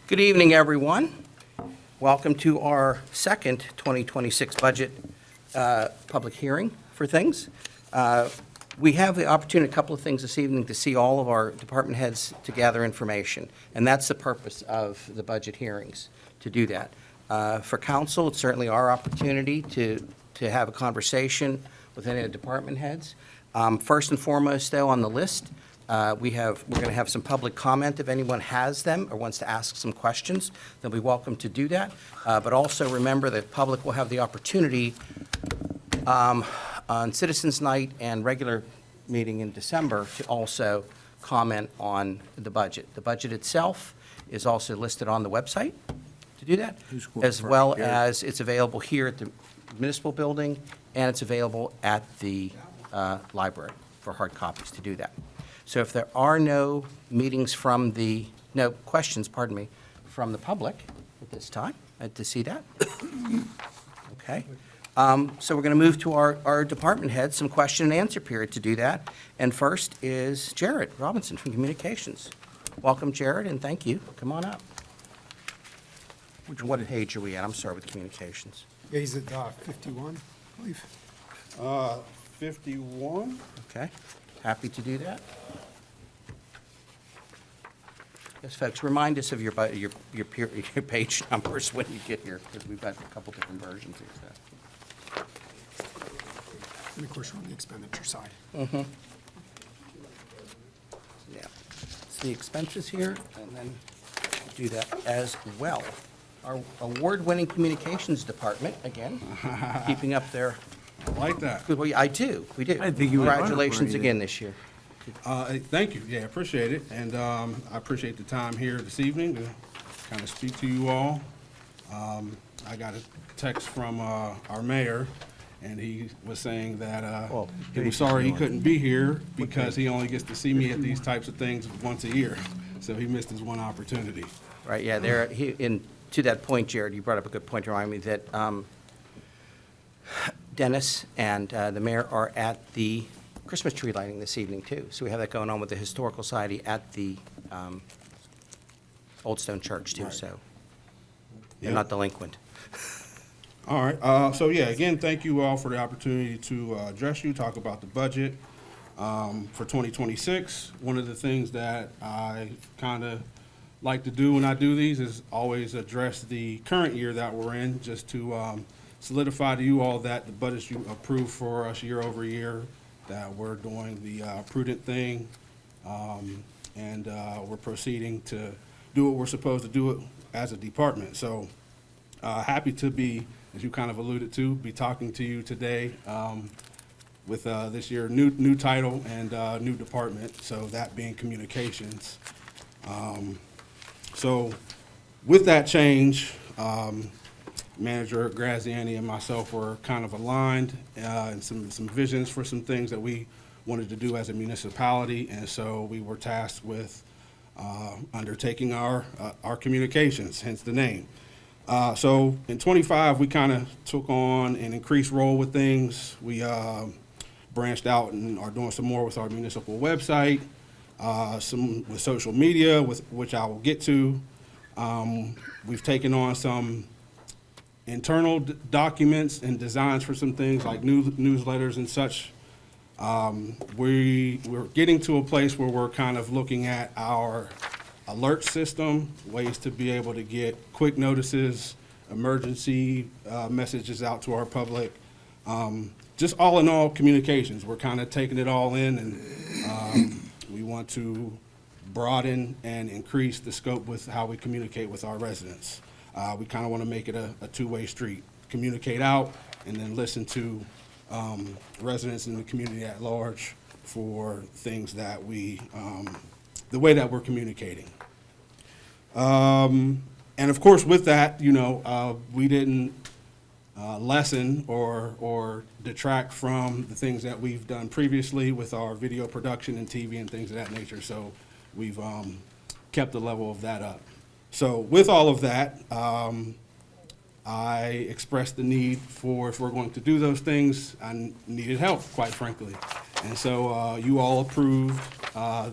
Good evening, everyone. Welcome to our second 2026 budget public hearing for things. We have the opportunity, a couple of things this evening, to see all of our department heads to gather information, and that's the purpose of the budget hearings, to do that. For council, it's certainly our opportunity to have a conversation with any of the department heads. First and foremost, though, on the list, we're going to have some public comment if anyone has them or wants to ask some questions. They'll be welcome to do that. But also remember that public will have the opportunity on Citizens Night and regular meeting in December to also comment on the budget. The budget itself is also listed on the website to do that, as well as it's available here at the municipal building, and it's available at the library for hard copies to do that. So if there are no questions, from the public at this time, to see that. Okay. So we're going to move to our department heads, some question and answer period to do that. And first is Jared Robinson from Communications. Welcome, Jared, and thank you. Come on up. What page are we at? I'm sorry, with Communications. Yeah, he's at 51, I believe. 51. Okay. Happy to do that. Yes, folks, remind us of your page numbers when you get here, because we've got a couple different versions of that. And of course, we're on the expenditure side. Yeah. It's the expenses here, and then do that as well. Our award-winning communications department, again, keeping up their I like that. good. Well, I do. We do. I think you would Congratulations honor again this year. Thank you. Yeah, appreciate it. And I appreciate the time here this evening to kind of speak to you all. I got a text from our mayor, and he was saying that he was sorry he couldn't be here because he only gets to see me at these types of things once a year. So he missed his one opportunity. Right, yeah, to that point, Jared, you brought up a good point to remind me that Dennis and the mayor are at the Christmas tree lighting this evening, too. So we have that going on with the Historical Society at the Old Stone Church, too, Right. so they're Yep. not delinquent. All right. So yeah, again, thank you all for the opportunity to address you, talk about the budget for 2026. One of the things that I kind of like to do when I do these is always address the current year that we're in, just to solidify to you all that the budgets you approve for us year over year, that we're doing the prudent thing, and we're proceeding to do what we're supposed to do it as a department. So happy to be, as you kind of alluded to, be talking to you today with this year new title and new department, so that being communications. So with that change, Manager Graziani and myself were kind of aligned in some visions for some things that we wanted to do as a municipality, and so we were tasked with undertaking our communications, hence the name. So in 25, we kind of took on an increased role with things. We branched out and are doing some more with our municipal website, some with social media, which I will get to. We've taken on some internal documents and designs for some things like newsletters and such. We're getting to a place where we're kind of looking at our alert system, ways to be able to get quick notices, emergency messages out to our public. Just all in all, communications. We're kind of taking it all in, and we want to broaden and increase the scope with how we communicate with our residents. We kind of want to make it a two-way street. Communicate out and then listen to residents in the community at large for things that the way that we're communicating. And of course, with that, we didn't lessen or detract from the things that we've done previously with our video production and TV and things of that nature. So we've kept the level of that up. So with all of that, I expressed the need for, if we're going to do those things, I needed help, quite frankly. And so you all approved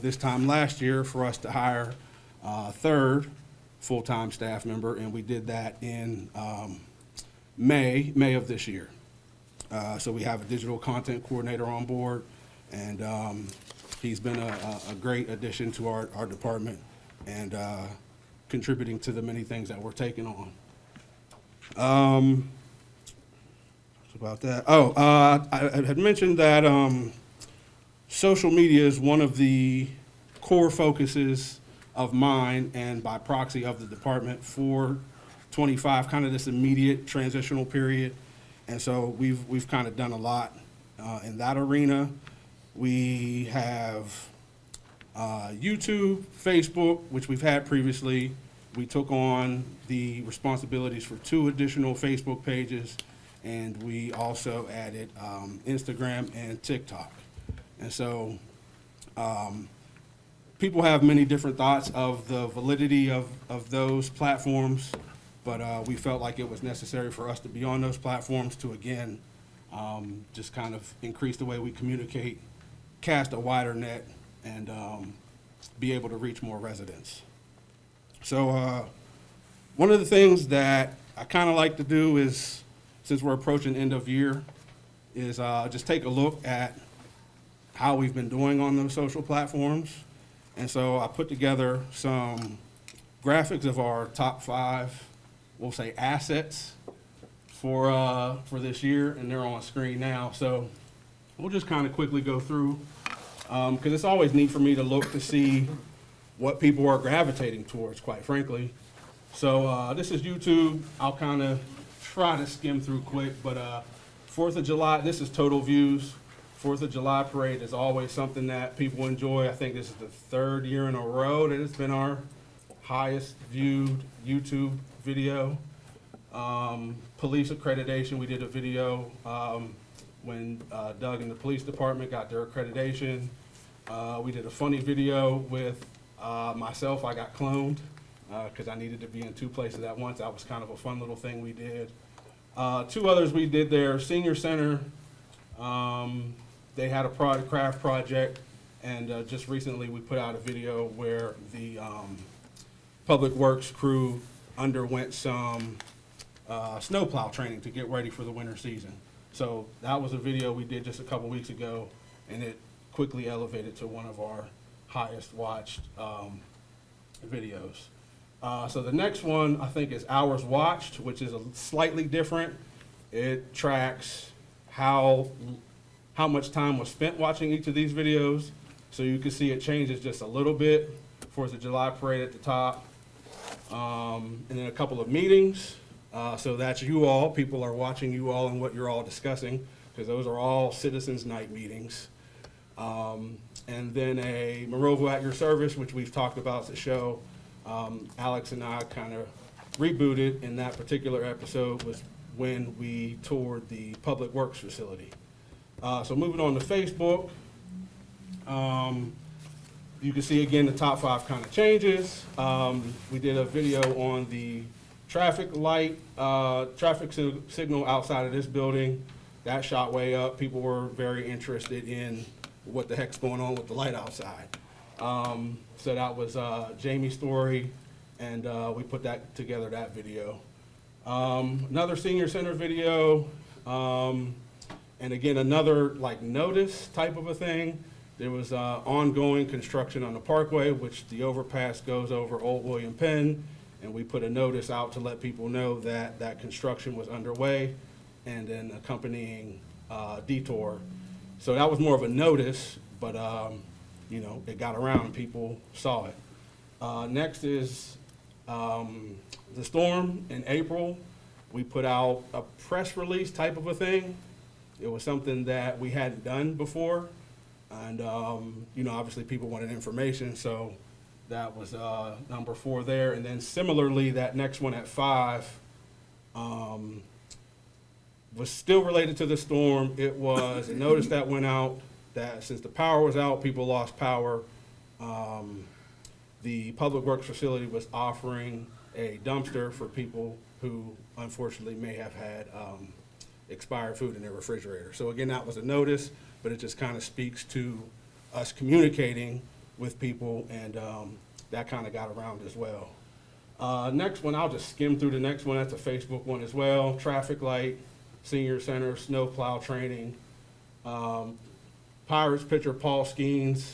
this time last year for us to hire a third full-time staff member, and we did that in May of this year. So we have a digital content coordinator on board, and he's been a great addition to our department and contributing to the many things that we're taking on. About that. I had mentioned that social media is one of the core focuses of mine and by proxy of the department for 25, kind of this immediate transitional period. And so we've kind of done a lot in that arena. We have YouTube, Facebook, which we've had previously. We took on the responsibilities for 2 additional Facebook pages, and we also added Instagram and TikTok. And so people have many different thoughts of the validity of those platforms, but we felt like it was necessary for us to be on those platforms to, again, just kind of increase the way we communicate, cast a wider net, and be able to reach more residents. So one of the things that I kind of like to do is, since we're approaching end of year, is just take a look at how we've been doing on those social platforms. And so I put together some graphics of our top 5, we'll say, assets for this year, and they're on screen now. So we'll just kind of quickly go through, because it's always neat for me to look to see what people are gravitating towards, quite frankly. So this is YouTube. I'll kind of try to skim through quick, but 4th of July, this is total views. 4th of July parade is always something that people enjoy. I think this is the 3rd year in a row that it's been our highest viewed YouTube video. Police accreditation, we did a video when Doug and the police department got their accreditation. We did a funny video with myself. I got cloned because I needed to be in 2 places at once. That was kind of a fun little thing we did. 2 others we did there. Senior Center, they had a craft project, and just recently we put out a video where the Public Works crew underwent some snowplow training to get ready for the winter season. So that was a video we did just a couple weeks ago, and it quickly elevated to one of our highest watched videos. So the next one, I think, is hours watched, which is a slightly different. It tracks how much time was spent watching each of these videos. So you can see it changes just a little bit. 4th of July parade at the top. And then a couple of meetings. So that's you all. People are watching you all and what you're all discussing, because those are all Citizens Night meetings. And then a Monroeville at Your Service, which we've talked about as a show. Alex and I kind of rebooted in that particular episode was when we toured the Public Works facility. So moving on to Facebook, you can see again the top 5 kind of changes. We did a video on the traffic signal outside of this building. That shot way up. People were very interested in what the heck's going on with the light outside. So that was Jamie's story, and we put that together, that video. Another Senior Center video, and again, another like notice type of a thing. There was ongoing construction on the Parkway, which the overpass goes over Old William Penn, and we put a notice out to let people know that that construction was underway, and then accompanying detour. So that was more of a notice, but you know, it got around and people saw it. Next is the storm in April. We put out a press release type of a thing. It was something that we hadn't done before. And, you know, obviously people wanted information, so that was number 4 there. And then similarly, that next one at 5 was still related to the storm. It was a notice that went out that since the power was out, people lost power. The Public Works facility was offering a dumpster for people who unfortunately may have had expired food in their refrigerator. So again, that was a notice, but it just kind of speaks to us communicating with people, and that kind of got around as well. Next one, I'll just skim through the next one. That's a Facebook one as well. Traffic light, senior center, snow plow training. Pirates pitcher Paul Skeens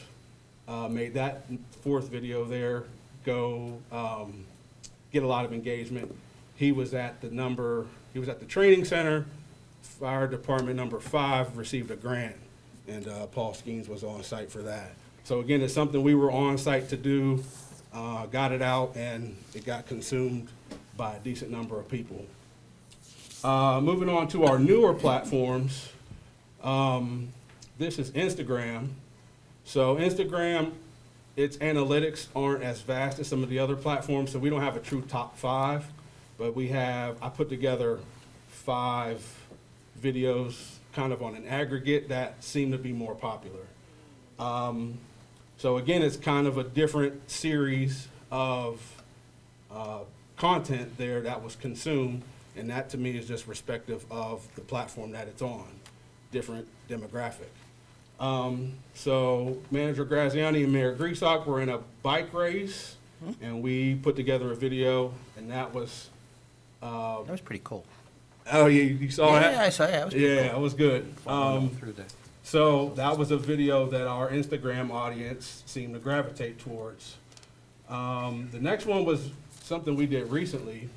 made that fourth video there go get a lot of engagement. He was at the training center. Fire department number 5 received a grant, and Paul Skeens was on site for that. So again, it's something we were on site to do, got it out, and it got consumed by a decent number of people. Moving on to our newer platforms, this is Instagram. So Instagram, its analytics aren't as vast as some of the other platforms, so we don't have a true top 5, but I put together 5 videos kind of on an aggregate that seem to be more popular. So again, it's kind of a different series of content there that was consumed, and that to me is just respective of the platform that it's on, different demographic. So Manager Graziani and Mayor Griesok were in a bike race, and we put together a video, and that was That was pretty cool. oh, you saw that? Yeah, I saw it. That was pretty Yeah, it was good. through the. So that was a video that our Instagram audience seemed to gravitate towards. The next one was something we did recently.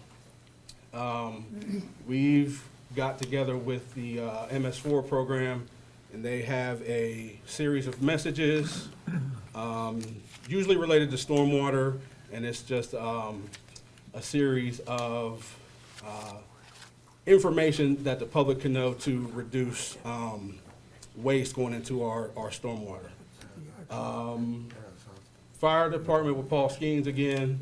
We've got together with the MS4 program, and they have a series of messages, usually related to stormwater, and it's just a series of information that the public can know to reduce waste going into our stormwater. Fire department with Paul Skeens again.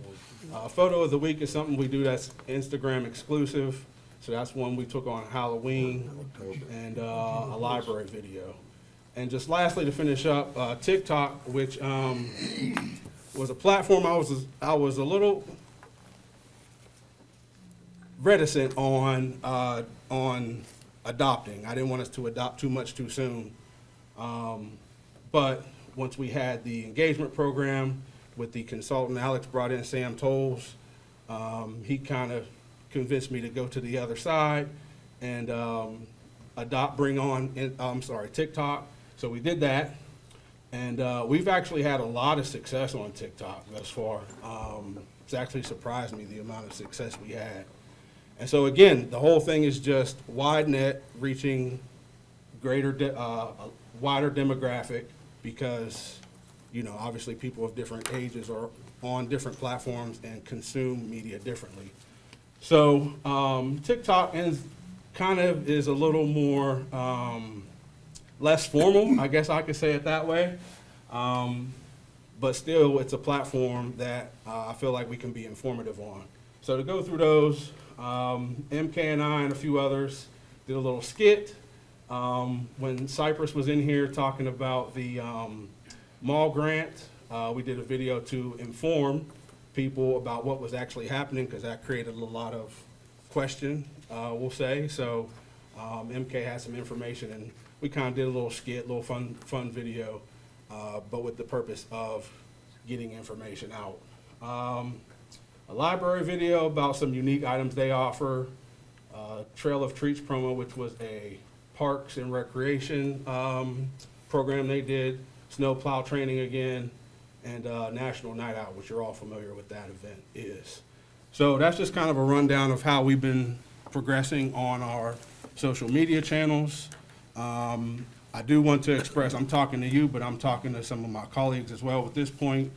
Photo of the week is something we do that's Instagram exclusive. So that's one we took on Halloween, and a library video. And just lastly, to finish up, TikTok, which was a platform I was a little reticent on adopting. I didn't want us to adopt too much too soon. But once we had the engagement program with the consultant, Alex brought in Sam Tolles. He kind of convinced me to go to the other side and bring on TikTok. So we did that. And we've actually had a lot of success on TikTok thus far. It's actually surprised me the amount of success we had. And so again, the whole thing is just wide net, reaching wider demographic, because, obviously people of different ages are on different platforms and consume media differently. So TikTok is a little more less formal, I guess I could say it that way. But still, it's a platform that I feel like we can be informative on. So to go through those, MK and I and a few others did a little skit. When Cypress was in here talking about the mall grant, we did a video to inform people about what was actually happening, because that created a lot of question, we'll say. So MK had some information, and we kind of did a little skit, little fun video, but with the purpose of getting information out. A library video about some unique items they offer, Trail of Treats promo, which was a parks and recreation program they did, snow plow training again, and National Night Out, which you're all familiar with that event is. So that's just kind of a rundown of how we've been progressing on our social media channels. I do want to express, I'm talking to you, but I'm talking to some of my colleagues as well at this point.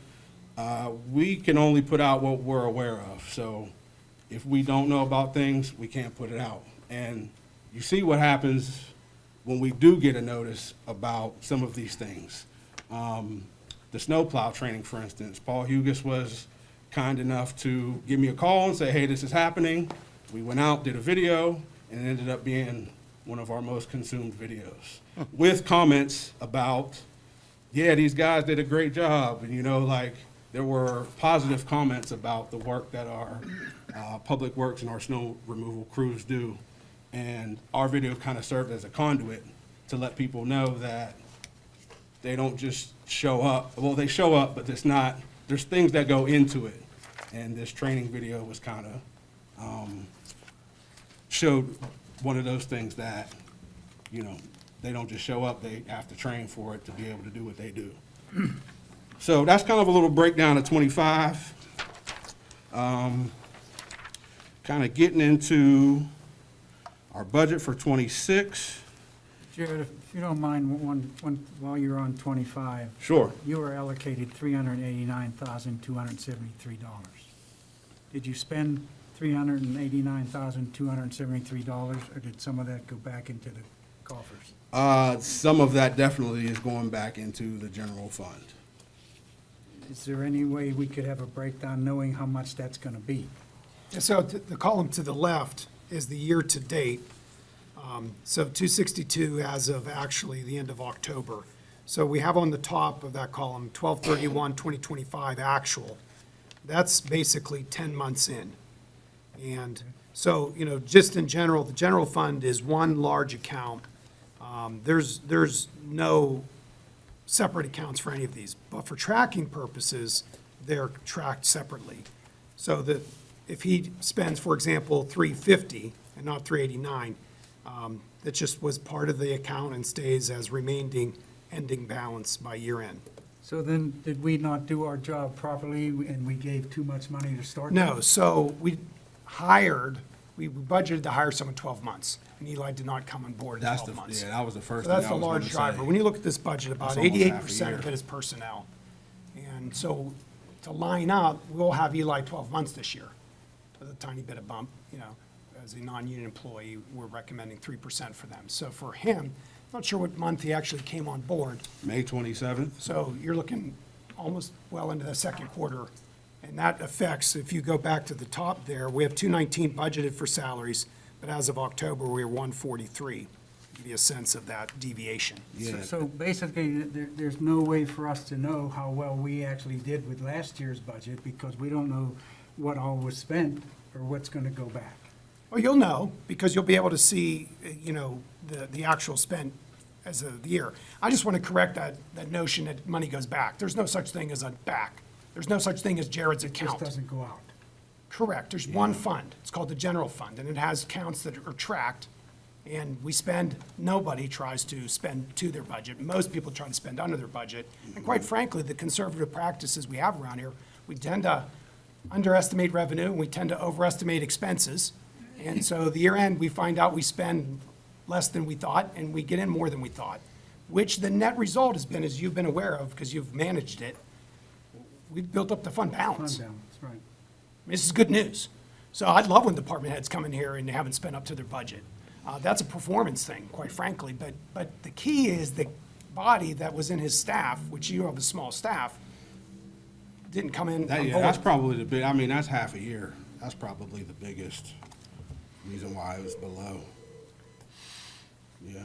We can only put out what we're aware of. So if we don't know about things, we can't put it out. And you see what happens when we do get a notice about some of these things. The snowplow training, for instance, Paul Hugus was kind enough to give me a call and say, hey, this is happening. We went out, did a video, and it ended up being one of our most consumed videos with comments about, yeah, these guys did a great job. And, there were positive comments about the work that our public works and our snow removal crews do. And our video kind of served as a conduit to let people know that they don't just show up. Well, they show up, but there's things that go into it. And this training video was kind of, showed one of those things that, you know, they don't just show up, they have to train for it to be able to do what they do. So that's kind of a little breakdown of 25. Kind of getting into our budget for 26. Jared, if you don't mind, while you're on 25, Sure. you were allocated $389,273. Did you spend $389,273, or did some of that go back into the coffers? Some of that definitely is going back into the general fund. Is there any way we could have a breakdown knowing how much that's going to be? So the column to the left is the year-to-date. So 262 as of actually the end of October. So we have on the top of that column, 12/31/2025 actual. That's basically 10 months in. And so, you know, just in general, the general fund is one large account. There's no separate accounts for any of these, but for tracking purposes, they're tracked separately. So that if he spends, for example, 350 and not 389, that just was part of the account and stays as remaining ending balance by year end. So then, did we not do our job properly, and we gave too much money to start? No, so we budgeted to hire someone 12 months, and Eli did not come on board in That's 12 months. that was the first So thing that's I the was large gonna driver. say. When you look at this budget, about That's almost half a 88% of year. it is personnel. And so to line up, we'll have Eli 12 months this year with a tiny bit of bump, you know. As a non-union employee, we're recommending 3% for them. So for him, not sure what month he actually came on board. May 27th. So you're looking almost well into the second quarter. And that affects, if you go back to the top there, we have 219 budgeted for salaries, but as of October, we were 143. Give you a sense of that deviation. Yeah. So basically, there's no way for us to know how well we actually did with last year's budget, because we don't know what all was spent or what's going to go back. Well, you'll know, because you'll be able to see, you know, the actual spent as of the year. I just want to correct that notion that money goes back. There's no such thing as a back. There's no such thing as Jared's It just account. doesn't go out. Correct. There's one fund. It's called the general fund, and it has accounts that are tracked. And we spend, nobody tries to spend to their budget. Most people try to spend under their budget. And quite frankly, the conservative practices we have around here, we tend to underestimate revenue, and we tend to overestimate expenses. And so the year end, we find out we spend less than we thought, and we get in more than we thought, which the net result has been, as you've been aware of, because you've managed it, we've built up the fund balance. Fund balance, right. This is good news. So I'd love when department heads come in here and they haven't spent up to their budget. That's a performance thing, quite frankly, but the key is the body that was in his staff, which you have a small staff, didn't come in on Yeah, that's board. probably the big, I mean, that's half a year. That's probably the biggest reason why it was below. Yeah,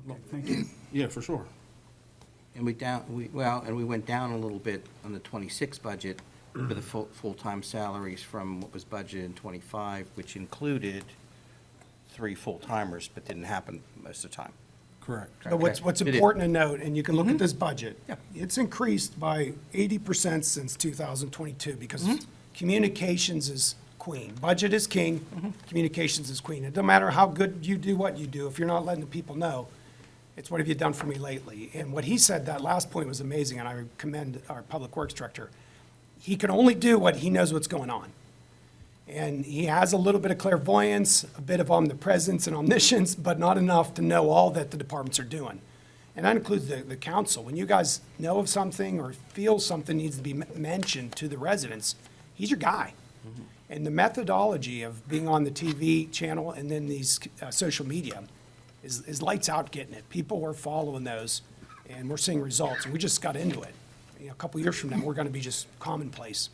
Okay, thank you. yeah, for sure. And we went down a little bit on the 26 budget for the full-time salaries from what was budgeted in 25, which included 3 full-timers, but didn't happen most of the time. Correct. But what's Did it- important to note, and you can look at this budget, Yeah. it's increased by 80% since 2022, because communications is queen. Budget is king, communications is queen. It doesn't matter how good you do what you do, if you're not letting the people know, it's what have you done for me lately? And what he said, that last point was amazing, and I commend our public works director. He can only do what he knows what's going on. And he has a little bit of clairvoyance, a bit of omnipresence and omniscience, but not enough to know all that the departments are doing. And that includes the council. When you guys know of something or feel something needs to be mentioned to the residents, he's your guy. And the methodology of being on the TV channel and then these social media is lights out getting it. People are following those, and we're seeing results, and we just got into it. You know, a couple years from now, we're gonna be just commonplace.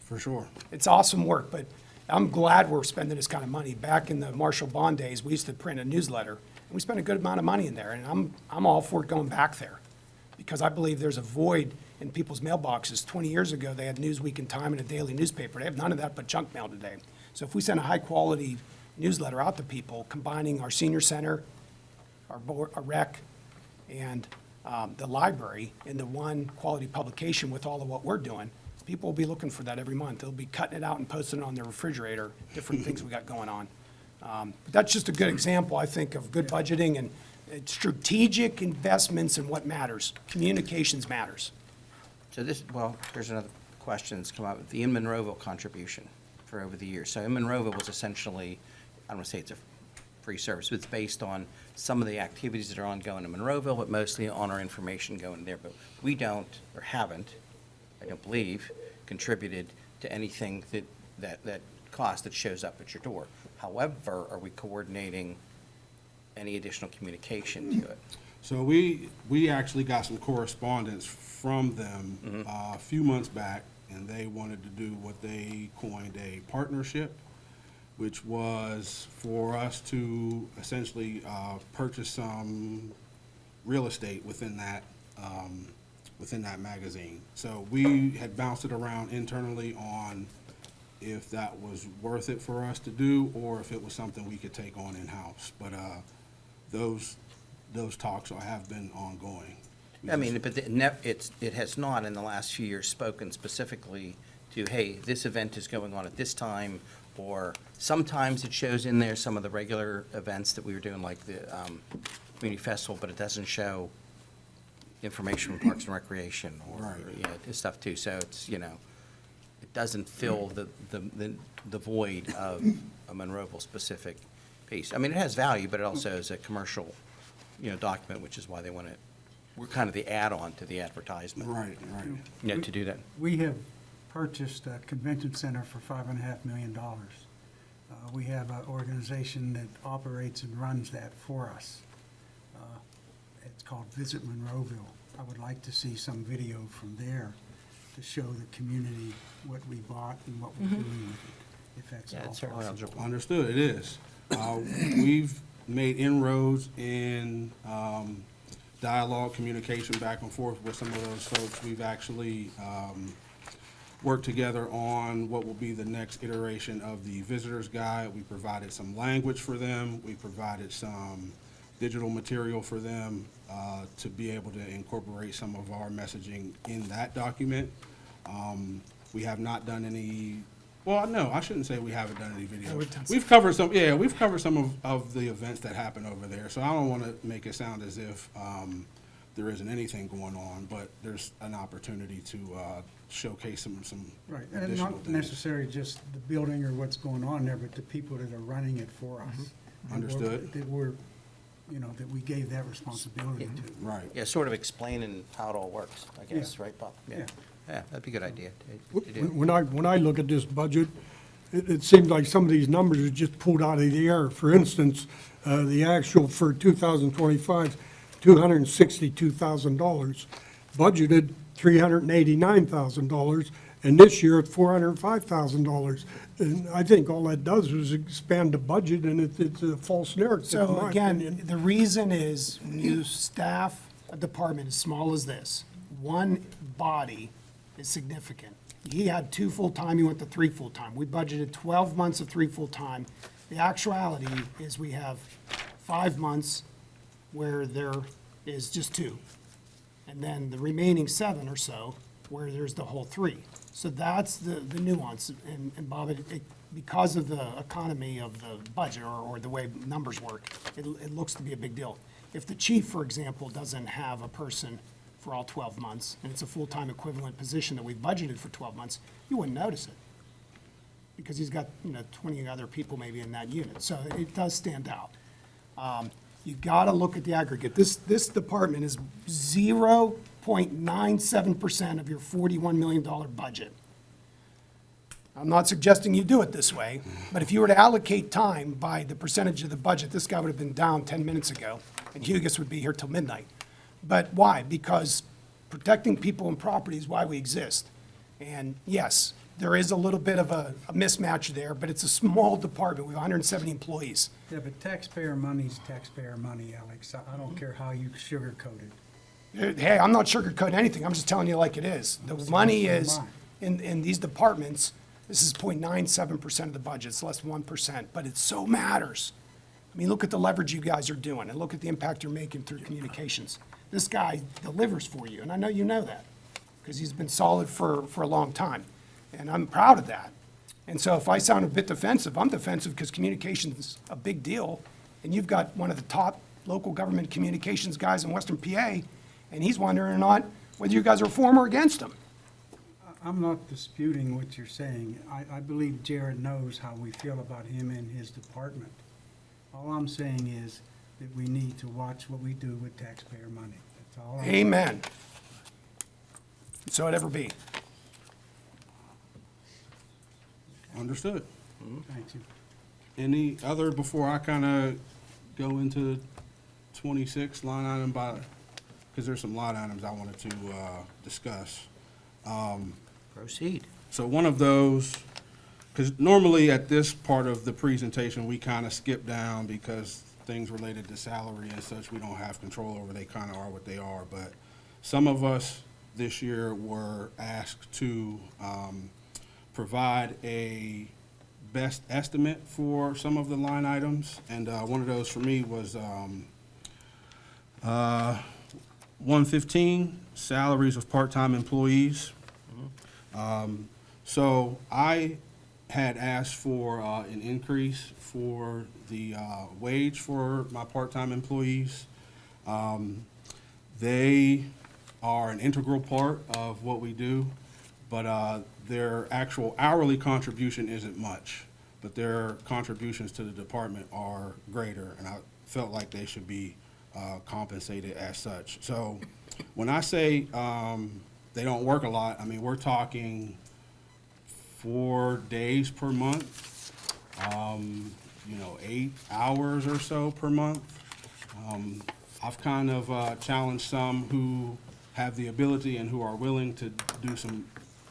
For sure. It's awesome work, but I'm glad we're spending this kind of money. Back in the Marshall Bond days, we used to print a newsletter, and we spent a good amount of money in there, and I'm all for going back there, because I believe there's a void in people's mailboxes. 20 years ago, they had Newsweek and Time and a daily newspaper. They have none of that but junk mail today. So if we send a high-quality newsletter out to people, combining our senior center, our board, our rec, and the library into one quality publication with all of what we're doing, People will be looking for that every month. They'll be cutting it out and posting it on their refrigerator, different things we got going on. But that's just a good example, I think, of good budgeting and strategic investments in what matters. Communications matters. So this, well, here's another question that's come up, the in Monroeville contribution for over the years. So in Monroeville was essentially, I don't want to say it's a free service, but it's based on some of the activities that are ongoing in Monroeville, but mostly on our information going there. But we don't, or haven't, I don't believe, contributed to anything that cost that shows up at your door. However, are we coordinating any additional communication to it? So we actually got some correspondence from them a few months back, and they wanted to do what they coined a partnership, which was for us to essentially purchase some real estate within that magazine. So we had bounced it around internally on if that was worth it for us to do, or if it was something we could take on in-house. But those talks have been ongoing. I mean, but it has not in the last few years spoken specifically to, hey, this event is going on at this time, or sometimes it shows in there some of the regular events that we were doing, like the community festival, but it doesn't show information from Parks and Recreation or, Right. yeah, this stuff too. So it's, it doesn't fill the void of a Monroeville specific piece. I mean, it has value, but it also is a commercial, document, which is why they want it. We're kind of the add-on to the advertisement. Right. To do that. We have purchased a convention center for $5.5 million. We have an organization that operates and runs that for us. It's called Visit Monroeville. I would like to see some video from there to show the community what we bought and what we're doing with it, if that's Yeah, all it's certainly possible. eligible. Understood, it is. We've made inroads in dialogue, communication back and forth with some of those folks. We've actually worked together on what will be the next iteration of the visitor's guide. We provided some language for them. We provided some digital material for them to be able to incorporate some of our messaging in that document. We have not done any, well, no, I shouldn't say we haven't done any video. we've done some. We've covered some of the events that happen over there, so I don't want to make it sound as if there isn't anything going on, but there's an opportunity to showcase some Right, and additional not things. necessarily just the building or what's going on there, but the people that are running it for us. And Understood. That we're, that we gave that responsibility to. Right. Yeah, sort of explaining how it all works, I guess, Yeah. right, Bob? Yeah. Yeah, that'd be a good idea to do. When I look at this budget, it seems like some of these numbers are just pulled out of the air. For instance, the actual for 2025, $262,000, budgeted $389,000, and this year it's $405,000. And I think all that does is expand the budget, and it's a false narrative, in So my again, opinion. the reason is when you staff a department as small as this, one body is significant. He had 2 full-time, he went to 3 full-time. We budgeted 12 months of 3 full-time. The actuality is we have 5 months where there is just 2. And then the remaining 7 or so where there's the whole 3. So that's the nuance. And Bob, because of the economy of the budget or the way numbers work, it looks to be a big deal. If the chief, for example, doesn't have a person for all 12 months, and it's a full-time equivalent position that we've budgeted for 12 months, you wouldn't notice it. Because he's got, 20 other people maybe in that unit. So it does stand out. You gotta look at the aggregate. This department is 0.97% of your $41 million budget. I'm not suggesting you do it this way, but if you were to allocate time by the percentage of the budget, this guy would have been down 10 minutes ago, and Hugus would be here till midnight. But why? Because protecting people and property is why we exist. And yes, there is a little bit of a mismatch there, but it's a small department. We have 170 employees. Yeah, but taxpayer money's taxpayer money, Alex. I don't care how you sugarcoat it. Hey, I'm not sugarcoating anything. I'm just telling you like it is. The money is, in these departments, this is 0.97% of the budget. It's less than 1%, but it so matters. I mean, look at the leverage you guys are doing, and look at the impact you're making through communications. This guy delivers for you, and I know you know that, because he's been solid for a long time. And I'm proud of that. And so if I sound a bit defensive, I'm defensive because communications is a big deal. And you've got one of the top local government communications guys in Western PA, and he's wondering or not whether you guys are for him or against him. I'm not disputing what you're saying. I believe Jared knows how we feel about him and his department. All I'm saying is that we need to watch what we do with taxpayer money. That's all I'm saying. Amen. So it ever be. Understood. Thank you. Any other, before I kind of go into 26 line item by, because there's some line items I wanted to discuss. Proceed. So one of those, because normally at this part of the presentation, we kind of skip down because things related to salary and such, we don't have control over. They kind of are what they are. But some of us this year were asked to provide a best estimate for some of the line items. And one of those for me was 115, salaries of part-time employees. So I had asked for an increase for the wage for my part-time employees. They are an integral part of what we do, but their actual hourly contribution isn't much, but their contributions to the department are greater, and I felt like they should be compensated as such. So when I say they don't work a lot, I mean, we're talking 4 days per month, 8 hours or so per month. I've kind of challenged some who have the ability and who are willing to do some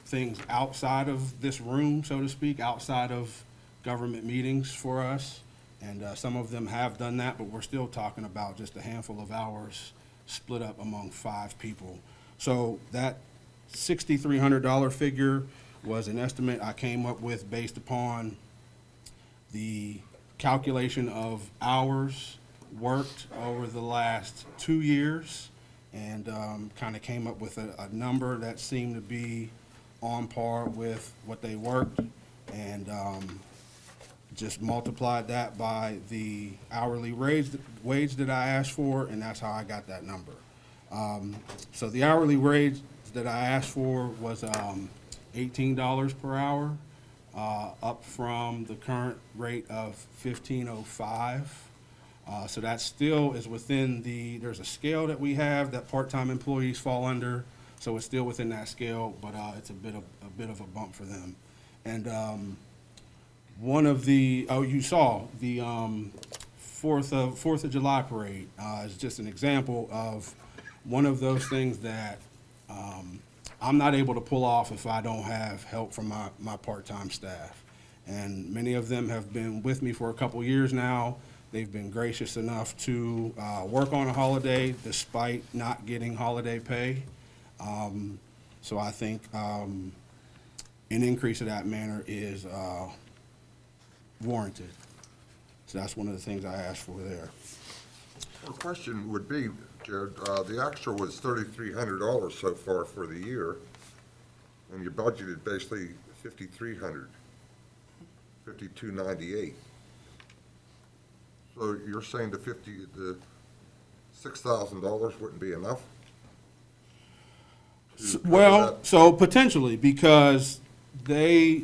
things outside of this room, so to speak, outside of government meetings for us. And some of them have done that, but we're still talking about just a handful of hours split up among 5 people. So that $6,300 figure was an estimate I came up with based upon the calculation of hours worked over the last 2 years, and kind of came up with a number that seemed to be on par with what they worked, and just multiplied that by the hourly wage that I asked for, and that's how I got that number. So the hourly wage that I asked for was $18 per hour, up from the current rate of $15.05. So that still is within there's a scale that we have that part-time employees fall under, so it's still within that scale, but it's a bit of a bump for them. And one of you saw the 4th of July parade is just an example of one of those things that I'm not able to pull off if I don't have help from my part-time staff. And many of them have been with me for a couple years now. They've been gracious enough to work on a holiday despite not getting holiday pay. So I think an increase of that manner is warranted. So that's one of the things I asked for there. The question would be, Jared, the actual was $3,300 so far for the year, and you budgeted basically $5,300, $5,298. So you're saying the $6,000 wouldn't be enough? So potentially, because I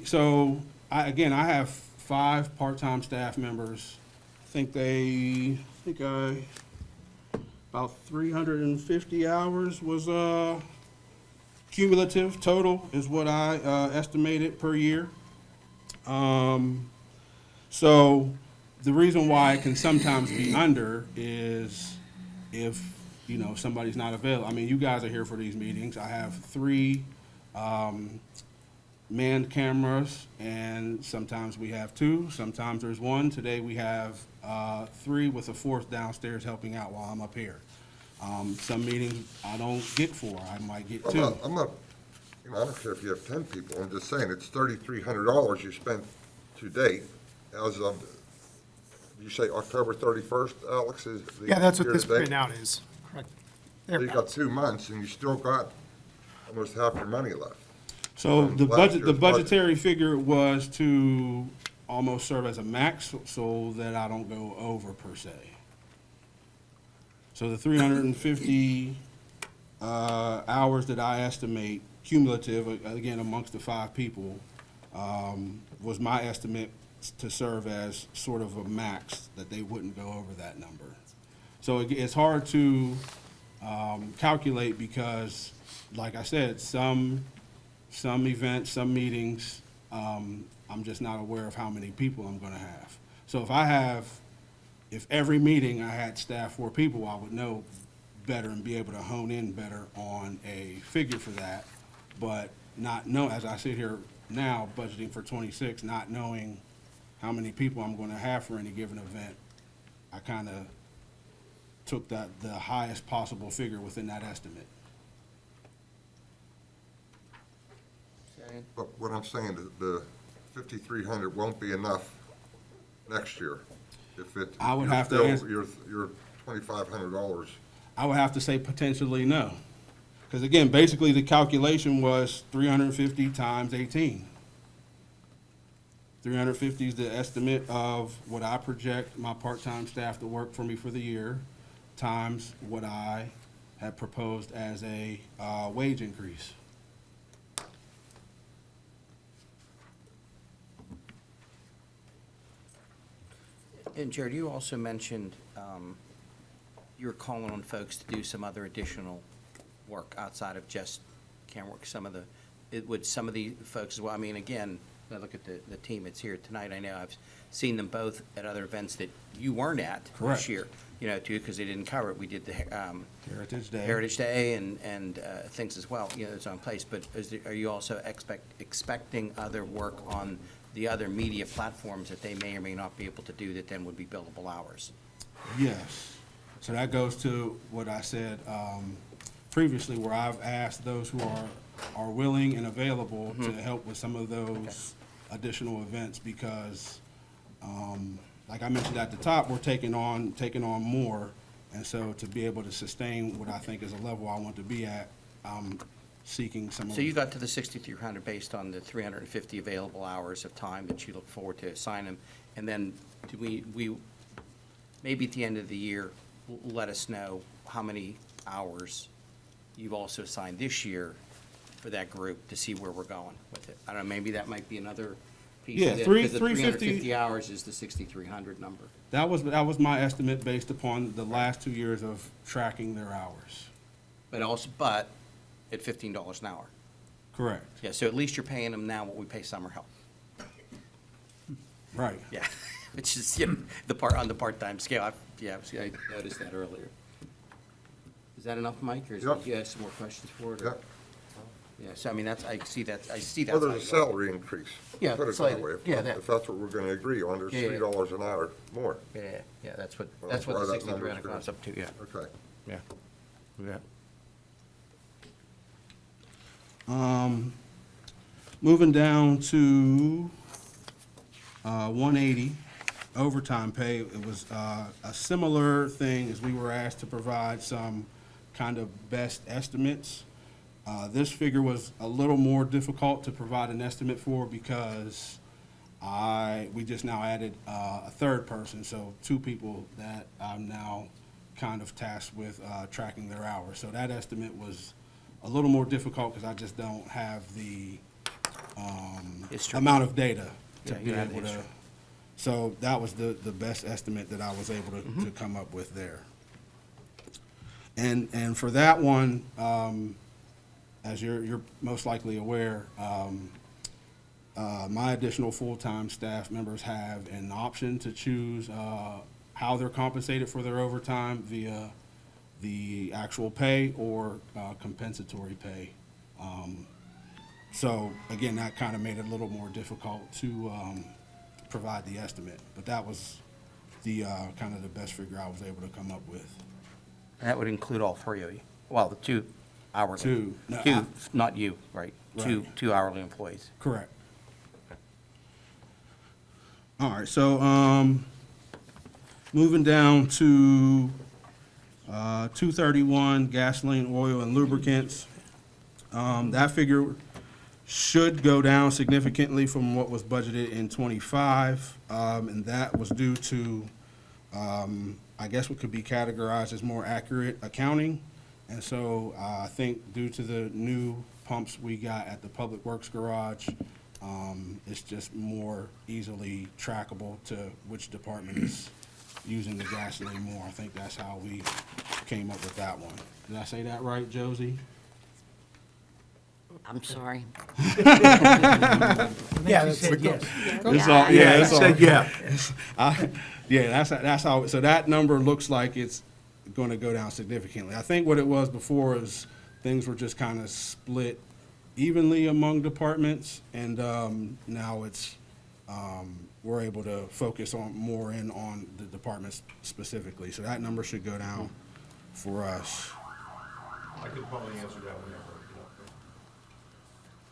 have 5 part-time staff members. I think about 350 hours was cumulative total is what I estimated per year. So the reason why it can sometimes be under is if, somebody's not available. I mean, you guys are here for these meetings. I have 3 manned cameras, and sometimes we have 2, sometimes there's 1. Today we have 3 with a 4th downstairs helping out while I'm up here. Some meetings I don't get 4, I might get 2. I'm not, I don't care if you have 10 people, I'm just saying, it's $3,300 you spent to date as of, you say October 31st, Alex, is the Yeah, that's what this year-to-date? printout is, correct. So you got 2 months, and you still got almost half your money left. So From the last budget, the year's budget. budgetary figure was to almost serve as a max so that I don't go over per se. So the 350 hours that I estimate cumulative, again, amongst the 5 people, was my estimate to serve as sort of a max, that they wouldn't go over that number. So it's hard to calculate because, like I said, some events, some meetings, I'm just not aware of how many people I'm gonna have. So if every meeting I had staff 4 people, I would know better and be able to hone in better on a figure for that. But not know, as I sit here now budgeting for 26, not knowing how many people I'm gonna have for any given event, I kinda took the highest possible figure within that estimate. But what I'm saying, the 5,300 won't be enough next year. If it, I would you're have to still, answer- you're $2,500. I would have to say potentially no. Because again, basically the calculation was 350 times 18. 350 is the estimate of what I project my part-time staff to work for me for the year, times what I had proposed as a wage increase. And Jared, you also mentioned you were calling on folks to do some other additional work outside of just camera work. Some of the folks as well, I mean, again, I look at the team that's here tonight, I know I've seen them both at other events that you weren't at Correct. this year, too, because they didn't cover it. We did the Heritage Day. Heritage Day and things as well, it's on place. But are you also expecting other work on the other media platforms that they may or may not be able to do that then would be billable hours? Yes. So that goes to what I said previously, where I've asked those who are willing and available to help with some of those additional events because, like I mentioned at the top, we're taking on more. And so to be able to sustain what I think is a level I want to be at, I'm seeking some of. So you got to the 6,300 based on the 350 available hours of time that you look forward to assign them. And then do we maybe at the end of the year, let us know how many hours you've also assigned this year for that group to see where we're going with it. I don't know, maybe that might be another piece Yeah, of it. 350 Because the 350 hours is the 6,300 number. That was my estimate based upon the last 2 years of tracking their hours. But at $15 an hour. Correct. Yeah, so at least you're paying them now what we pay summer help. Right. Yeah, which is, on the part-time scale. I noticed that earlier. Is that enough, Mike, or Yep. do you have some more questions for it? or- Yep. Yeah, so I mean, I see that. Well, there's a salary increase. Yeah, Put it slightly. that way. Yeah, that- If that's what we're gonna agree on, there's Yeah, yeah. $3 an hour more. Yeah, that's what Well, the that's why that 6,300 number's comes up to, yeah. Okay. Yeah. Moving down to 180, overtime pay. It was a similar thing as we were asked to provide some kind of best estimates. This figure was a little more difficult to provide an estimate for because we just now added a third person, so 2 people that I'm now kind of tasked with tracking their hours. So that estimate was a little more difficult because I just don't have the History. amount of data to Yeah, you be have the able to. history. So that was the best estimate that I was able to come up with there. And for that one, as you're most likely aware, my additional full-time staff members have an option to choose how they're compensated for their overtime via the actual pay or compensatory pay. So again, that kind of made it a little more difficult to provide the estimate, but that was the kind of the best figure I was able to come up with. And that would include all 3 of you. Well, the 2 hourly. 2. No, 2, not you, right? Right. 2 hourly employees. Correct. All right, so moving down to 231, gasoline, oil, and lubricants. That figure should go down significantly from what was budgeted in '25, and that was due to, I guess what could be categorized as more accurate accounting. And so I think due to the new pumps we got at the Public Works Garage, it's just more easily trackable to which department is using the gasoline more. I think that's how we came up with that one. Did I say that right, Josie? I'm sorry. Yeah, that's Said yes. It's all, yeah, it's all. yeah. Yeah, that's how, so that number looks like it's gonna go down significantly. I think what it was before is things were just kind of split evenly among departments, and, now it's, we're able to focus on the departments specifically. So that number should go down for us. I could probably answer that whenever.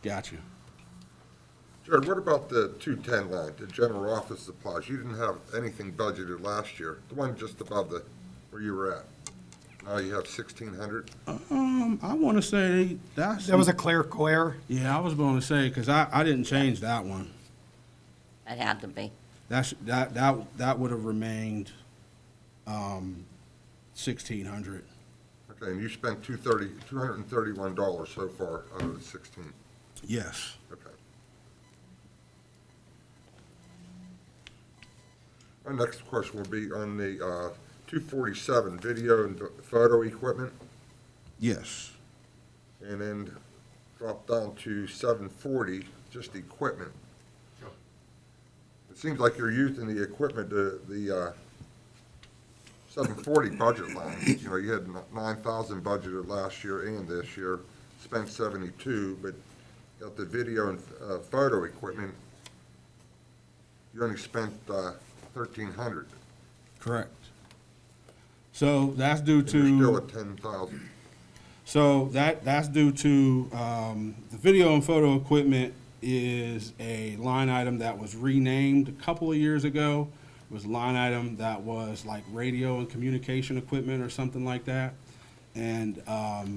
Got you. Jared, what about the 210 line, the general office supplies? You didn't have anything budgeted last year, the one just above where you were at. Now you have 1,600. I want to say that's. That was a clerical error. Yeah, I was going to say, because I didn't change that one. It had to be. That would have remained, 1,600. Okay, and you spent $231 so far out of the 16. Yes. Okay. Our next question will be on the 247, video and photo equipment, Yes. and then drop down to 740, just equipment. It seems like you're using the equipment, the 740 budget line. You know, you had 9,000 budgeted last year and this year, spent 72, but got the video and photo equipment, you only spent 1,300. Correct. So that's due And you're still to, at 10,000. so that's due to, the video and photo equipment is a line item that was renamed a couple of years ago. It was a line item that was like radio and communication equipment or something like that. And I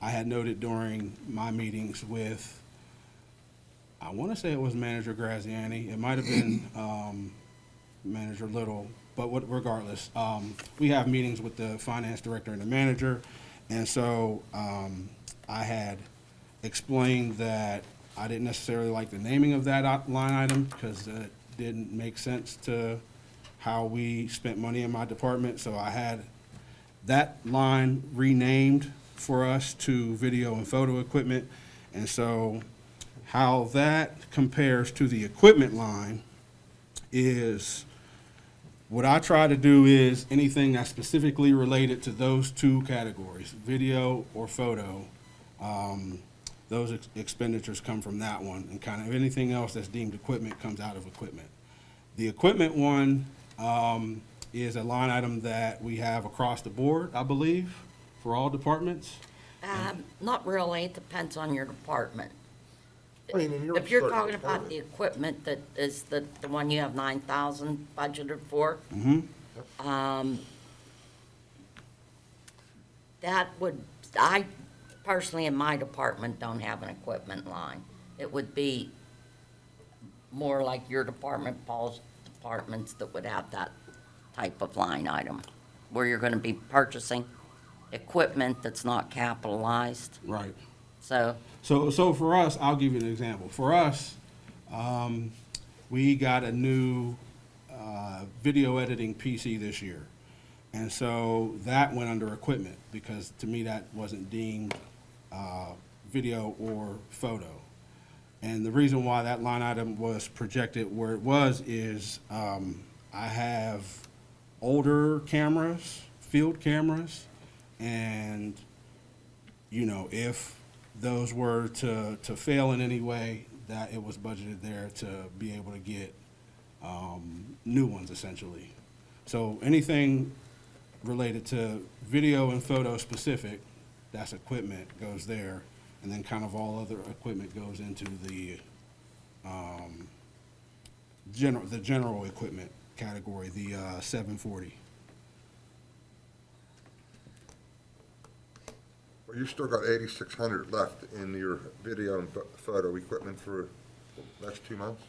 had noted during my meetings with, I want to say it was Manager Graziani. It might have been Manager Little, but regardless, we have meetings with the finance director and the manager. And so I had explained that I didn't necessarily like the naming of that line item because it didn't make sense to how we spent money in my department. So I had that line renamed for us to video and photo equipment. And so how that compares to the equipment line is, what I try to do is anything that's specifically related to those two categories, video or photo, those expenditures come from that one, and kind of anything else that's deemed equipment comes out of equipment. The equipment one is a line item that we have across the board, I believe, for all departments. Not really, it depends on your department. I mean, in your If you're certain talking about the department. equipment that is the one you have 9,000 budgeted for, that would, I personally in my department don't have an equipment line. It would be more like your department, Paul's departments that would have that type of line item, where you're gonna be purchasing equipment that's not capitalized, Right. so. So for us, I'll give you an example. For us, we got a new video editing PC this year. And so that went under equipment because to me that wasn't deemed video or photo. And the reason why that line item was projected where it was is I have older cameras, field cameras, and, you know, if those were to fail in any way, that it was budgeted there to be able to get new ones essentially. So anything related to video and photo specific, that's equipment, goes there. And then kind of all other equipment goes into the general equipment category, the 740. Well, you still got 8,600 left in your video and photo equipment for the next 2 months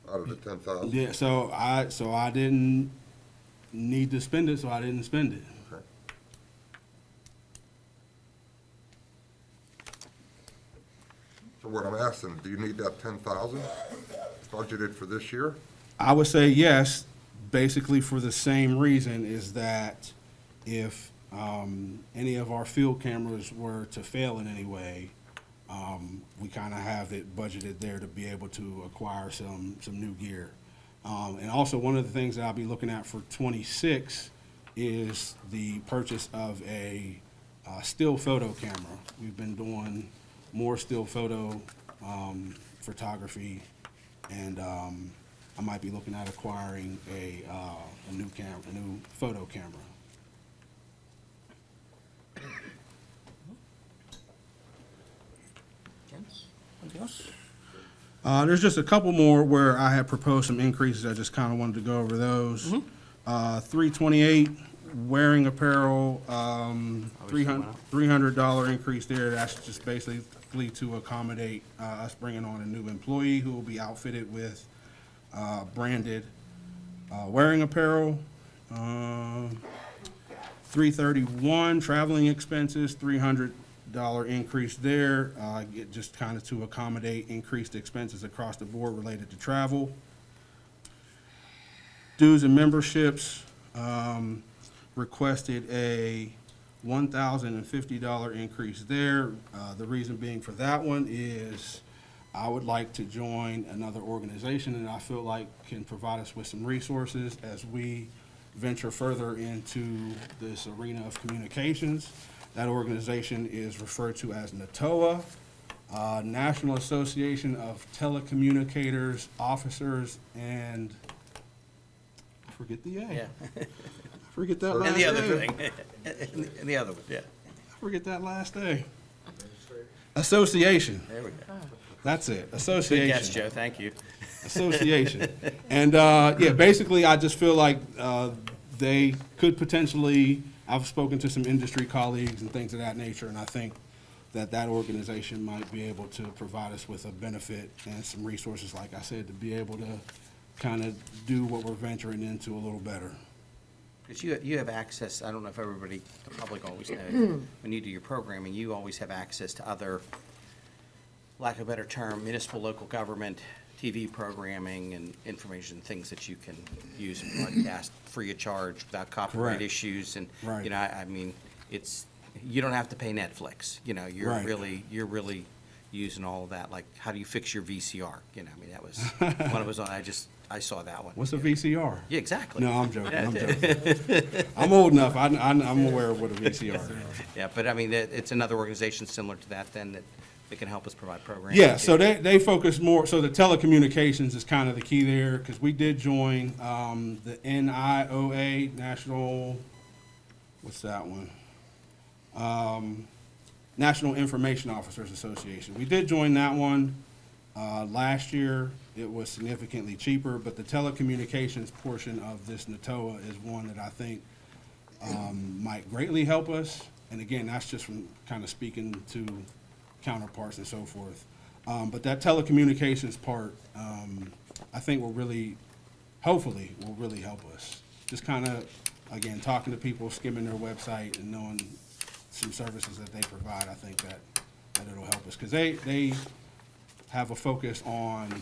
out of the 10,000? Yeah, so I didn't need to spend it, so I didn't spend it. Okay. So what I'm asking, do you need that 10,000 budgeted for this year? I would say yes, basically for the same reason, is that if any of our field cameras were to fail in any way, we kind of have it budgeted there to be able to acquire some new gear. And also, one of the things that I'll be looking at for '26 is the purchase of a still photo camera. We've been doing more still photo photography, and I might be looking at acquiring a new photo camera. Gents, anything else? There's just a couple more where I had proposed some increases. I just kind of wanted to go over those. 328 wearing apparel, $300 increase there. That's just basically to accommodate us bringing on a new employee who will be outfitted with branded wearing apparel. 331 traveling expenses, $300 increase there, just kind of to accommodate increased expenses across the board related to travel. Dues and memberships, requested a $1,050 increase there. The reason being for that one is I would like to join another organization that I feel like can provide us with some resources as we venture further into this arena of communications. That organization is referred to as NATOA, National Association of Telecommunicators, Officers, and I forget the A. Yeah. Forget that last And the other A. thing, and the other one, yeah. Forget that last A. Association. There we go. That's it. Good Association. guess, Joe, thank you. Association. And, yeah, basically, I just feel like they could potentially, I've spoken to some industry colleagues and things of that nature, and I think that that organization might be able to provide us with a benefit and some resources, like I said, to be able to kind of do what we're venturing into a little better. Because you have access, I don't know if everybody, the public always knows, when you do your programming, you always have access to other, lack of a better term, municipal, local government, TV programming and information, things that you can use and broadcast free of charge without copyright Correct. issues. And, Right. you know, I mean, it's, you don't have to pay Netflix, you know, you're Right. really using all of that, like, how do you fix your VCR? You know, I mean, that was, one of us, I saw that one. What's a VCR? Yeah, exactly. No, I'm joking. I'm joking. I'm old enough. I'm aware of what a VCR is. Yeah, but I mean, it's another organization similar to that then that can help us provide programming. Yeah, so they focus more, so the telecommunications is kind of the key there, because we did join the NIOA, National, what's that one? National Information Officers Association. We did join that one last year. It was significantly cheaper, but the telecommunications portion of this NATOA is one that I think might greatly help us. And again, that's just from kind of speaking to counterparts and so forth. But that telecommunications part, I think will really, hopefully, will really help us. Just kind of, again, talking to people, skimming their website and knowing some services that they provide, I think that it'll help us. Because they have a focus on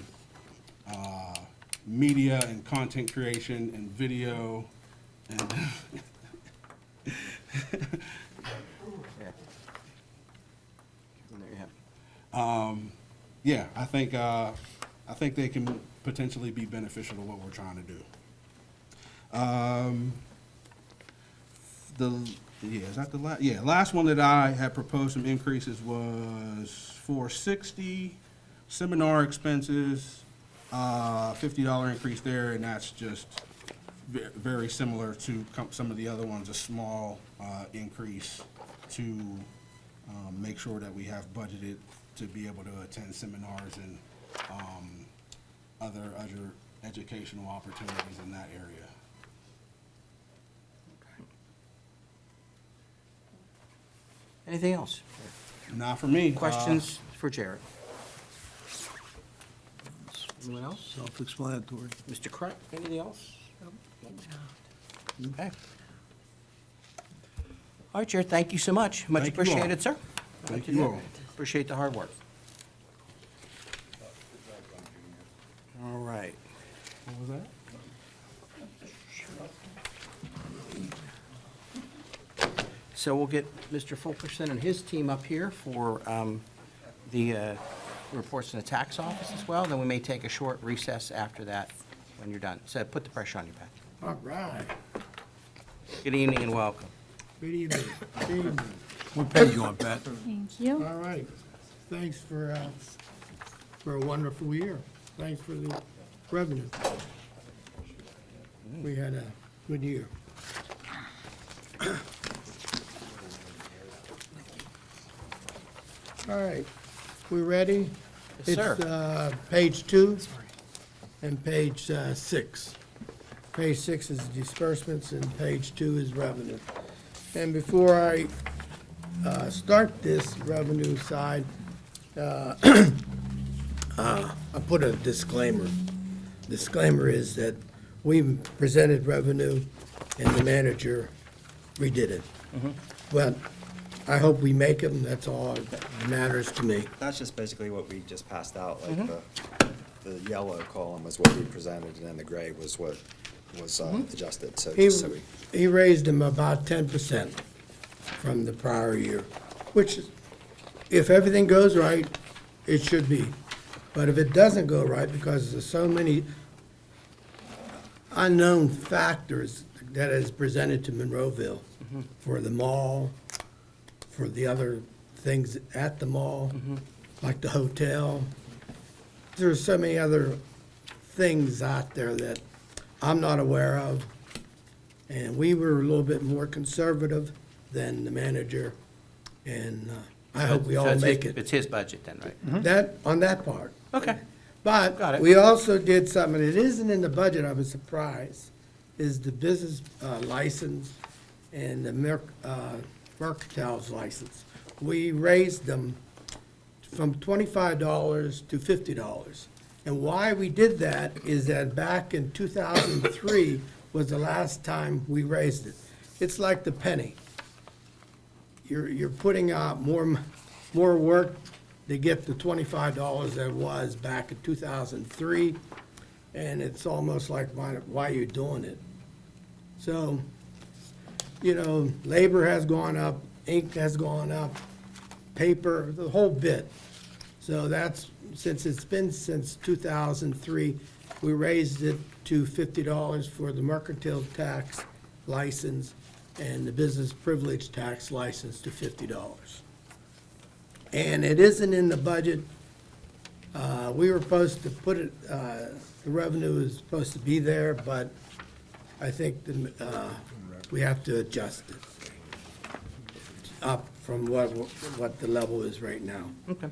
media and content creation and video and Yeah. There you have it. yeah, I think they can potentially be beneficial to what we're trying to do. Last one that I had proposed some increases was 460 seminar expenses, $50 increase there, and that's just very similar to some of the other ones, a small increase to make sure that we have budgeted to be able to attend seminars and other educational opportunities in that area. Anything else? Not for me. Questions for Jared? Anyone else? Self-explanatory. Mr. Crut, anything else? Okay. All right, Jared, thank you so much. Much Thank you all. appreciated, sir. Thank you all. Appreciate the hard work. All right. What was that? So we'll get Mr. Fulkerson and his team up here for the reports in the tax office as well. Then we may take a short recess after that when you're done. So put the pressure on you, Pat. All right. Good evening and welcome. Good evening. Good evening. What page you on, Pat? Thank you. All right. Thanks for a wonderful year. Thanks for the revenue. We had a good year. All right. We ready? Yes, sir. It's page 2 and page 6. Page 6 is disbursements and page 2 is revenue. And before I start this revenue side, I put a disclaimer. Disclaimer is that we presented revenue and the manager redid it. But I hope we make them, that's all that matters to me. That's just basically what we just passed out, like the yellow column was what we presented, and then the gray was what was adjusted, so He, just so we, he raised them about 10% from the prior year, which, if everything goes right, it should be. But if it doesn't go right, because there's so many unknown factors that is presented to Monroeville for the mall, for the other things at the mall, like the hotel. There's so many other things out there that I'm not aware of. And we were a little bit more conservative than the manager, and I hope we So all it's make his- it. It's his budget then, right? That, on that part. Okay. Got But it. we also did something that isn't in the budget, I was surprised, is the business license and the mercantile's license. We raised them from $25 to $50. And why we did that is that back in 2003 was the last time we raised it. It's like the penny. You're putting out more work to get the $25 that was back in 2003, and it's almost like, why are you doing it? So, labor has gone up, ink has gone up, paper, the whole bit. So that's, since it's been since 2003, we raised it to $50 for the mercantile tax license and the business privilege tax license to $50. And it isn't in the budget. We were supposed to put it, the revenue is supposed to be there, but I think we have to adjust it up from what the level is right now. Okay.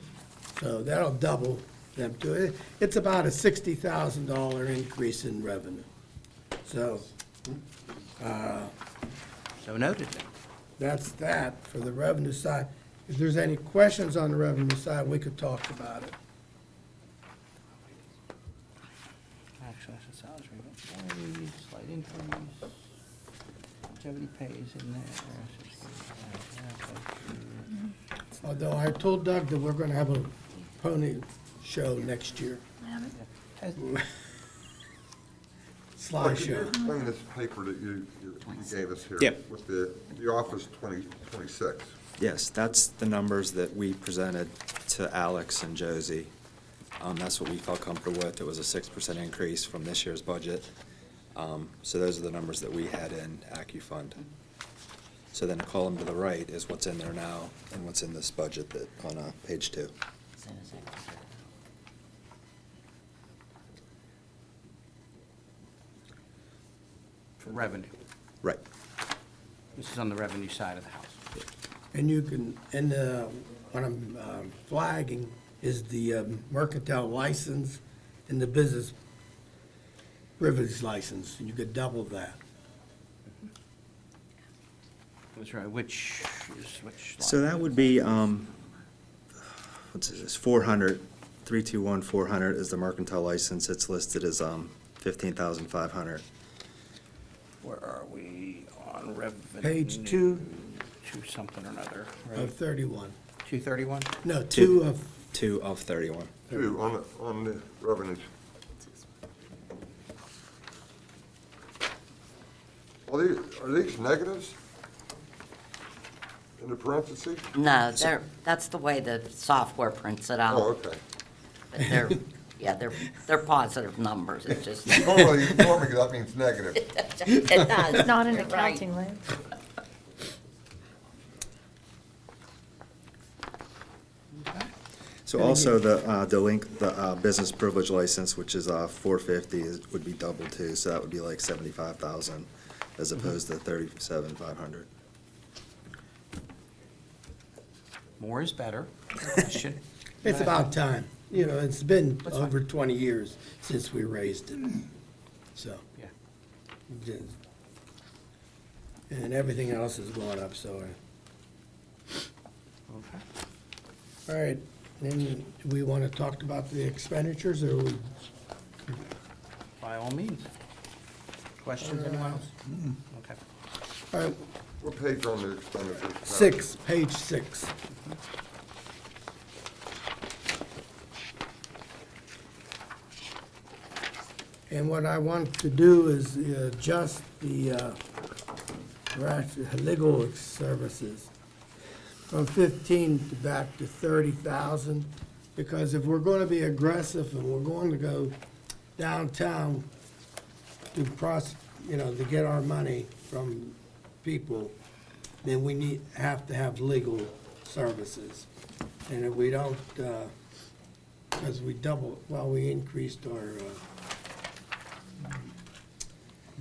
So that'll double them to it. It's about a $60,000 increase in revenue. So So noted then. that's that for the revenue side. If there's any questions on the revenue side, we could talk about it. Actually, that's the salary, right? Slight increase. Longevity pays in there. Although I told Doug that we're gonna have a pony show next year, slide Could you show. explain this paper that you gave us here? Yep. With the Office 2026. yes, that's the numbers that we presented to Alex and Josie. That's what we felt comfortable with. It was a 6% increase from this year's budget. So those are the numbers that we had in AccuFund. So then the column to the right is what's in there now and what's in this budget that, on page 2. For revenue. Right. This is on the revenue side of the house. And you can, and what I'm flagging is the mercantile license and the business privilege license, and you could double that. That's right, which is which line? So that would be, what's this, 400, 321, 400 is the mercantile license. It's listed as 15,500. Where are we on revenue? Page 2 Two something or another, of right? 31. 231? No, 2 of, 2 of 31. Two, on the revenues. Are these negatives in the parentheses? No, that's the way the software prints it Oh, out. okay. But they're, yeah, they're positive numbers. It's just, Normally that means negative. it does. Not an You're right. accounting way. So also the business privilege license, which is 450, would be double too, so that would be like 75,000 as opposed to 37,500. More is better, no question. it's about time. You know, it's been That's fine. over 20 years since we raised it, so. Yeah. just- And everything else is going up, so. Okay. All right, then do we want to talk about the expenditures, or we? By all means. Questions, anyone else? Okay. All right, What page on the expenditures? 6, page 6. And what I want to do is adjust the legal services from 15 to back to 30,000, because if we're going to be aggressive and we're going to go downtown to to get our money from people, then we have to have legal services. And if we don't, because we increased our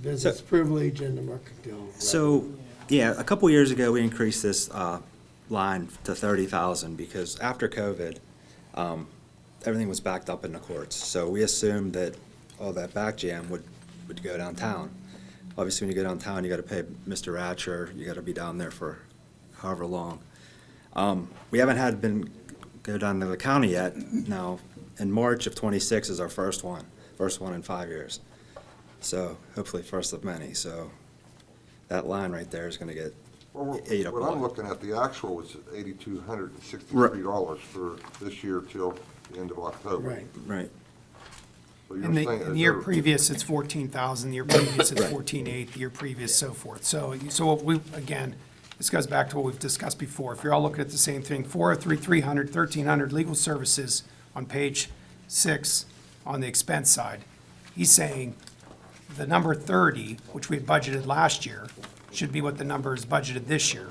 business privilege and the mercantile. So, yeah, a couple years ago, we increased this line to 30,000 because after COVID, everything was backed up in the courts. So we assumed that all that back jam would go downtown. Obviously, when you go downtown, you got to pay Mr. Ratcher, you got to be down there for however long. We haven't go down to the county yet. Now, in March of '26 is our first one in 5 years. So hopefully first of many. So that line right there is going to get Well, ate up a what I'm lot. looking at, the actual was $8,263 for this year till the end of October. Right. Right. So you're In the saying- year previous, it's 14,000, the year previous, it's 14,800, the year previous, so forth. So again, this goes back to what we've discussed before. If you're all looking at the same thing, 403, 300, 1,300 legal services on page 6 on the expense side. He's saying the number 30, which we had budgeted last year, should be what the number is budgeted this year,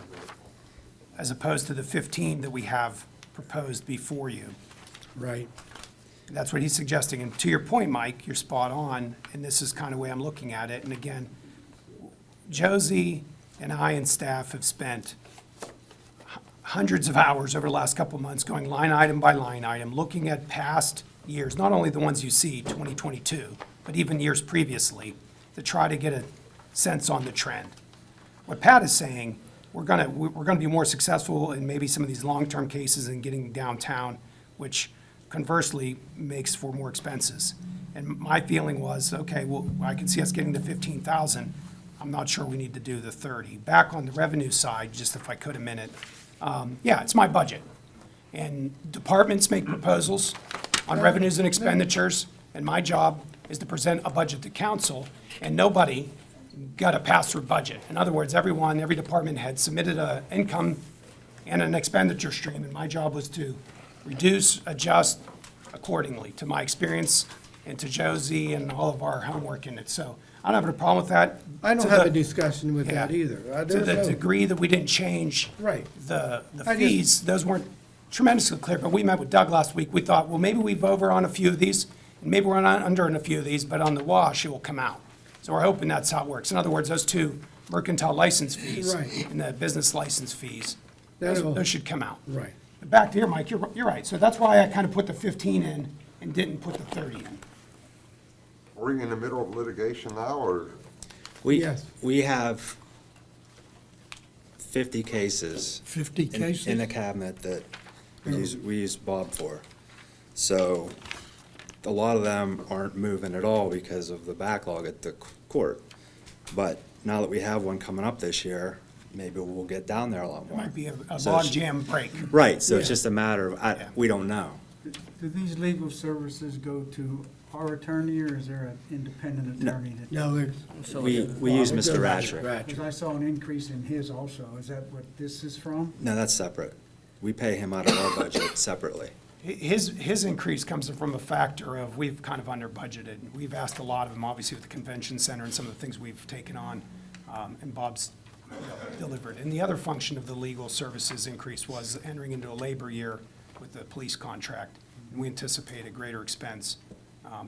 as opposed to the 15 that we have proposed before you. Right. That's what he's suggesting. And to your point, Mike, you're spot on, and this is kind of the way I'm looking at it. And again, Josie and I and staff have spent hundreds of hours over the last couple of months going line item by line item, looking at past years, not only the ones you see, 2022, but even years previously, to try to get a sense on the trend. What Pat is saying, we're gonna be more successful in maybe some of these long-term cases and getting downtown, which conversely makes for more expenses. And my feeling was, okay, well, I can see us getting to 15,000. I'm not sure we need to do the 30. Back on the revenue side, just if I could a minute, yeah, it's my budget. And departments make proposals on revenues and expenditures, and my job is to present a budget to council, and nobody got a pass-through budget. In other words, every department had submitted an income and an expenditure stream, and my job was to reduce, adjust accordingly to my experience and to Josie and all of our homework in it. So I don't have a problem with that. I don't To have the- a discussion with that Yeah. either. To There's the no- degree that we didn't change Right. the I just- fees, those weren't tremendously clear, but we met with Doug last week. We thought, well, maybe we've over on a few of these, and maybe we're under in a few of these, but on the wash, it will come out. So we're hoping that's how it works. In other words, those two mercantile license fees Right. and the business license fees, those That'll- those should come out. Right. But back to your, Mike, you're right. So that's why I kind of put the 15 in and didn't put the 30 in. Are we in the middle of litigation now, or? We Yes. we have 50 cases. 50 in- cases? In a cabinet that we use Bob for. So a lot of them aren't moving at all because of the backlog at the court. But now that we have one coming up this year, maybe we'll get down there a lot It more. might be a So log it's- jam break. Right, so it's Yeah. just a matter of, Yeah. we don't know. Do these legal services go to our attorney, or is there an independent No. attorney that? No, it's. We use Well, it Mr. goes to Ratcher. Because I saw an increase in his also. Is that what this is from? No, that's separate. We pay him out of our budget separately. His increase comes from a factor of we've kind of under budgeted. We've asked a lot of him, obviously with the convention center and some of the things we've taken on, and Bob's delivered. And the other function of the legal services increase was entering into a labor year with the police contract. And we anticipate a greater expense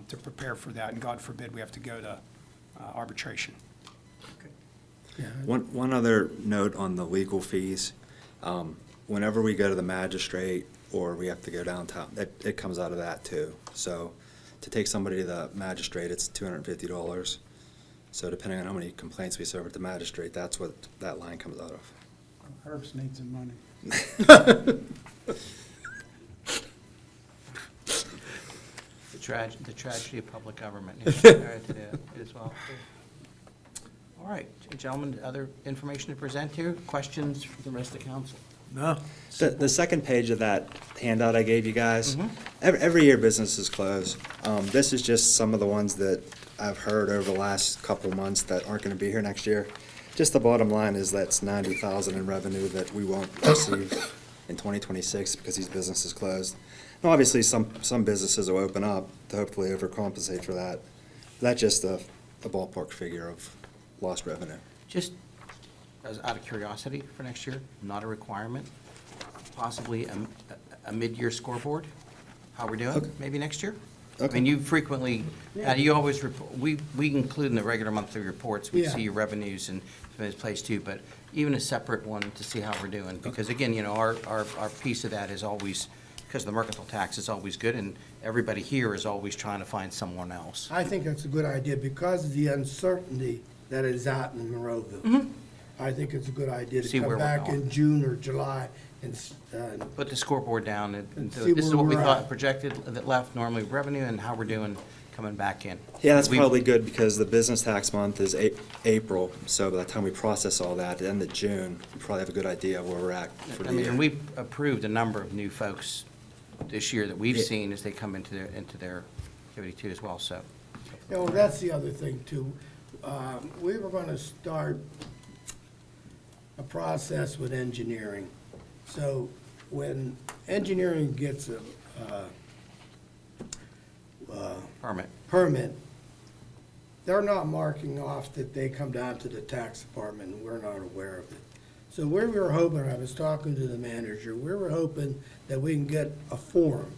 to prepare for that, and God forbid we have to go to arbitration. One other note on the legal fees. Whenever we go to the magistrate or we have to go downtown, it comes out of that too. So to take somebody to the magistrate, it's $250. So depending on how many complaints we serve at the magistrate, that's what that line comes out of. Herbst needs some money. The tragedy of public government. Yeah, right, it as well. All right, gentlemen, other information to present here? Questions for the rest of the council? No. The second page of that handout I gave you guys, every year businesses close. This is just some of the ones that I've heard over the last couple months that aren't going to be here next year. Just the bottom line is that's 90,000 in revenue that we won't receive in 2026 because these businesses closed. Now, obviously, some businesses will open up to hopefully overcompensate for that. That's just a ballpark figure of lost revenue. Just as out of curiosity for next year, not a requirement, possibly a mid-year scoreboard, how we're doing, maybe next year? I Okay. mean, you frequently, you always, we include in the regular monthly reports, we Yeah. see your revenues and this place too, but even a separate one to see how we're doing. Because again, you know, our piece of that is always, because the mercantile tax is always good, and everybody here is always trying to find someone else. I think that's a good idea because of the uncertainty that is out in Monroeville. I think it's a good idea See to where come we're back going. in June or July and, Put the scoreboard down, and And this see is where what we we're thought at. projected that left normally revenue, and how we're doing coming back in. Yeah, that's We- probably good because the business tax month is April, so by the time we process all that, at the end of June, we probably have a good idea of where we're at for I the mean, year. and we've approved a number of new folks this year that we've Yeah. seen as they come into their activity too as well, so. you know, that's the other thing too. We were gonna start a process with engineering. So when engineering gets a Permit. they're not marking off that they come down to the tax department, and we're not aware of it. So we were hoping, I was talking to the manager, we were hoping that we can get a form,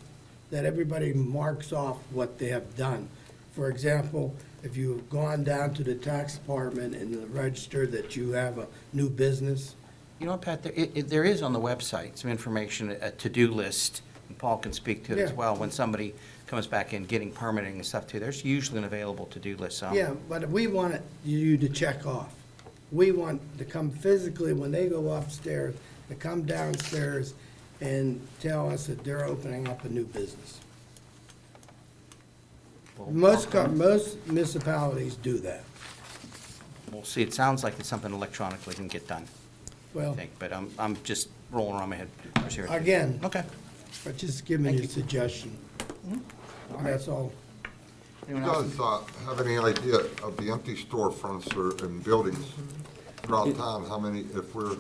that everybody marks off what they have done. For example, if you've gone down to the tax department and the register that you have a new business, You know what, Pat, there is on the website some information, a to-do list, and Paul can speak to it as Yeah. well, when somebody comes back in getting permitting and stuff too. There's usually an available to-do list, so. yeah, but we want you to check off. We want to come physically, when they go upstairs, to come downstairs and tell us that they're opening up a new business. we'll- Most municipalities do that. We'll see, it sounds like it's something electronically can get done, I Well, think, but I'm just rolling around my head. again, Okay. but just giving you a suggestion. That's all. You Anyone else? guys have any idea of the empty storefronts or in buildings throughout town, how many, if we're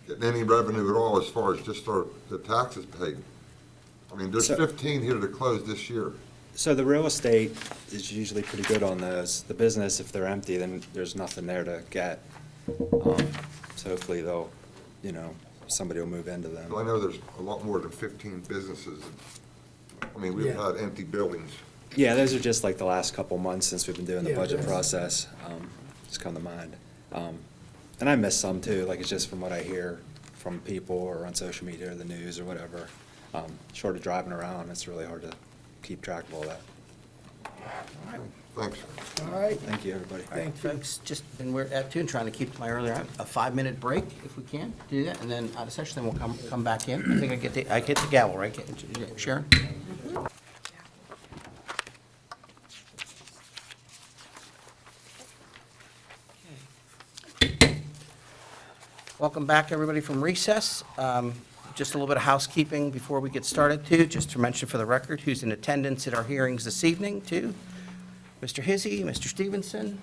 getting any revenue at all as far as just the taxes paid? I mean, there's So- 15 here to close this year. So the real estate is usually pretty good on those. The business, if they're empty, then there's nothing there to get. So hopefully they'll, somebody will move into them. So I know there's a lot more than 15 businesses. I mean, we've Yeah. had empty buildings. Yeah, those are just like the last couple months since we've been doing the Yeah, budget that's- process, just come to mind. And I miss some too, like it's just from what I hear from people or on social media or the news or whatever. Short of driving around, it's really hard to keep track of all that. Thanks. All right, Thank you, everybody. thank you. Folks, and we're at 2, and trying to keep to my earlier, a 5-minute break if we can, do that, and then out of session, then we'll come back in. I think I get the gavel, right? Sharon? Welcome back, everybody, from recess. Just a little bit of housekeeping before we get started, too, just to mention for the record who's in attendance at our hearings this evening, too. Mr. Hizzy, Mr. Stevenson,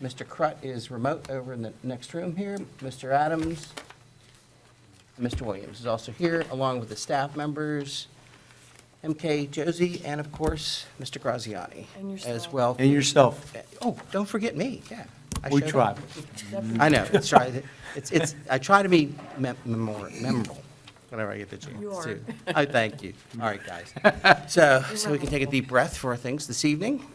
Mr. Crut is remote over in the next room here, Mr. Adams, Mr. Williams is also here, along with the staff members, MK Josie, and of course, Mr. Graziani. And yourself. As well. And yourself. Oh, don't forget me, yeah. I We showed try. up. I know, I try to be memorable whenever I get the chance You are. to. I thank you. All right, guys. So we can take a deep breath for things this evening.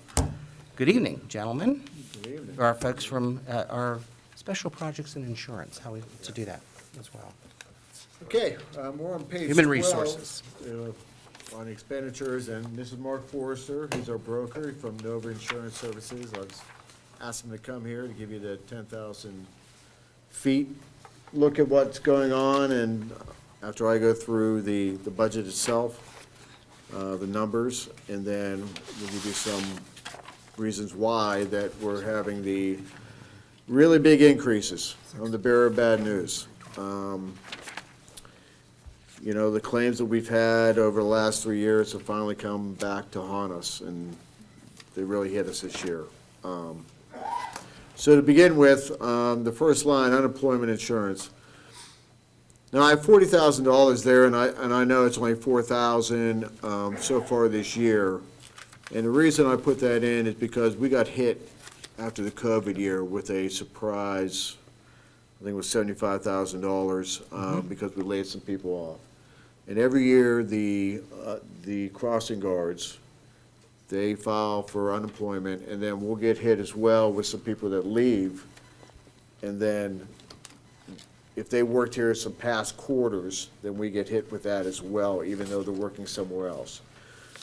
Good evening, gentlemen. Good evening. Our folks from our Special Projects and Insurance, how we to do that as well. Okay, we're on page 12. Human Resources. On expenditures, and this is Mark Forrester, he's our broker from Nova Insurance Services. I was asked him to come here to give you the 10,000 feet, look at what's going on, and after I go through the budget itself, the numbers, and then we'll give you some reasons why that we're having the really big increases on the bearer of bad news. You know, the claims that we've had over the last 3 years have finally come back to haunt us, and they really hit us this year. So to begin with, the first line, unemployment insurance. Now, I have $40,000 there, and I know it's only $4,000 so far this year. And the reason I put that in is because we got hit after the COVID year with a surprise, I think it was $75,000, because we laid some people off. And every year, the crossing guards, they file for unemployment, and then we'll get hit as well with some people that leave. And then if they worked here some past quarters, then we get hit with that as well, even though they're working somewhere else.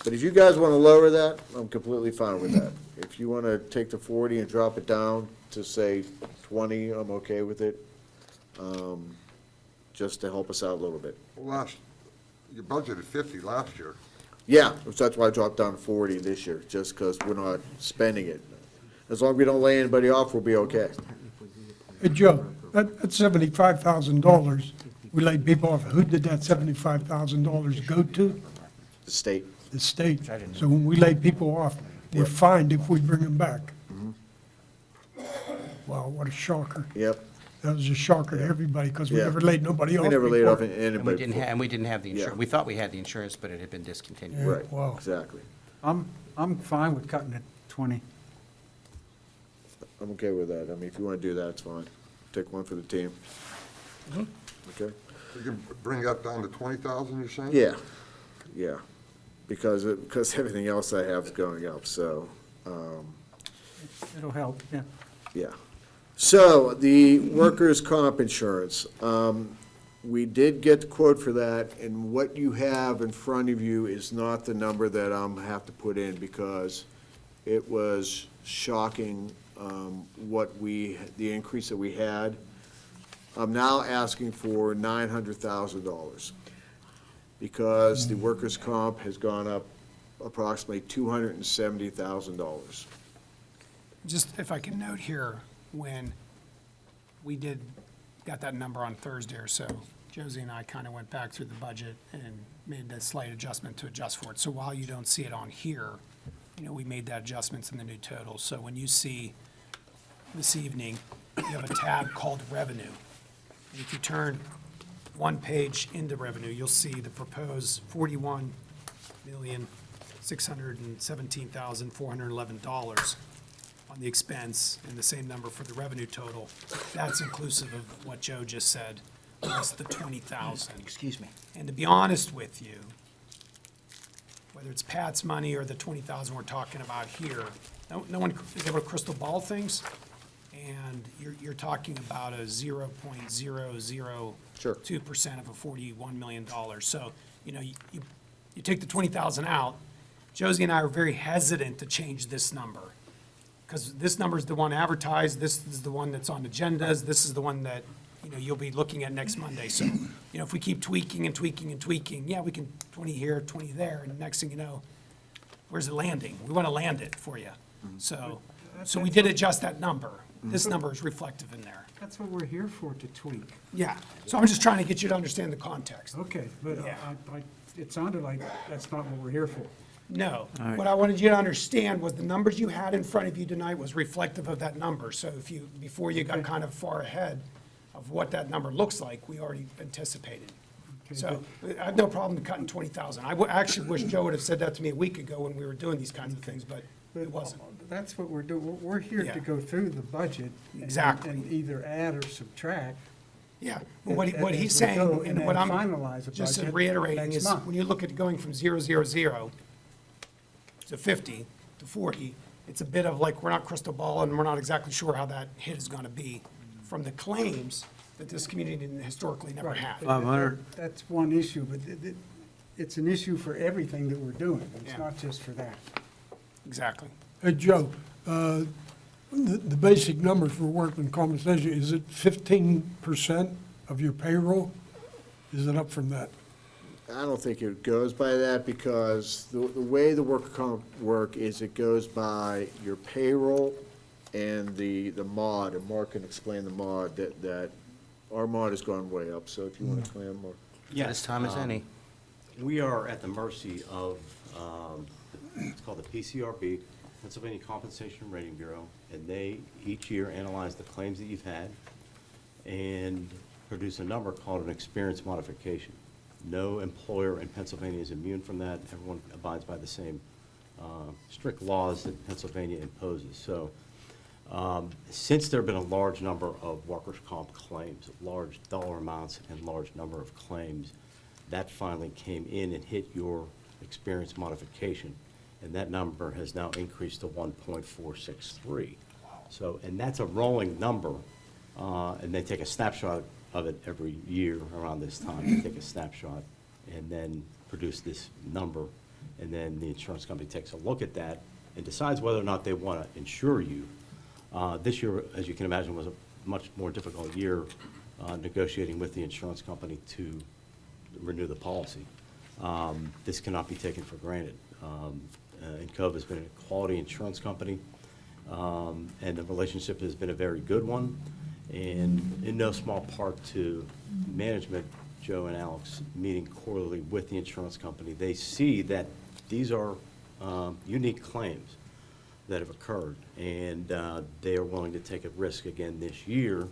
But if you guys want to lower that, I'm completely fine with that. If you want to take the 40 and drop it down to, say, 20, I'm okay with it, just to help us out a little bit. Well, you budgeted 50 last year. Yeah, so that's why I dropped down to 40 this year, just because we're not spending it. As long as we don't lay anybody off, we'll be okay. Hey, Joe, that $75,000, we laid people off. Who did that $75,000 go to? The state. The state. So when we lay people off, we're fined if we bring them back. Wow, what a shocker. Yep. That was a shocker to everybody, because we Yeah. never laid nobody off We never laid off before. anybody before. And we didn't have the Yeah. insurance. We thought we had the insurance, but it had been discontinued. Yeah. Right, Wow. exactly. I'm fine with cutting it 20. I'm okay with that. I mean, if you want to do that, it's fine. Take one for the team. Okay? You can bring that down to 20,000, you're saying? Yeah, yeah. Because everything else I have is going up, so, It'll help, yeah. yeah. So, the workers' comp insurance, we did get the quote for that, and what you have in front of you is not the number that I'm have to put in, because it was shocking, the increase that we had. I'm now asking for $900,000, because the workers' comp has gone up approximately $270,000. Just if I can note here, when we got that number on Thursday or so, Josie and I kind of went back through the budget and made a slight adjustment to adjust for it. So while you don't see it on here, we made that adjustments in the new total. So when you see this evening, you have a tab called Revenue. And if you turn one page into revenue, you'll see the proposed $41,617,411 on the expense, and the same number for the revenue total. That's inclusive of what Joe just said, plus the 20,000. Excuse me. And to be honest with you, whether it's Pat's money or the 20,000 we're talking about here, no one is able to crystal ball things, and you're talking about a 0.002% of a $41 million. So, you take the 20,000 out. Josie and I are very hesitant to change this number. because this number is the one advertised, this is the one that's on agendas, this is the one that, you'll be looking at next Monday. So, if we keep tweaking and tweaking and tweaking, yeah, we can 20 here, 20 there, and next thing you know, where's it landing? We want to land it for you. So we did adjust that number. This number is reflective in there. That's what we're here for, to tweak. Yeah, so I'm just trying to get you to understand the context. Okay, but Yeah. it sounded like that's not what we're here for. No, what I wanted you to understand was the numbers you had in front of you tonight was reflective of that number. So before you got kind of far ahead of what that number looks like, we already anticipated. Okay, So I have no problem cutting 20,000. I actually wish Joe would have said that to me a week ago when we were doing these kinds of things, but it wasn't. That's what we're doing. We're here Yeah. to go through the budget. Exactly. And either add or subtract. Yeah, but what as he's we saying, go, and and what then I'm finalize a just budget reiterating next is, month. when you look at going from 000 to 50 to 40, it's a bit of like, we're not crystal ball, and we're not exactly sure how that hit is gonna be from the claims that this community historically never had. 500. That's one issue, but it's an issue for everything that we're doing. It's Yeah. not just for that. Exactly. Hey, Joe, the basic numbers for workman compensation, is it 15% of your payroll? Is it up from that? I don't think it goes by that, because the way the work comp work is it goes by your payroll and the mod, and Mark can explain the mod, that our mod has gone way up, so if you want to explain, Mark. As time as any. We are at the mercy of, it's called the PCRB, Pennsylvania Compensation Rating Bureau, and they each year analyze the claims that you've had and produce a number called an experience modification. No employer in Pennsylvania is immune from that. Everyone abides by the same strict laws that Pennsylvania imposes. So since there have been a large number of workers' comp claims, large dollar amounts and large number of claims, that finally came in and hit your experience modification, and that number has now increased to 1.463. So, and that's a rolling number, and they take a snapshot of it every year around this time. They take a snapshot and then produce this number, and then the insurance company takes a look at that and decides whether or not they want to insure you. This year, as you can imagine, was a much more difficult year negotiating with the insurance company to renew the policy. This cannot be taken for granted. Encove has been a quality insurance company, and the relationship has been a very good one, and in no small part to management, Joe and Alex, meeting quarterly with the insurance company. They see that these are unique claims that have occurred, and they are willing to take a risk again this year,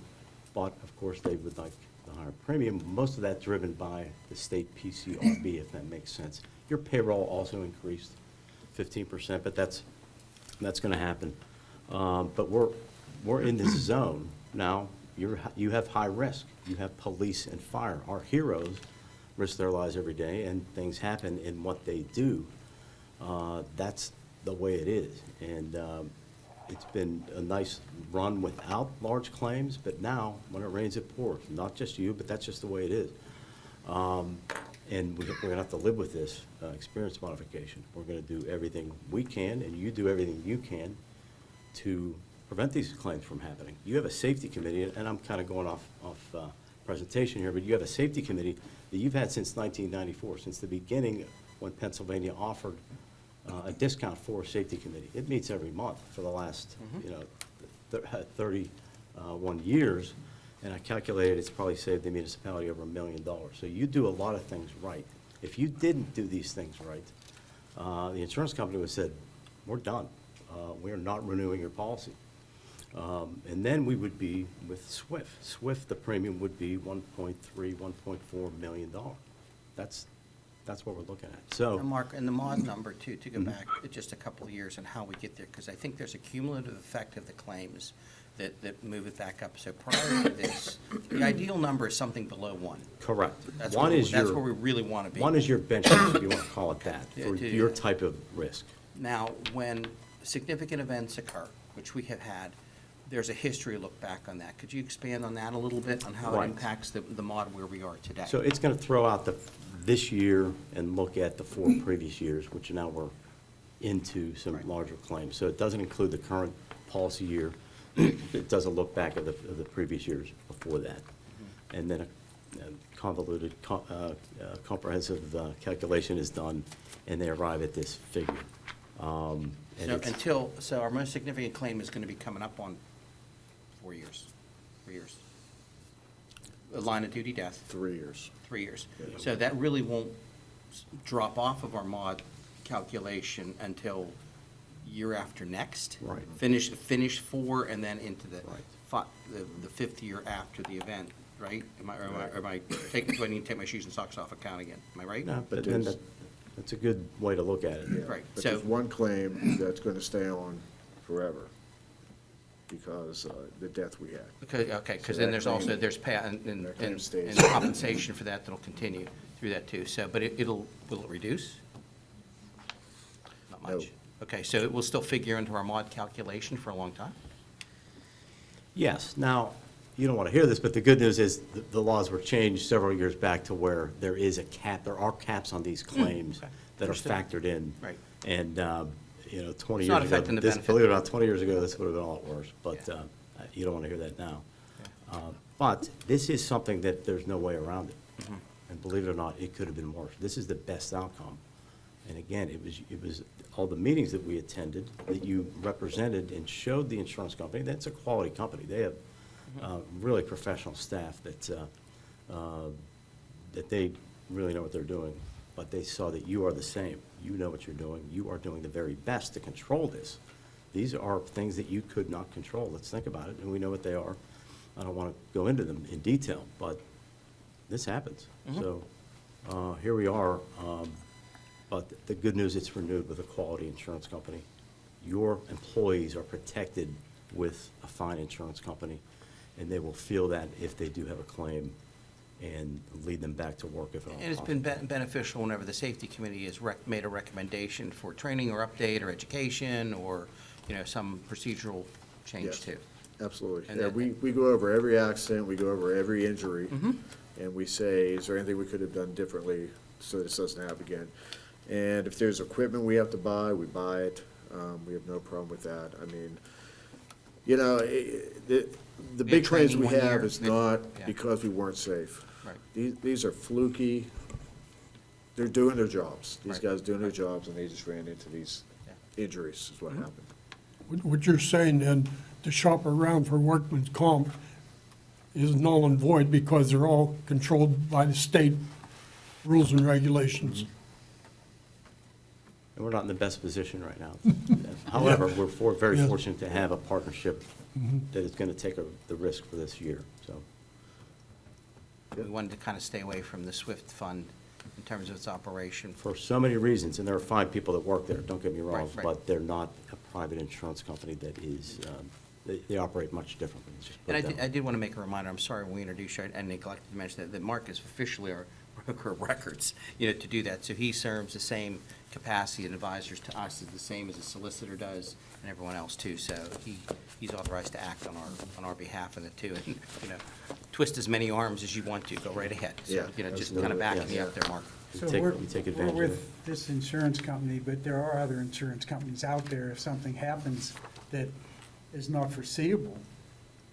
but of course, they would like the higher premium, most of that driven by the state PCRB, if that makes sense. Your payroll also increased 15%, but that's going to happen. But we're in this zone now. You have high risk. You have police and fire. Our heroes risk their lives every day, and things happen in what they do. That's the way it is, and it's been a nice run without large claims, but now, when it rains, it pours. Not just you, but that's just the way it is. And we're going to have to live with this experience modification. We're going to do everything we can, and you do everything you can to prevent these claims from happening. You have a safety committee, and I'm kind of going off presentation here, but you have a safety committee that you've had since 1994, since the beginning when Pennsylvania offered a discount for a safety committee. It meets every month for the last, 31 years, and I calculated it's probably saved the municipality over $1 million. So you do a lot of things right. If you didn't do these things right, the insurance company would have said, we're done. We are not renewing your policy. And then we would be with SWIFT. SWIFT, the premium would be $1.3, $1.4 million. That's what we're looking at. So, And Mark, and the mod number too, to go back just a couple of years and how we get there, because I think there's a cumulative effect of the claims that move it back up. So prior to this, the ideal number is something below 1. correct. That's One where, is that's your- where we really want to be. One is your benchmark, if you want to call it that, for Yeah, your type of risk. Now, when significant events occur, which we have had, there's a history look back on that. Could you expand on that a little bit, on how it Right. impacts the mod where we are today? So it's going to throw out this year and look at the 4 previous years, which now we're into some Right. larger claims. So it doesn't include the current policy year. It doesn't look back at the previous years before that. And then a convoluted, comprehensive calculation is done, and they arrive at this figure. And it's- So our most significant claim is going to be coming up on 4 years. A line of duty death, 3 years. 3 years. So that really won't drop off of our mod calculation until year after next. Right. Finish 4 and then into Right. the 5th year after the event, right? Do I need to take my shoes and socks off account again? Am I right? No, but But then there's- that's a good way to look at it. Yeah, Right, But so- there's one claim that's going to stay on forever because the death we had. Okay, because So then that there's also, claim- there's pay, and that claim stays. compensation for that that'll continue through that too. So, but will it reduce? Not No. much. Okay, so it will still figure into our mod calculation for a long time? Yes. Now, you don't want to hear this, but the good news is the laws were changed several years back to where there is a cap, there are caps on these claims okay. that are Understood. factored in. Right. And, 20 It's not years ago, affecting the this, benefit. believe it or not, 20 years ago, this would have been a lot worse, but Yeah. you don't want to hear that now. But this is something that there's no way around it. Mm-hmm. And believe it or not, it could have been worse. This is the best outcome. And again, it was all the meetings that we attended, that you represented and showed the insurance company, that's a quality company. They have really professional staff that they really know what they're doing, but they saw that you are the same. You know what you're doing. You are doing the very best to control this. These are things that you could not control. Let's think about it, and we know what they are. I don't want to go into them in detail, but this happens. So here we are. But the good news, it's renewed with a quality insurance company. Your employees are protected with a fine insurance company, and they will feel that if they do have a claim and lead them back to work if at all And it's been possible. beneficial whenever the safety committee has made a recommendation for training or update or education or, some procedural change Yes. too. Absolutely. And Yeah, that- we go over every accident, we go over every injury, and we say, is there anything we could have done differently so this doesn't happen again? And if there's equipment we have to buy, we buy it. We have no problem with that. I mean, the big claims training we 1 have year. is not Yeah. because we weren't safe. Right. These are fluky, they're doing their jobs. These Right. guys doing their jobs, and they just ran into these Yeah. injuries is what happened. What you're saying then, to shop around for workman's comp is null and void because they're all controlled by the state rules and regulations. And we're not in the best position right now. However, we're very Yeah. fortunate to have a partnership that is going to take the risk for this year, so. We wanted to kind of stay away from the SWIFT fund in terms of its operation. For so many reasons, and there are fine people that work there, don't get me wrong, Right, right. but they're not a private insurance company that is, they operate much differently. Let's just put And it that way. I did want to make a reminder, I'm sorry when we introduced you, I neglected to mention that Mark is officially our broker of records, to do that. So he serves the same capacity and advisors to us is the same as a solicitor does and everyone else too. So he's authorized to act on our behalf in it too. And, twist as many arms as you want to, go right ahead. So, Yeah. just kind of backing you up there, Mark. We So take- we're, we take we're advantage of with it. this insurance company, but there are other insurance companies out there. If something happens that is not foreseeable,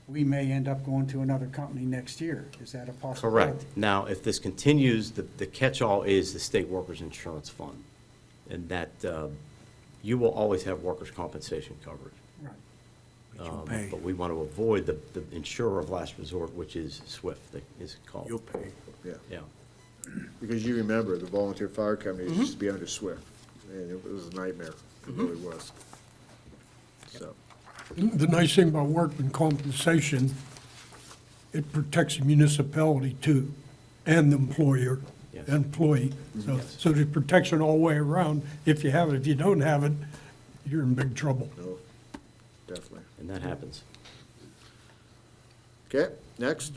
we may end up going to another company next year. Is that a possibility? Correct. Now, if this continues, the catch-all is the State Workers' Insurance Fund, and that you will always have workers' compensation coverage. Right. But we want to avoid the insurer of last resort, which is SWIFT, that is called. You'll pay. Yeah. Yeah. Because you remember, the volunteer fire companies used to be under SWIFT, and it was a nightmare. It really was. So, The nice thing about workman compensation, it protects the municipality too, and the employer, Yes. employee. So there's protection all the way around. If you have it, if you don't have it, you're in big trouble. no, definitely. And that happens. Okay, next.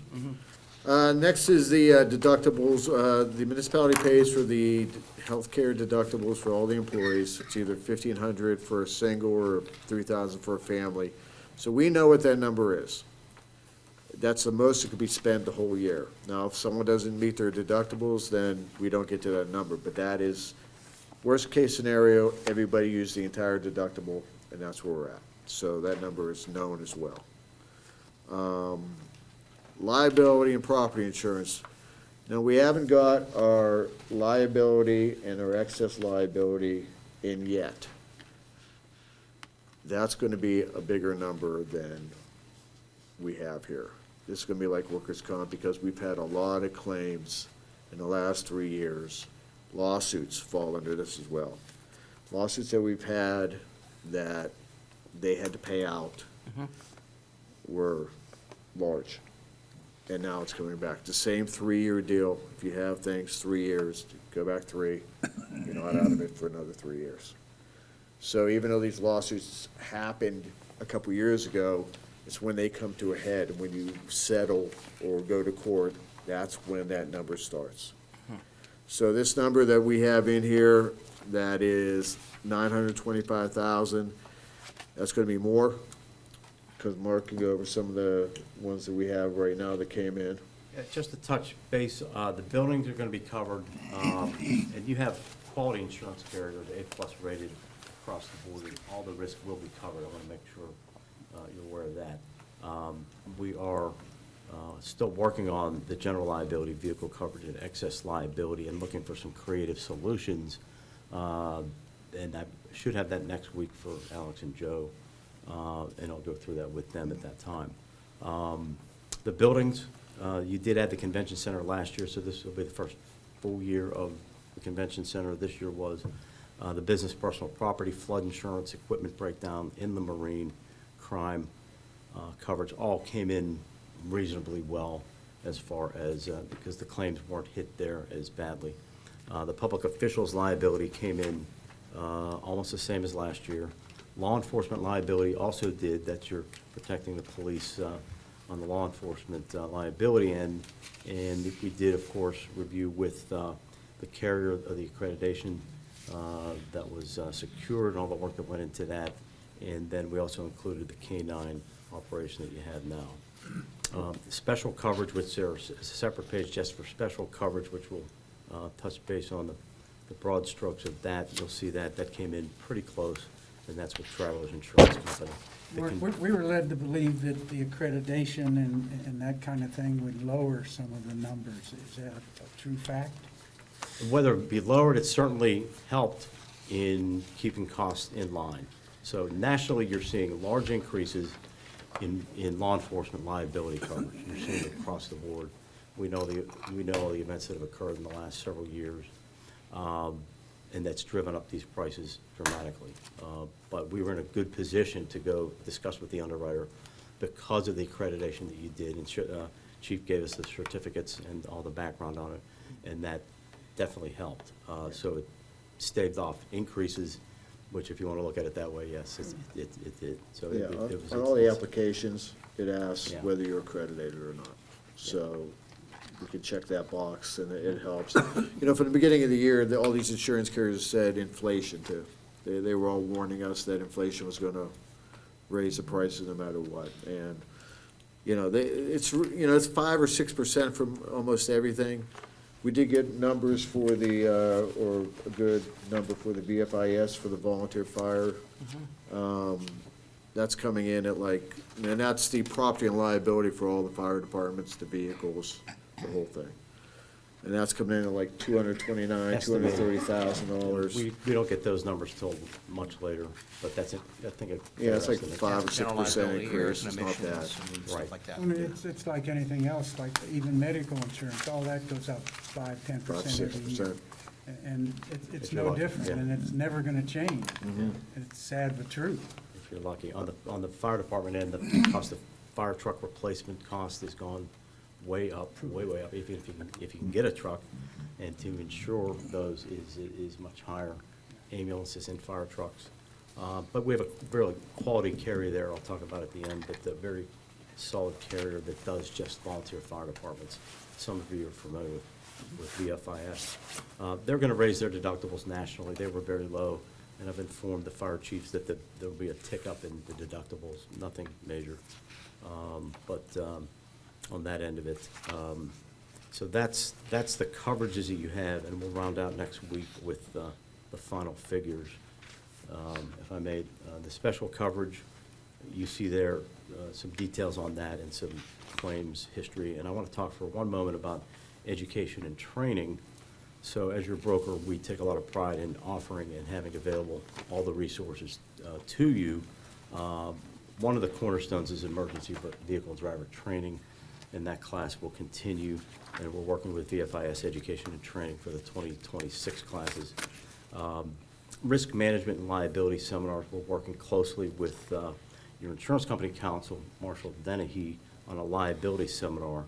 Next is the deductibles. The municipality pays for the healthcare deductibles for all the employees. It's either $1,500 for a single or $3,000 for a family. So we know what that number is. That's the most that could be spent the whole year. Now, if someone doesn't meet their deductibles, then we don't get to that number. But that is, worst-case scenario, everybody used the entire deductible and that's where we're at. So that number is known as well. Liability and property insurance. Now, we haven't got our liability and our excess liability in yet. That's gonna be a bigger number than we have here. This is gonna be like workers' comp, because we've had a lot of claims in the last 3 years. Lawsuits fall under this as well. Lawsuits that we've had that they had to pay out were large. And now it's coming back. The same 3-year deal. If you have things 3 years, go back 3, you're not out of it for another 3 years. So even though these lawsuits happened a couple years ago, it's when they come to a head, and when you settle or go to court, that's when that number starts. So this number that we have in here, that is 925,000, that's gonna be more, because Mark can go over some of the ones that we have right now that came in. Yeah, just to touch base, the buildings are gonna be covered, and you have quality insurance carriers, A+ rated across the board, and all the risk will be covered. I wanna make sure you're aware of that. We are still working on the general liability, vehicle coverage, and excess liability, and looking for some creative solutions. And I should have that next week for Alex and Joe, and I'll go through that with them at that time. The buildings, you did add the convention center last year, so this will be the first full year of the convention center. This year was the business personal property, flood insurance, equipment breakdown, inland marine, crime coverage, all came in reasonably well as far as, because the claims weren't hit there as badly. The public officials liability came in almost the same as last year. Law enforcement liability also did, that you're protecting the police on the law enforcement liability end. And we did, of course, review with the carrier of the accreditation that was secured, and all the work that went into that. And then we also included the K-9 operation that you have now. Special coverage, which there's a separate page just for special coverage, which will touch base on the broad strokes of that. You'll see that that came in pretty close, and that's with Travelers Insurance Company. We were led to believe that the accreditation and that kind of thing would lower some of the numbers. Is that a true fact? Whether it be lowered, it certainly helped in keeping costs in line. So nationally, you're seeing large increases in law enforcement liability coverage. You're seeing it across the board. We know the events that have occurred in the last several years, and that's driven up these prices dramatically. But we were in a good position to go discuss with the underwriter because of the accreditation that you did, and Chief gave us the certificates and all the background on it, and that definitely helped. So it staved off increases, which, if you want to look at it that way, yes, it did. So Yeah, it was. on all the applications, it asks Yeah. whether you're accredited or not. So we can check that box, and it helps. You know, from the beginning of the year, all these insurance carriers said inflation too. They were all warning us that inflation was gonna raise the prices no matter what. And, you know, it's 5 or 6% from almost everything. We did get numbers for or a good number for the VFIS, for the volunteer fire. That's coming in at and that's the property and liability for all the fire departments, the vehicles, the whole thing. And that's coming in at like $229,000, $230,000. We don't get those numbers till much later, but that's it, I think. Yeah, it's like estimate. 5 or General 6% liability, increase, errors and it's not bad. omissions and stuff Right. like that. I mean, it's like anything else, like even medical insurance, all that goes up 5, 10% 5, every year. 6%. And it's If you're no lucky, different, yeah. and it's never gonna change. It's sad but true. If you're lucky. On the fire department end, the cost of fire truck replacement cost has gone way up, way up. Even if you can get a truck, and to insure those is much higher. Ambulances and fire trucks. But we have a really quality carrier there, I'll talk about at the end, but a very solid carrier that does just volunteer fire departments. Some of you are familiar with VFIS. They're gonna raise their deductibles nationally. They were very low, and I've informed the fire chiefs that there'll be a tick up in the deductibles, nothing major. But on that end of it. So that's the coverages that you have, and we'll round out next week with the final figures. if I may. The special coverage, you see there some details on that and some claims history. And I want to talk for one moment about education and training. So as your broker, we take a lot of pride in offering and having available all the resources to you. One of the cornerstones is emergency vehicle driver training, and that class will continue. And we're working with VFIS Education and Training for the 2026 classes. Risk management and liability seminars, we're working closely with your insurance company counsel, Marshall Dennehy, on a liability seminar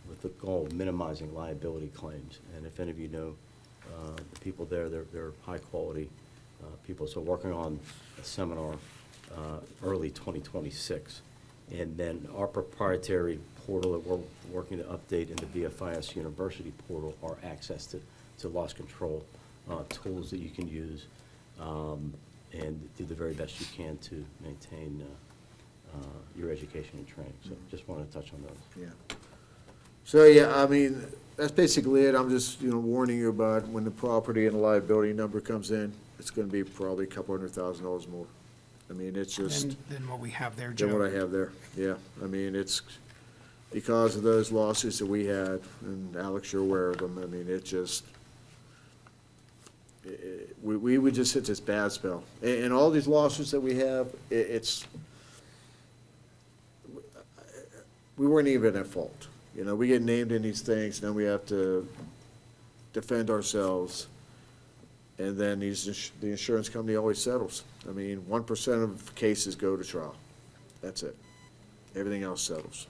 with the goal of minimizing liability claims. And if any of you know the people there, they're high-quality people. So working on a seminar early 2026. And then our proprietary portal that we're working to update in the VFIS University portal are access to loss control tools that you can use and do the very best you can to maintain your education and training. So just wanted to touch on those. Yeah. So, yeah, I mean, that's basically it. I'm just, warning you about when the property and liability number comes in, it's gonna be probably a couple $100,000 more. I mean, it's just Than what we have there, Joe. than what I have there, yeah. I mean, it's because of those lawsuits that we had, and Alex, you're aware of them. I mean, it just, we would just hit this bad spell. And all these lawsuits that we have, we weren't even at fault. We get named in these things, then we have to defend ourselves. And then the insurance company always settles. I mean, 1% of cases go to trial. That's it. Everything else settles.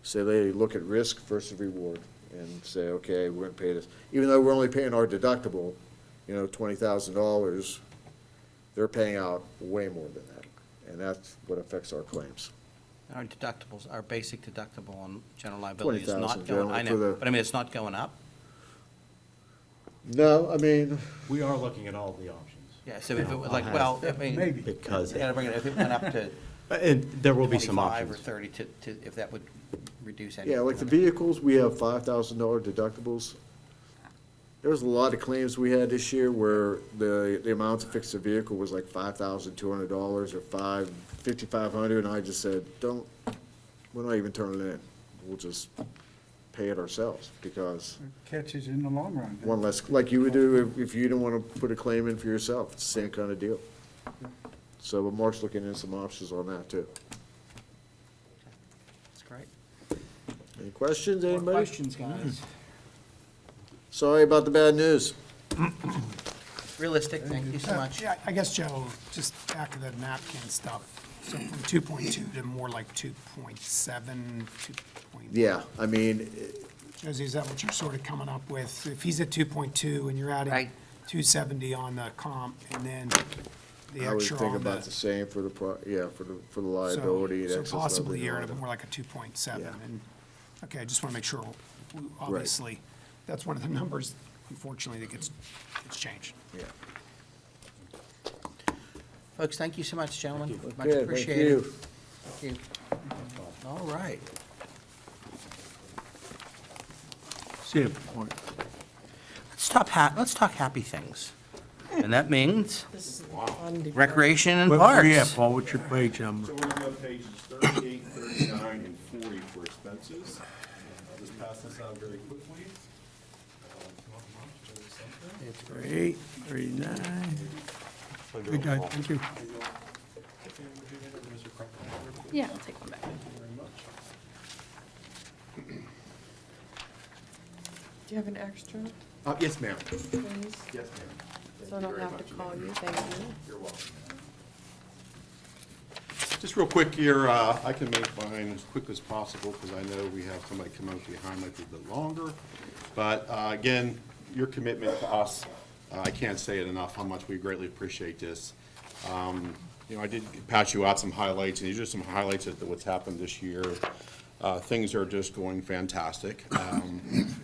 So they look at risk versus reward and say, okay, we're gonna pay this. Even though we're only paying our deductible, $20,000, they're paying out way more than that. And that's what affects our claims. Our deductibles, our basic deductible on general liability is not 20,000 going, I generally for know, the- but I mean, it's not going up. No, I mean, We are looking at all the options. Yeah, so if it was I'll like, have- well, I mean. Maybe. Because, You gotta bring it, if it went up to and there will be some 25 or options. 30 if that would reduce any. yeah, like the vehicles, we have $5,000 deductibles. There was a lot of claims we had this year where the amount to fix the vehicle was like $5,200 or $5,500, and I just said, we're not even turning it in. We'll just pay it ourselves, because Catches in the long run. one less, like you would do if you didn't want to put a claim in for yourself. It's the same kind of deal. So, but Mark's looking into some options on that, too. That's great. Any questions, More anybody? questions, guys? Sorry about the bad news. Realistic, thank you so much. Yeah, I guess, Joe, just back to the napkin stuff. So from 2.2 to more like 2.7, 2. Yeah, I mean, Josie, is that what you're sort of coming up with? If he's at 2.2 and you're adding Right. 270 on the comp and then the I would extra think on about the same for the, for the liability. So and excess possibly you're at liability. more like a 2.7. Yeah. And, okay, I just want to make sure, obviously, that's one of the numbers, unfortunately, that gets changed. Yeah. Folks, thank you so much, gentlemen. Much Okay, thank appreciated. you. Thank you. All right. Let's talk happy things. And that means recreation and parks. Yeah, Paul, what's your page number? So we're on pages 38, 39, and 40 for expenses. I'll just pass this out very quickly. Great, 39. Good guy, thank you. Yeah, I'll take one back. Do you have an extra, Yes, ma'am. please? Yes, ma'am. So I don't have to call you, thank you. You're welcome. Just real quick here, I can make mine as quick as possible because I know we have somebody come up behind like a bit longer. But again, your commitment to us, I can't say it enough how much we greatly appreciate this. I did pass you out some highlights, and these are some highlights of what's happened this year. Things are just going fantastic.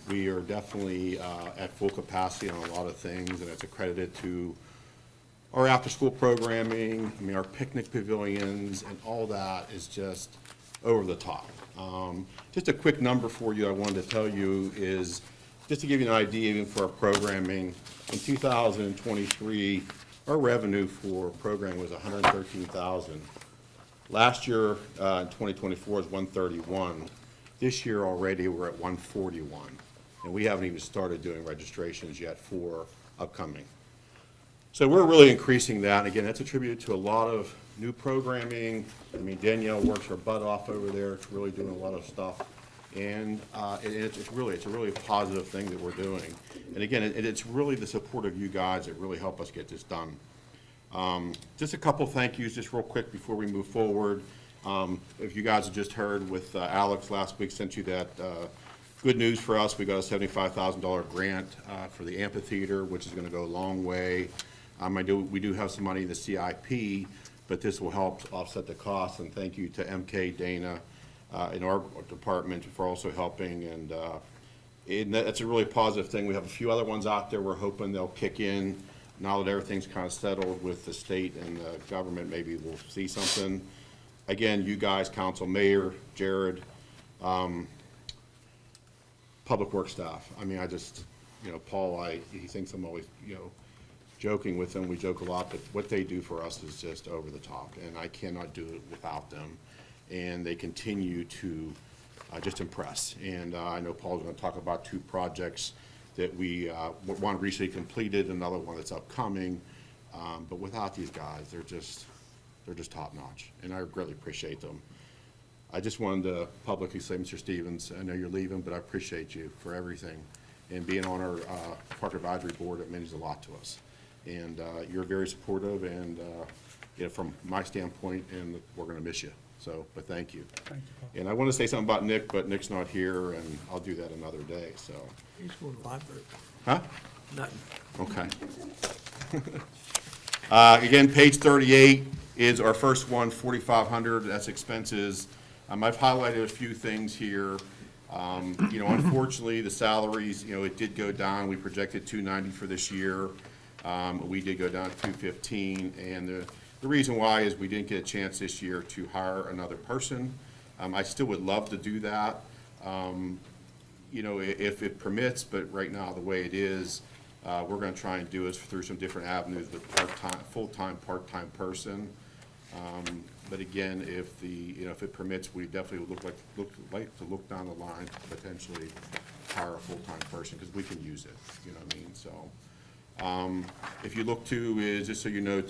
We are definitely at full capacity on a lot of things, and it's accredited to our after-school programming, our picnic pavilions, and all that is just over the top. Just a quick number for you I wanted to tell you is, just to give you an idea even for our programming, in 2023, our revenue for programming was $113,000. Last year, in 2024, is $131,000. This year already, we're at $141,000, and we haven't even started doing registrations yet for upcoming. So we're really increasing that, and again, that's attributed to a lot of new programming. I mean, Danielle works her butt off over there, it's really doing a lot of stuff. And it's a really positive thing that we're doing. And again, it's really the support of you guys that really help us get this done. Just a couple thank yous, just real quick before we move forward. If you guys have just heard with Alex last week, sent you that good news for us. We got a $75,000 grant for the amphitheater, which is going to go a long way. We do have some money in the CIP, but this will help offset the cost. And thank you to MK, Dana, in our department for also helping. And that's a really positive thing. We have a few other ones out there. We're hoping they'll kick in. Now that everything's kind of settled with the state and the government, maybe we'll see something. Again, you guys, council, mayor, Jared, public works staff. I mean, Paul, he thinks I'm always, joking with him. We joke a lot, but what they do for us is just over the top, and I cannot do it without them. And they continue to just impress. And I know Paul's going to talk about two projects that one recently completed, another one that's upcoming. But without these guys, they're just top notch, and I greatly appreciate them. I just wanted to publicly say, Mr. Stevens, I know you're leaving, but I appreciate you for everything. And being on our Park Advisory Board, it means a lot to us. And you're very supportive, and from my standpoint, and we're going to miss you. So, but thank you. Thank you, Paul. And I want to say something about Nick, but Nick's not here, and I'll do that another day, so. He's going to the library. Huh? Nothing. Okay. Again, page 38 is our first one, 4,500, that's expenses. I've highlighted a few things here. Unfortunately, the salaries, it did go down. We projected 290 for this year. We did go down to 215, and the reason why is we didn't get a chance this year to hire another person. I still would love to do that, if it permits, but right now, the way it is, we're going to try and do it through some different avenues with part-time, full-time, part-time person. But again, if it permits, we definitely would look down the line to potentially hire a full-time person, because we can use it, you know what I mean? So, if you look to, is just so you know,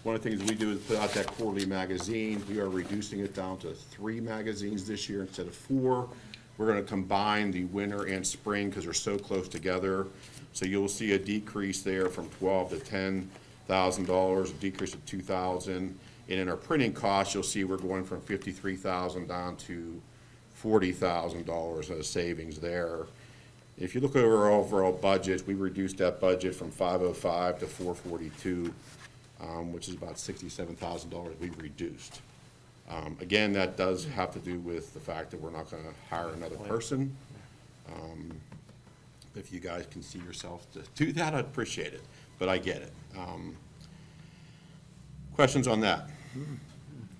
one of the things we do is put out that quarterly magazine. We are reducing it down to 3 magazines this year instead of 4. We're going to combine the winter and spring because they're so close together. So you'll see a decrease there from $12,000 to $10,000, a decrease of $2,000. And in our printing costs, you'll see we're going from $53,000 down to $40,000 of savings there. If you look over our overall budget, we reduced that budget from 505 to 442, which is about $67,000 we reduced. Again, that does have to do with the fact that we're not going to hire another person. If you guys can see yourself to do that, I'd appreciate it, but I get it. Questions on that?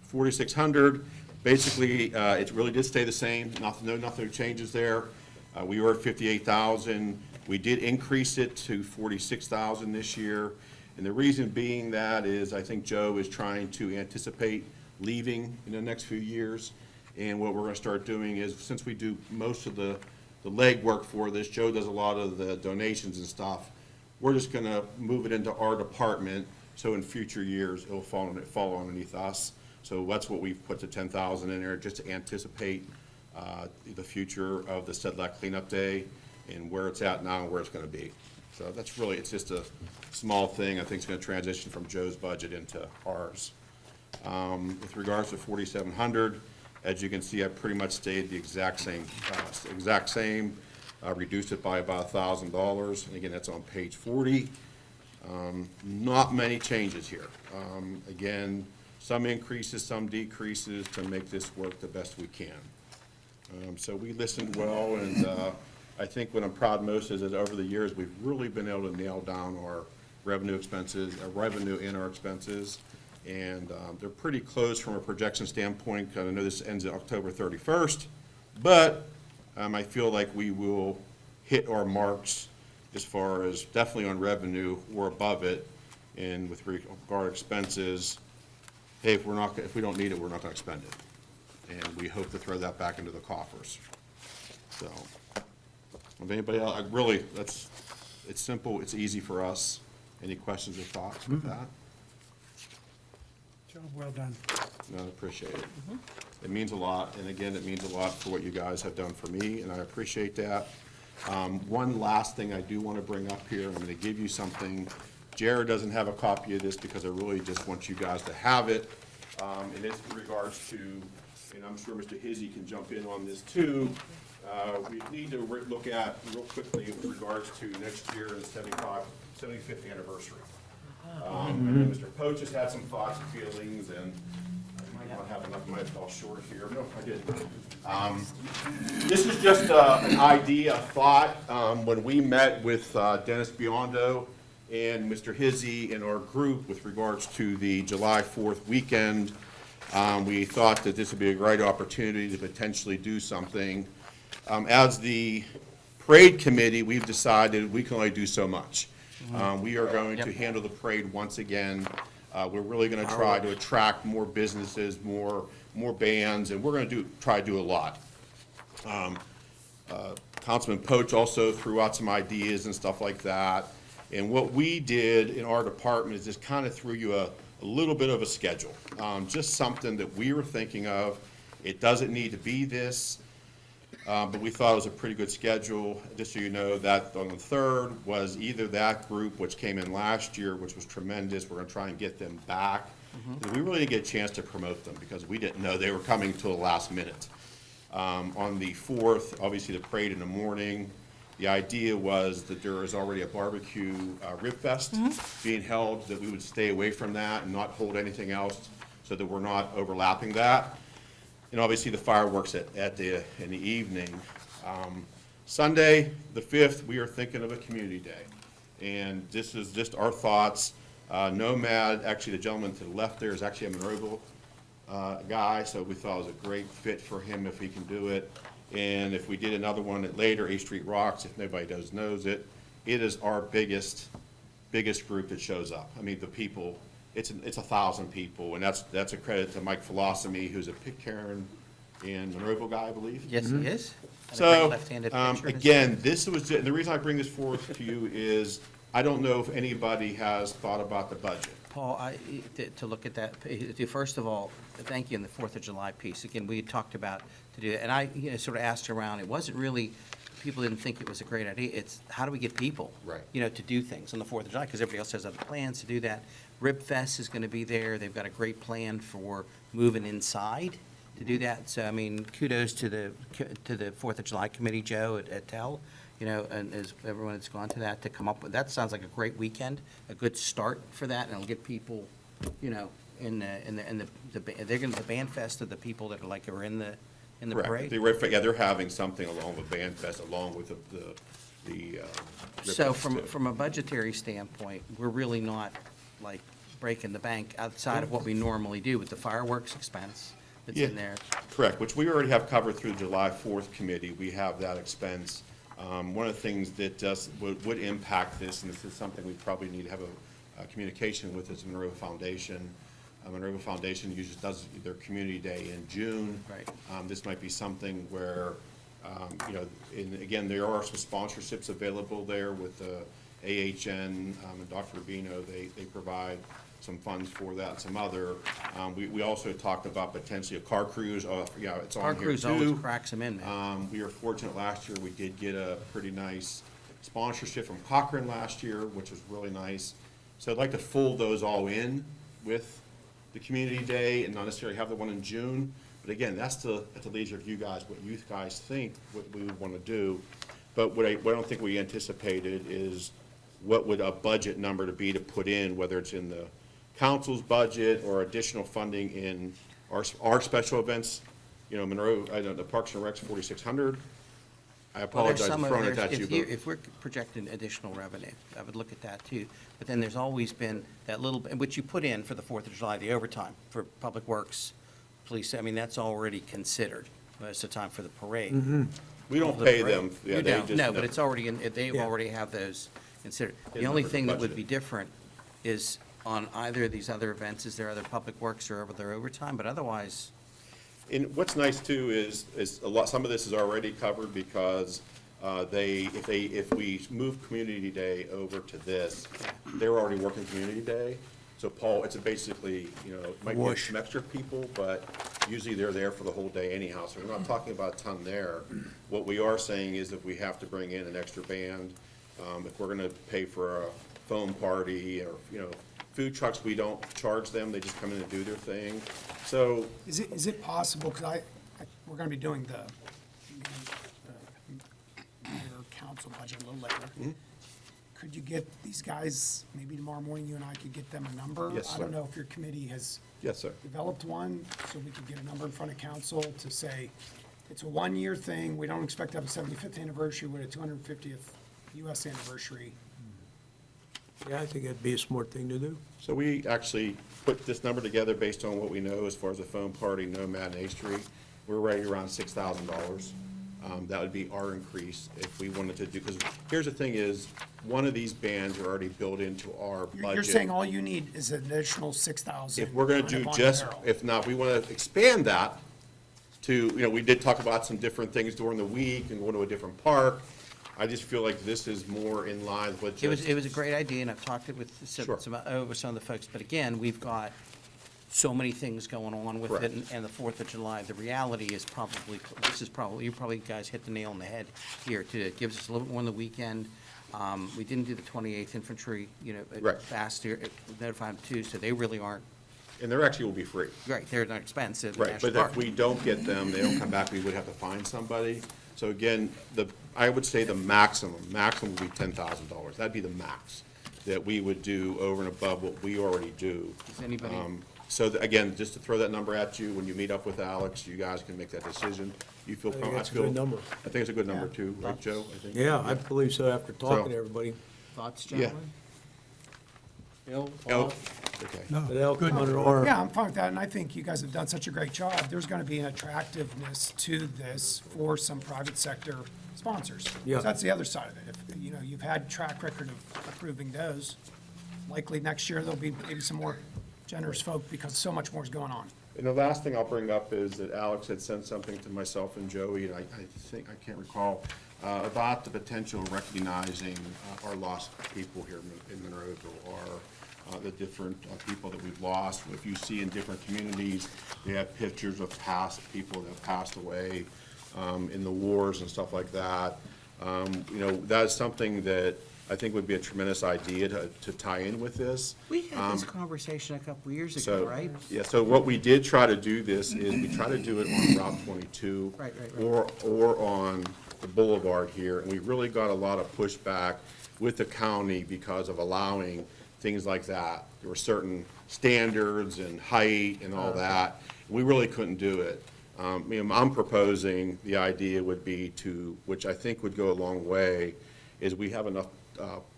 4,600, basically, it really did stay the same. Nothing changes there. We were at 58,000. We did increase it to 46,000 this year. And the reason being that is I think Joe is trying to anticipate leaving in the next few years. And what we're going to start doing is, since we do most of the legwork for this, Joe does a lot of the donations and stuff, we're just going to move it into our department, so in future years, it'll fall underneath us. So that's what we've put the 10,000 in there, just to anticipate the future of the Sedlak Cleanup Day and where it's at now and where it's going to be. So that's really, it's just a small thing. I think it's going to transition from Joe's budget into ours. With regards to 4,700, as you can see, I pretty much stayed the exact same, reduced it by about $1,000. And again, that's on page 40. Not many changes here. Again, some increases, some decreases to make this work the best we can. So we listened well, and I think what I'm proud most is that over the years, we've really been able to nail down our revenue in our expenses. And they're pretty close from a projection standpoint, because I know this ends October 31st, but I feel like we will hit our marks as far as definitely on revenue or above it. And with regard to expenses, hey, if we don't need it, we're not gonna expend it. And we hope to throw that back into the coffers. So, if anybody else, it's simple, it's easy for us. Any questions or thoughts with that? Job well done. No, I appreciate it. It means a lot, and again, it means a lot for what you guys have done for me, and I appreciate that. One last thing I do want to bring up here, I'm going to give you something. Jared doesn't have a copy of this because I really just want you guys to have it. And it's in regards to, and I'm sure Mr. Hizzy can jump in on this too. We need to look at real quickly with regards to next year and 75th anniversary. I know Mr. Poach has had some thoughts and feelings, and I might not have enough, might fall short here. No, I didn't. This is just an idea, a thought. When we met with Dennis Biondo and Mr. Hizzy and our group with regards to the July 4th weekend, we thought that this would be a great opportunity to potentially do something. As the parade committee, we've decided we can only do so much. We are going to handle the parade once again. We're really going to try to attract more businesses, more bands, and we're going to try to do a lot. Councilman Poach also threw out some ideas and stuff like that. And what we did in our department is just kind of threw you a little bit of a schedule, just something that we were thinking of. It doesn't need to be this. But we thought it was a pretty good schedule. Just so you know, that on the 3rd was either that group, which came in last year, which was tremendous. We're going to try and get them back. We really didn't get a chance to promote them because we didn't know they were coming till the last minute. On the 4th, obviously the parade in the morning, the idea was that there is already a barbecue rib fest being held, that we would stay away from that and not hold anything else so that we're not overlapping that. And obviously the fireworks in the evening. Sunday, the 5th, we are thinking of a community day. And this is just our thoughts. Nomad, actually the gentleman to the left there is actually a Monroeville guy, so we thought it was a great fit for him if he can do it. And if we did another one at later, A Street Rocks, if nobody knows it, it is our biggest group that shows up. I mean, the people, it's 1,000 people, and that's a credit to Mike Philosophy, who's a Pitcairn and Monroeville guy, I believe. Yes, he is. And a great So, left-handed pitcher in his again, this was, the reason I bring this forth to you is, I don't know if anybody has thought about the budget. Paul, to look at that, first of all, thank you in the 4th of July piece. Again, we had talked about to do that, and I sort of asked around. It wasn't really, people didn't think it was a great idea. It's how do we get people, Right. To do things on the 4th of July, because everybody else has other plans to do that. Rib Fest is going to be there. They've got a great plan for moving inside to do that. So, I mean, kudos to the 4th of July committee, Joe at TEL, and as everyone that's gone to that to come up with, that sounds like a great weekend, a good start for that, and it'll get people, in the band fest of the people that are in the Correct. parade. They're having something along with Band Fest, along with the So Rip Fest, too. from a budgetary standpoint, we're really not like breaking the bank outside of what we normally do with the fireworks expense that's in there. Correct, which we already have covered through the July 4th committee. We have that expense. One of the things that would impact this, and this is something we probably need to have a communication with, is Monroeville Foundation. Monroeville Foundation usually does their community day in June. Right. This might be something where, and again, there are some sponsorships available there with AHN and Dr. Rubino. They provide some funds for that and some other. We also talked about potentially a car cruise. It's Car on here cruise always too. cracks them in, man. We were fortunate last year, we did get a pretty nice sponsorship from Cochrane last year, which was really nice. So I'd like to fold those all in with the community day and not necessarily have the one in June. But again, that's the leisure of you guys, what you guys think, what we would want to do. But what I don't think we anticipated is what would a budget number to be to put in, whether it's in the council's budget or additional funding in our special events. Monroe, the Parks and Rec's 4,600. I Well, apologize for throwing it at you, if we're projecting additional revenue, I would look at that too. But then there's always been that little, which you put in for the 4th of July, the overtime for Public Works, police, I mean, that's already considered. It's the time for the parade. we don't The pay parade. them. Yeah, You they don't, just no, but it's already, they Yeah. already have those considered. The Yeah, only numbers thing that would budgeted. be different is on either of these other events, is there other public works or other overtime, but otherwise, And what's nice too is a lot, some of this is already covered because if we move Community Day over to this, they were already working Community Day. So Paul, it's basically, it might be some extra people, but usually they're there for the whole day anyhow. So we're not talking about a ton there. What we are saying is if we have to bring in an extra band, if we're gonna pay for a foam party or, food trucks, we don't charge them, they just come in and do their thing. So, Is it possible, because we're gonna be doing the your council budget a little later. Could you get these guys, maybe tomorrow morning, you and I could get them a number? Yes, I don't sir. know if your committee has yes, sir. developed one, so we could get a number in front of council to say, it's a one-year thing, we don't expect to have a 75th anniversary, we're at a 250th US anniversary. Yeah, I think that'd be a smart thing to do. So we actually put this number together based on what we know as far as the foam party, Nomad and A-Street. We're right around $6,000. That would be our increase if we wanted to do, because here's the thing is, one of these bands are already built into our budget. You're saying all you need is an additional 6,000? If we're gonna do just, if not, we wanna expand that to, we did talk about some different things during the week and going to a different park. I just feel like this is more in line with just. it was a great idea, and I've talked it with Sure. over some of the folks, but again, we've got so many things going on with it, Correct. and the 4th of July, the reality is probably, you probably guys hit the nail on the head here, too. It gives us a little bit more on the weekend. We didn't do the 28th Infantry, Right. fast here, notified them too, so they really aren't, And they're actually will be free. right, they're not expensive. Right, National but if Park. we don't get them, they don't come back, we would have to find somebody. So again, I would say the maximum would be $10,000. That'd be the max that we would do over and above what we already do. Does anybody- So again, just to throw that number at you, when you meet up with Alex, you guys can make that decision. You feel I think comfortable? that's a good number. I think it's a good number too, right, Joe? I think? Yeah, I believe so after talking to everybody. Thoughts, Yeah. gentlemen? Bill? Oh, Paul? okay. But they'll come under our, Yeah, I'm fine with that, and I think you guys have done such a great job. There's gonna be an attractiveness to this for some private sector sponsors. Yeah. So that's the other side of it. If, you've had track record of approving those, likely next year there'll be maybe some more generous folk because so much more is going on. And the last thing I'll bring up is that Alex had sent something to myself and Joey, and I think, I can't recall, about the potential of recognizing our lost people here in Monroeville, or the different people that we've lost. If you see in different communities, they have pictures of past people that have passed away in the wars and stuff like that. That's something that I think would be a tremendous idea to tie in with this. We had this conversation a couple of years ago, So, right? yeah, so what we did try to do this is we try to do it on Route 22. Right. Or on the boulevard here, and we really got a lot of pushback with the county because of allowing things like that. There were certain standards and height and all that. We really couldn't do it. I'm proposing, the idea would be to, which I think would go a long way, is we have enough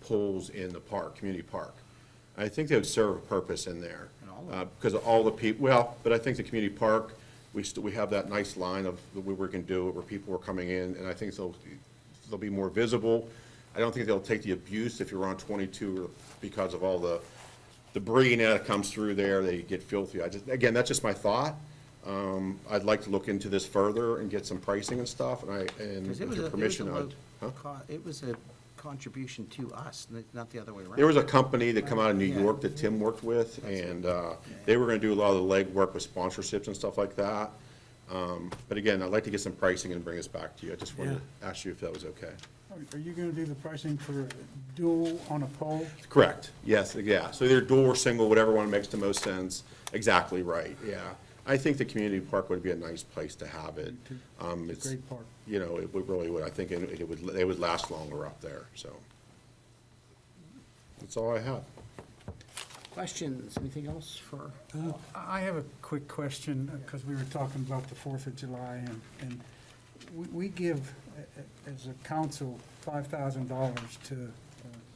poles in the park, community park. I think they would serve a purpose in there. Because of all the people, but I think the community park, we have that nice line of where we can do it, where people are coming in, and I think they'll be more visible. I don't think they'll take the abuse if you're on 22 because of all the debris that comes through there, they get filthy. Again, that's just my thought. I'd like to look into this further and get some pricing and stuff, and Because with your permission, it was a contribution to us, not the other way around. There was a company that come out of New Yeah. York that Tim worked with, and they were gonna do a lot of the legwork with sponsorships and stuff like that. But again, I'd like to get some pricing and bring this back to you. I just wanted to ask you if that was okay. Are you gonna do the pricing for dual on a pole? Correct, yes, yeah. So either dual or single, whatever one makes the most sense. Exactly right, yeah. I think the community park would be a nice place to have it. It's, Great park. it would really would. I think they would last longer up there, so. That's all I have. Questions, anything else for? I have a quick question, because we were talking about the 4th of July, and we give, as a council, $5,000 to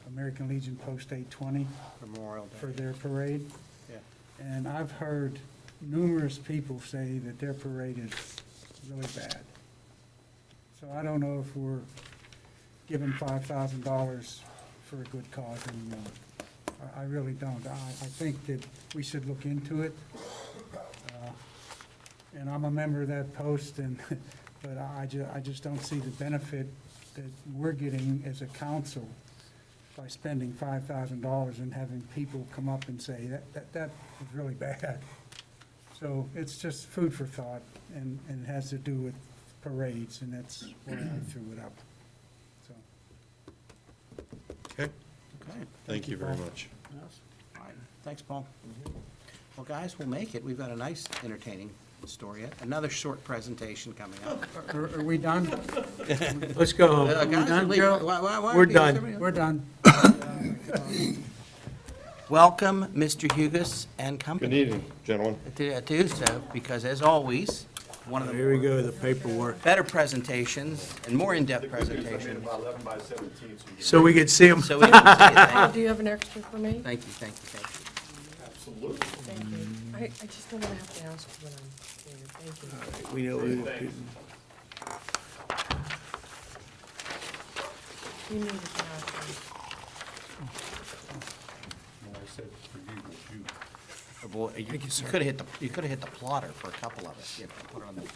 American Legion Post 820 Memorial Day. for their parade. Yeah. And I've heard numerous people say that their parade is really bad. So I don't know if we're giving $5,000 for a good cause anymore. I really don't. I think that we should look into it. And I'm a member of that post, but I just don't see the benefit that we're getting as a council by spending $5,000 and having people come up and say, that was really bad. So it's just food for thought, and it has to do with parades, and that's why I threw it up. So, Okay, Okay. thank you very much. Yes. All right. Thanks, Paul. Well, guys, we'll make it. We've got a nice, entertaining story yet. Another short presentation coming up. are we done? Let's go home. Guys, We done, leave- Joe? why We're do you- done. We're done. Welcome, Mr. Hugus and company. Good evening, gentlemen. To so, because as always, one of Here we the go, the paperwork. better presentations and more in-depth presentations. about 11 by 17, so you can. So we can see them. So we can see it. Thank Do you have an extra for me? you, thank you, thank you, thank you. Absolutely. Thank you. I just don't want to have to ask when I'm here. Thank you. We know we- You need it now. I said for you, but you. Oh, boy, you could have hit the plotter for a couple of us. You know, put it on the, yeah.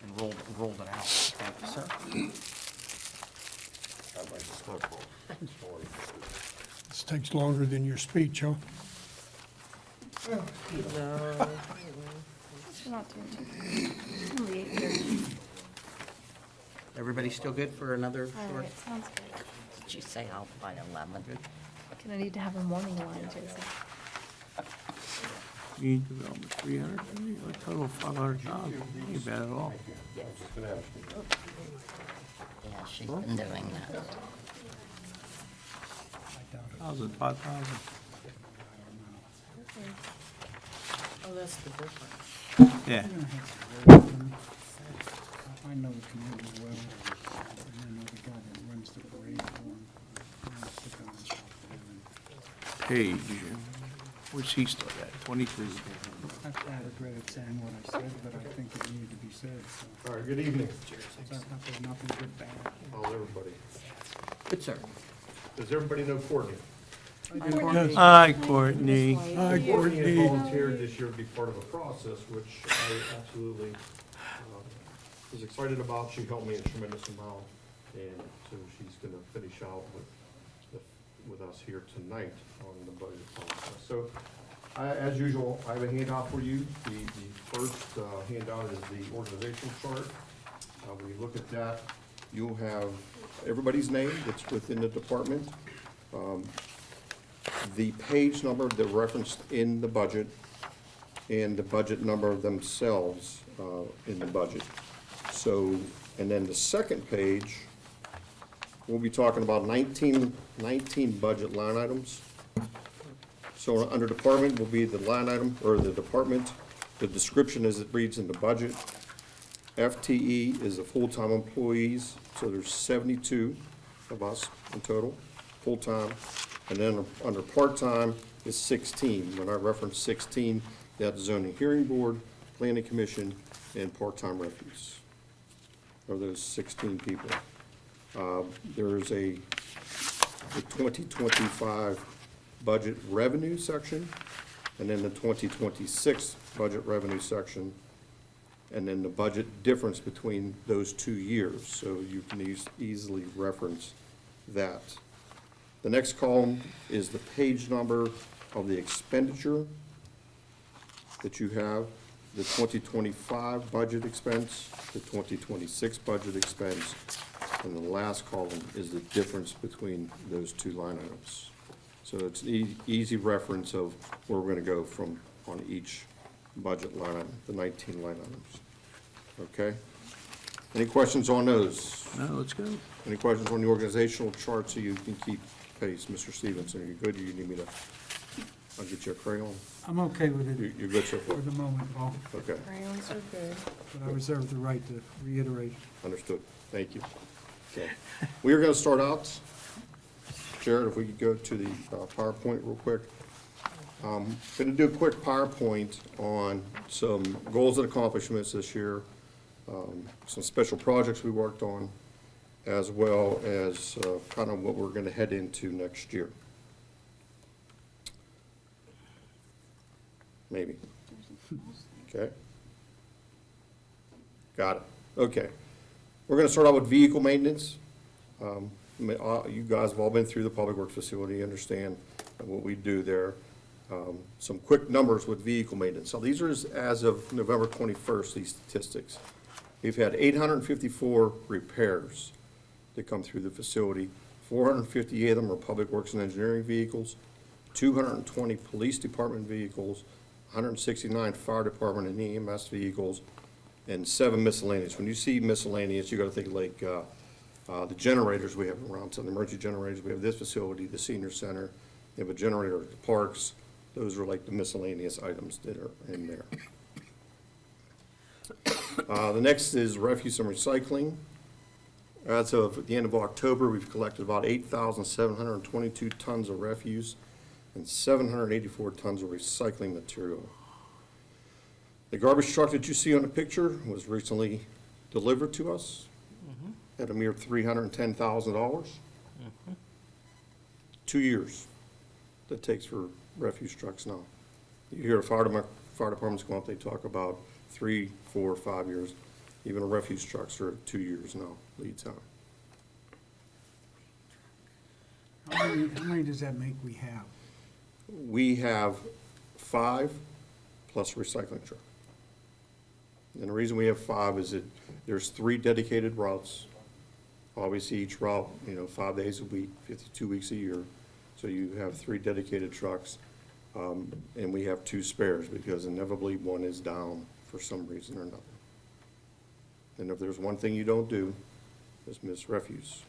And rolled it out. Thank you, sir. This takes longer than your speech, huh? No. Not doing too bad. Everybody still good for another All short? right, sounds good. Did you say out by 11? Gonna need to have a morning line, Jason. Community development, 300, a total of 500,000. Ain't bad at all. Yeah, she's been doing that. 5,000. Oh, that's the difference. Yeah. I know the community well, and I know the guy that runs the parade for him. I'll stick on and talk to him. Page, where's he still at? 23. I regretted saying what I said, but I think it needed to be said, so. All right, good evening. There's nothing good bad. How's everybody? Good, sir. Does everybody know Courtney? Hi, Courtney. Hi, Courtney Courtney. has volunteered this year to be part of a process, which I absolutely was excited about. She helped me a tremendous amount, and so she's gonna finish out with us here tonight on the budget process. So, as usual, I have a handout for you. The first handout is the organizational chart. When you look at that, you'll have everybody's name that's within the department, the page number that referenced in the budget, and the budget number themselves in the budget. So, and then the second page, we'll be talking about 19 budget line items. So under department will be the line item, or the department, the description as it reads in the budget. FTE is the full-time employees, so there's 72 of us in total, full-time. And then under part-time is 16. When I reference 16, that's zoning hearing board, planning commission, and part-time refuse. Of those 16 people. There's the 2025 budget revenue section, and then the 2026 budget revenue section, and then the budget difference between those 2 years, so you can easily reference that. The next column is the page number of the expenditure that you have, the 2025 budget expense, the 2026 budget expense, and the last column is the difference between those two line items. So it's an easy reference of where we're going to go from on each budget line item, the 19 line items. Okay? Any questions on those? No, let's go. Any questions on the organizational chart so you can keep pace? Mr. Stevenson, are you good, or you need me to, I'll get you a crayon? I'm okay with it You're good so far? for the moment, Paul, Okay, Crayons are good. but I reserve the right to reiterate. understood. Thank you. Okay. We are going to start out, Jared, if we could go to the PowerPoint real quick. Going to do a quick PowerPoint on some goals and accomplishments this year, some special projects we worked on, as well as kind of what we're going to head into next year. Maybe. Okay. Got it. Okay. We're going to start out with vehicle maintenance. You guys have all been through the Public Works facility, understand what we do there. Some quick numbers with vehicle maintenance. So these are as of November 21st, these statistics. We've had 854 repairs that come through the facility. 458 of them are Public Works and Engineering vehicles, 220 Police Department vehicles, 169 Fire Department and EMS vehicles, and 7 miscellaneous. When you see miscellaneous, you got to think like the generators we have around, so the emergency generators, we have this facility, the senior center, we have a generator at the parks. Those are like the miscellaneous items that are in there. The next is refuse and recycling. As of the end of October, we've collected about 8,722 tons of refuse and 784 tons of recycling material. The garbage truck that you see on the picture was recently delivered to us at a mere $310,000. 2 years that takes for refuse trucks now. You hear fire departments go up, they talk about 3, 4, 5 years. Even the refuse trucks are 2 years now, lead time. How many does that make we have? We have 5 plus a recycling truck. And the reason we have 5 is that there's 3 dedicated routes. Obviously, each route, 5 days a week, 52 weeks a year. So you have 3 dedicated trucks, and we have 2 spares because inevitably one is down for some reason or another. And if there's one thing you don't do, is miss refuse.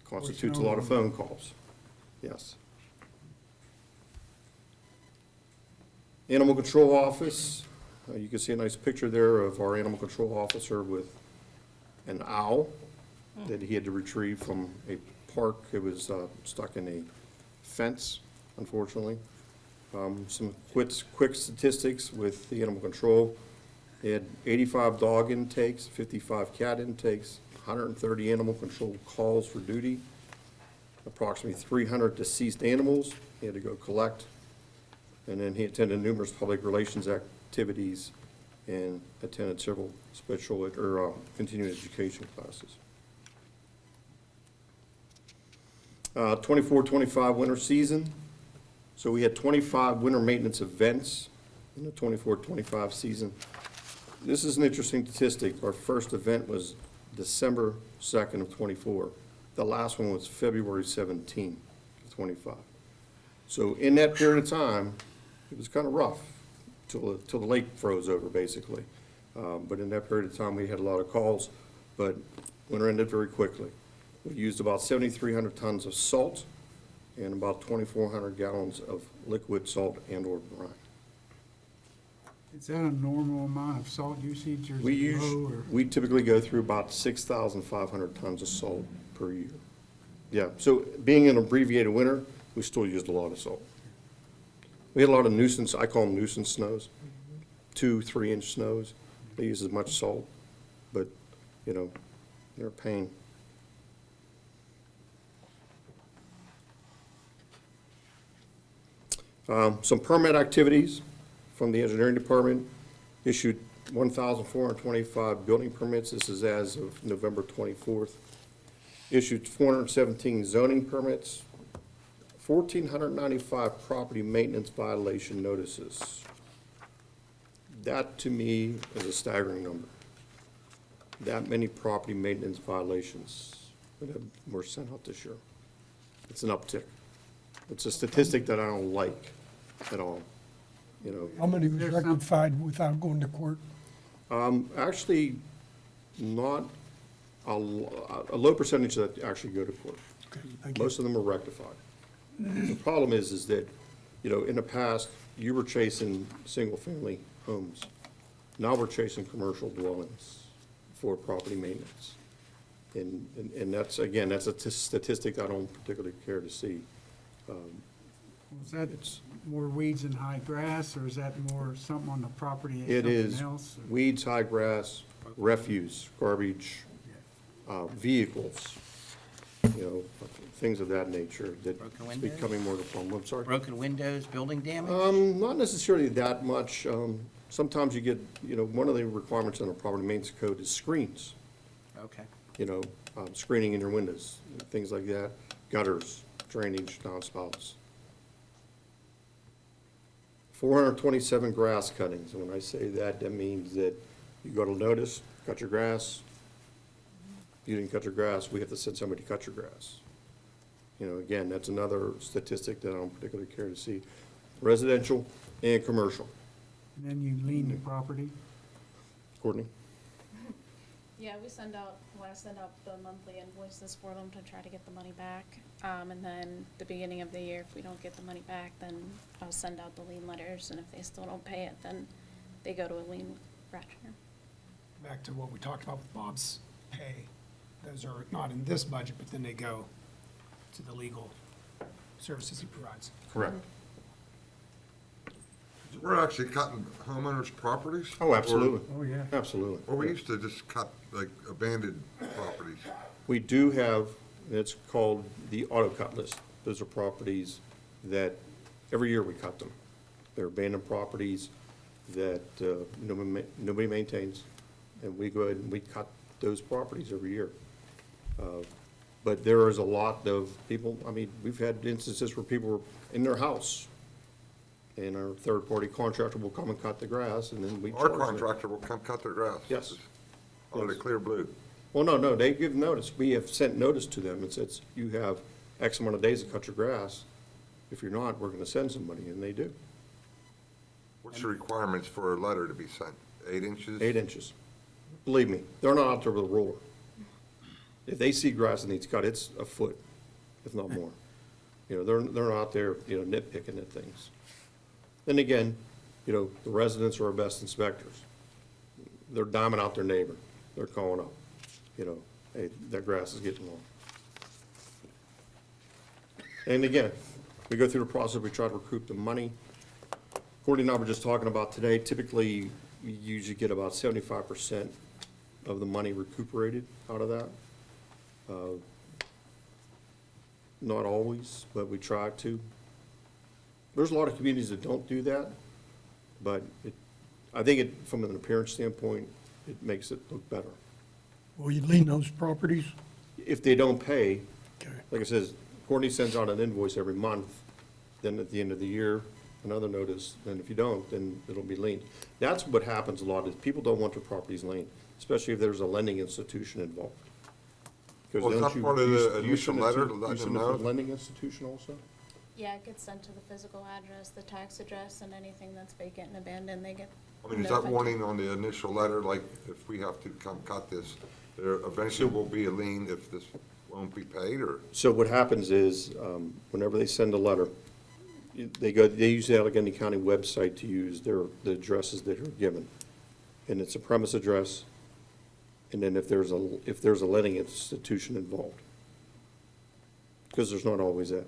Constitutes a lot of phone calls. Yes. Animal Control Office. You can see a nice picture there of our animal control officer with an owl that he had to retrieve from a park. It was stuck in a fence, unfortunately. Some quick statistics with the animal control. They had 85 dog intakes, 55 cat intakes, 130 animal control calls for duty, approximately 300 deceased animals he had to go collect. And then he attended numerous public relations activities and attended several special or continuing education classes. 24-25 winter season. So we had 25 winter maintenance events in the 24-25 season. This is an interesting statistic. Our first event was December 2nd of 24. The last one was February 17th of 25. So in that period of time, it was kind of rough till the lake froze over, basically. But in that period of time, we had a lot of calls, but winter ended very quickly. We used about 7,300 tons of salt and about 2,400 gallons of liquid salt and/or brine. Is that a normal amount of salt usage, or is it low? We typically go through about 6,500 tons of salt per year. Yeah, so being an abbreviated winter, we still used a lot of salt. We had a lot of nuisance, I call them nuisance snows, 2-3 inch snows. They use as much salt, but, they're a pain. Some permit activities from the engineering department. Issued 1,425 building permits. This is as of November 24th. Issued 417 zoning permits, 1,495 property maintenance violation notices. That, to me, is a staggering number. That many property maintenance violations that were sent out this year. It's an uptick. It's a statistic that I don't like at all, How many was rectified without going to court? Actually, not a low percentage that actually go to court. Okay, thank you. Most of them are rectified. The problem is that, in the past, you were chasing single-family homes. Now we're chasing commercial dwellings for property maintenance. And that's, again, that's a statistic I don't particularly care to see. Was that more weeds and high grass, or is that more something on the property and It something is else? weeds, high grass, refuse, garbage, vehicles, things of that nature that Broken is windows? becoming more the problem. I'm sorry. Broken windows, building damage? Not necessarily that much. Sometimes you get, one of the requirements in the property maintenance code is screens, Okay. screening in your windows, things like that, gutters, drainage, downspouts. 427 grass cuttings, and when I say that, that means that you go to notice, cut your grass. You didn't cut your grass, we have to send somebody to cut your grass. Again, that's another statistic that I don't particularly care to see. Residential and commercial. And then you lien the property. Courtney? Yeah, I send out the monthly invoices for them to try to get the money back. And then the beginning of the year, if we don't get the money back, then I'll send out the lien letters, and if they still don't pay it, then they go to a lien ratcheter. Back to what we talked about with Bob's pay. Those are not in this budget, but then they go to the legal services he provides. Correct. We're actually cutting homeowners' properties? Oh, absolutely. Oh, yeah. Absolutely. Or we used to just cut like abandoned properties. We do have, it's called the auto cut list. Those are properties that, every year we cut them. They're abandoned properties that nobody maintains, and we go ahead and we cut those properties every year. But there is a lot of people, we've had instances where people were in their house, and our third-party contractor will come and cut the grass, and then we Our charge them. contractor will come cut their grass. Yes. Out of the Yes. clear blue. Well, no, they give notice. We have sent notice to them and said, you have X amount of days to cut your grass. If you're not, we're gonna send somebody, and they do. What's the requirements for a letter to be sent? 8 inches? 8 inches. Believe me, they're not out there with a ruler. If they see grass that needs cut, it's a foot, if not more. They're not out there, nitpicking at things. Then again, the residents are our best inspectors. They're diming out their neighbor. They're calling up, hey, that grass is getting long. And again, we go through the process, we try to recoup the money. Courtney and I were just talking about today, typically, you usually get about 75% of the money recuperated out of that. Not always, but we try to. There's a lot of communities that don't do that, but I think from an appearance standpoint, it makes it look better. Will you lien those properties? If they don't pay, Okay. like I says, Courtney sends out an invoice every month, then at the end of the year, another notice, and if you don't, then it'll be liened. That's what happens a lot, is people don't want their properties liened, especially if there's a lending institution involved. 'Cause Well, is don't that you- part of you- the you initial send it letter to- to let you them send it to know? the lending institution also? Yeah, it gets sent to the physical address, the tax address, and anything that's vacant and abandoned, they get Is that notified. warning on the initial letter, like if we have to come cut this, there eventually will be a lien if this won't be paid, or? So what happens is, whenever they send a letter, they use the Allegheny County website to use the addresses that are given. And it's a premise address, and then if there's a lending institution involved. Because there's not always that.